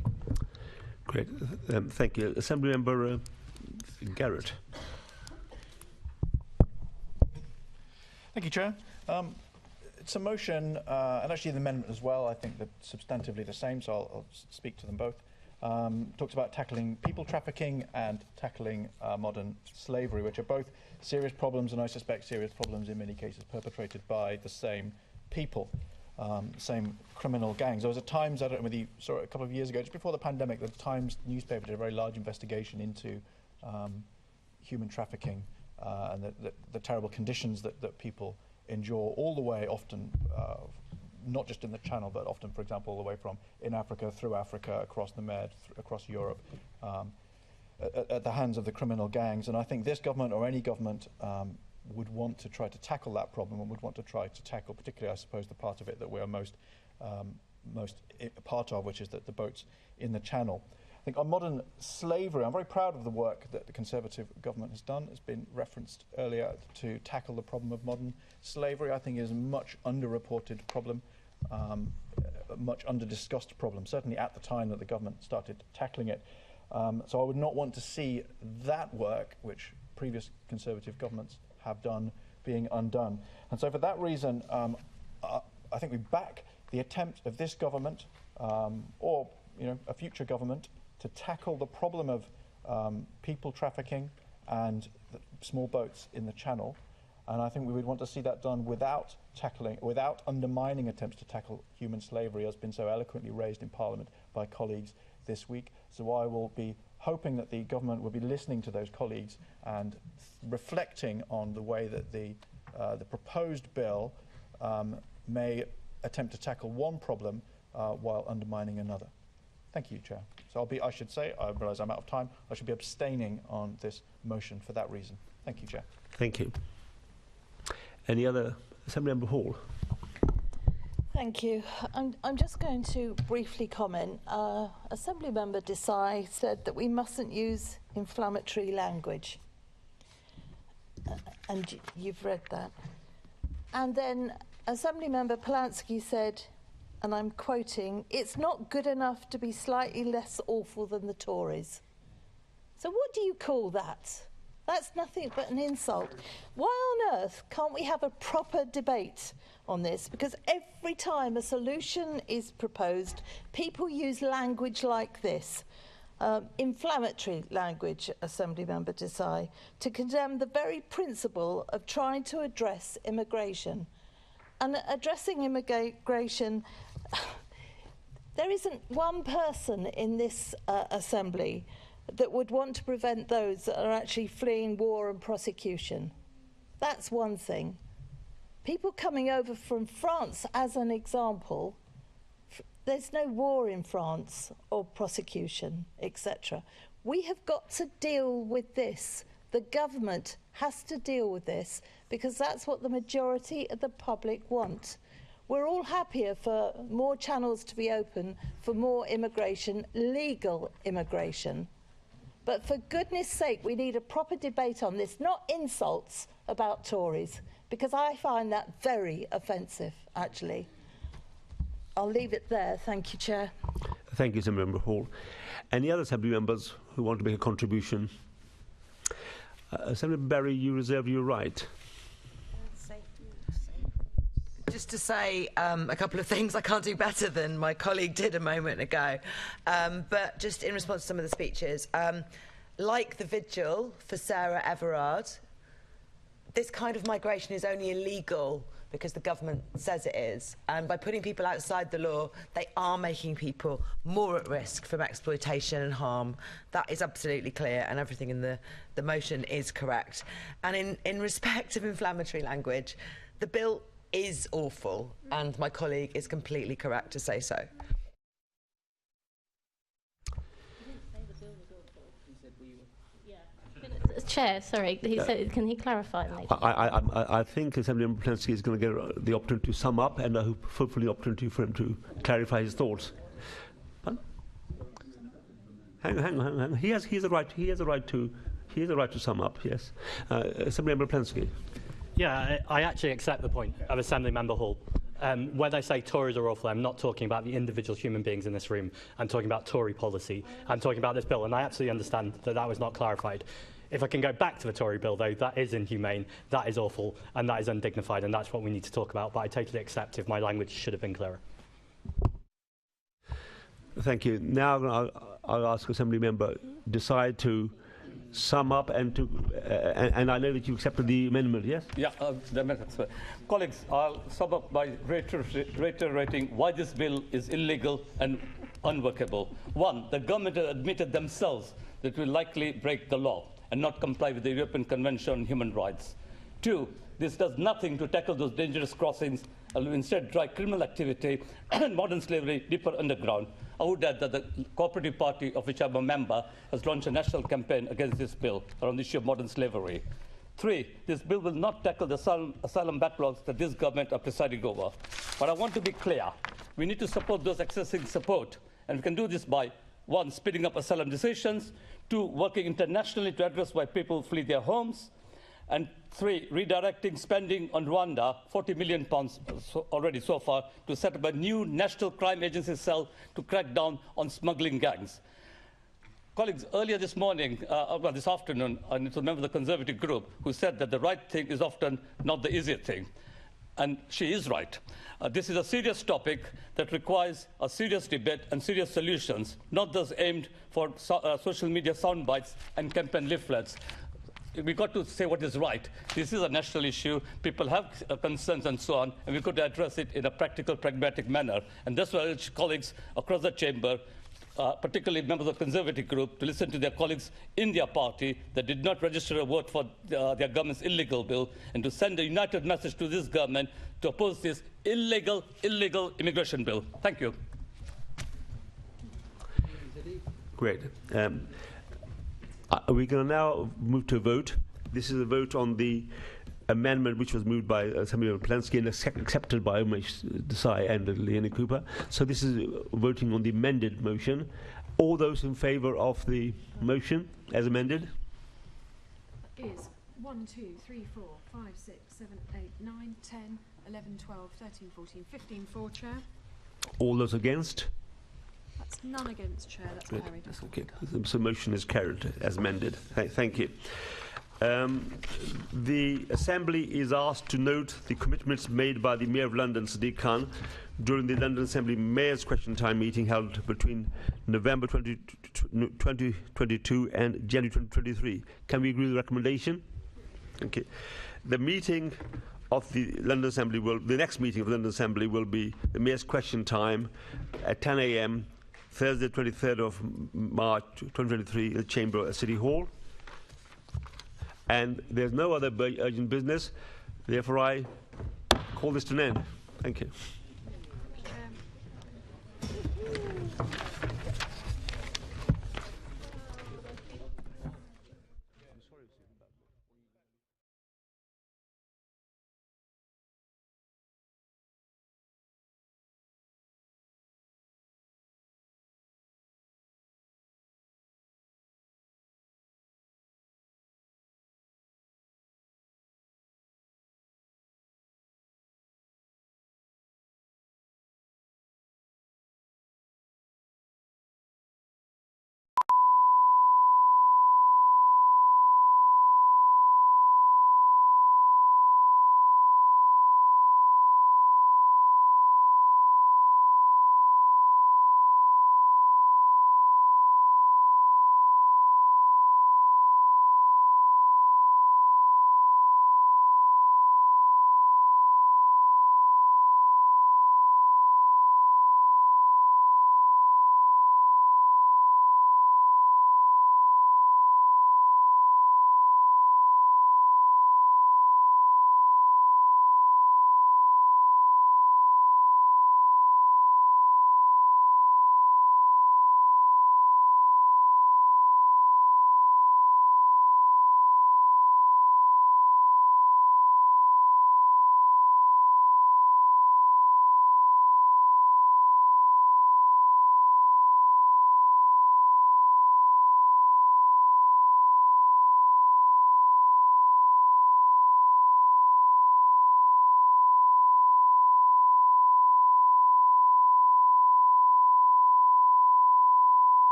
Great. Thank you. Assemblymember Garrett. Thank you, Chair. It's a motion, and actually the amendment as well, I think they're substantively the same, so I'll speak to them both. Talks about tackling people trafficking and tackling modern slavery, which are both serious problems, and I suspect serious problems in many cases perpetrated by the same people, same criminal gangs. There was a Times, I don't know whether you saw it a couple of years ago, just before the pandemic, the Times newspaper did a very large investigation into human trafficking and the terrible conditions that people endure all the way, often not just in the Channel, but often, for example, all the way from in Africa, through Africa, across the Med, across Europe, at the hands of the criminal gangs. And I think this government, or any government, would want to try to tackle that problem, and would want to try to tackle, particularly, I suppose, the part of it that we're most part of, which is the boats in the Channel. I think on modern slavery, I'm very proud of the work that the Conservative government has done. It's been referenced earlier to tackle the problem of modern slavery. I think it is a much underreported problem, a much under-discussed problem, certainly at the time that the government started tackling it. So I would not want to see that work, which previous Conservative governments have done, being undone. And so for that reason, I think we back the attempt of this government, or a future government, to tackle the problem of people trafficking and small boats in the Channel. And I think we would want to see that done without undermining attempts to tackle human slavery, as has been so eloquently raised in Parliament by colleagues this week. So I will be hoping that the government will be listening to those colleagues and reflecting on the way that the proposed bill may attempt to tackle one problem while undermining another. Thank you, Chair. So I should say, I realise I'm out of time, I should be abstaining on this motion for that reason. Thank you, Chair. Thank you. Any other? Assemblymember Hall. Thank you. I'm just going to briefly comment. Assemblymember Desai said that we mustn't use inflammatory language. And you've read that. And then Assemblymember Polanski said, and I'm quoting, "It's not good enough to be slightly less awful than the Tories." So what do you call that? That's nothing but an insult. Why on earth can't we have a proper debate on this? Because every time a solution is proposed, people use language like this. Inflammatory language, Assemblymember Desai, to condemn the very principle of trying to address immigration. And addressing immigration, there isn't one person in this Assembly that would want to prevent those that are actually fleeing war and prosecution. That's one thing. People coming over from France, as an example, there's no war in France or prosecution, etc. We have got to deal with this. The government has to deal with this because that's what the majority of the public want. We're all happier for more channels to be open, for more immigration, legal immigration. But for goodness sake, we need a proper debate on this, not insults about Tories, because I find that very offensive, actually. I'll leave it there. Thank you, Chair. Thank you, Member Hall. Any other Assembly members who want to make a contribution? Assembly Barry, you reserve your right. Just to say a couple of things, I can't do better than my colleague did a moment ago. But just in response to some of the speeches, like the vigil for Sarah Everard, this kind of migration is only illegal because the government says it is. And by putting people outside the law, they are making people more at risk from exploitation and harm. That is absolutely clear, and everything in the motion is correct. And in respect of inflammatory language, the bill is awful, and my colleague is completely correct to say so. Chair, sorry, he said, can he clarify? I think Assemblymember Plenary is going to get the opportunity to sum up, and I hope hopefully the opportunity for him to clarify his thoughts. Hang on. He has a right to sum up. Yes, Assemblymember Plenary. Yeah, I actually accept the point of Assemblymember Hall. When I say Tories are awful, I'm not talking about the individual human beings in this room. I'm talking about Tory policy. I'm talking about this bill, and I absolutely understand that that was not clarified. If I can go back to the Tory bill, though, that is inhumane, that is awful, and that is undignified, and that's what we need to talk about. But I totally accept if my language should have been clearer. Thank you. Now I'll ask Assemblymember Desai to sum up and I know that you accepted the amendment, yes? Yeah, the amendment. Colleagues, I'll sum up by reiterating why this bill is illegal and unworkable. One, the government admitted themselves that it will likely break the law and not comply with the European Convention on Human Rights. Two, this does nothing to tackle those dangerous crossings and will instead drive criminal activity and modern slavery deeper underground. I would add that the Cooperative Party, of which I'm a member, has launched a national campaign against this bill around the issue of modern slavery. Three, this bill will not tackle the asylum backlogs that this government are presiding over. But I want to be clear. We need to support those accessing support, and we can do this by, one, speeding up asylum decisions, two, working internationally to address why people flee their homes, and three, redirecting spending on Rwanda, £40 million already so far, to set up a new national crime agency cell to crack down on smuggling gangs. Colleagues, earlier this morning, this afternoon, I need to remember the Conservative group who said that the right thing is often not the easier thing. And she is right. This is a serious topic that requires a serious debate and serious solutions, not those aimed for social media sound bites and campaign leaflets. We've got to say what is right. This is a national issue. People have concerns and so on, and we've got to address it in a practical, pragmatic manner. And that's why I urge colleagues across the chamber, particularly members of the Conservative group, to listen to their colleagues in their party that did not register a vote for their government's illegal bill, and to send a united message to this government to oppose this illegal immigration bill. Thank you. Great. We're going to now move to a vote. This is a vote on the amendment which was moved by Assemblymember Plenary and accepted by Umesh Desai and Leonie Cooper. So this is voting on the amended motion. All those in favour of the motion as amended? Is 1, 2, 3, 4, 5, 6, 7, 8, 9, 10, 11, 12, 13, 14, 15 for, Chair. All those against? That's none against, Chair. That's Right. carried. Okay. So motion is carried as amended. Thank you. The Assembly is asked to note the commitments made by the Mayor of London, Sadiq Khan, during the London Assembly Mayor's Question Time meeting held between November 2022 and January 2023. Can we agree with the recommendation? Okay. The meeting of the London Assembly the next meeting of the London Assembly will be the Mayor's Question Time at 10 a.m. Thursday, 23rd of March 2023 in the Chamber at City Hall. And there's no other urgent business. Therefore, I call this to an end. Thank you.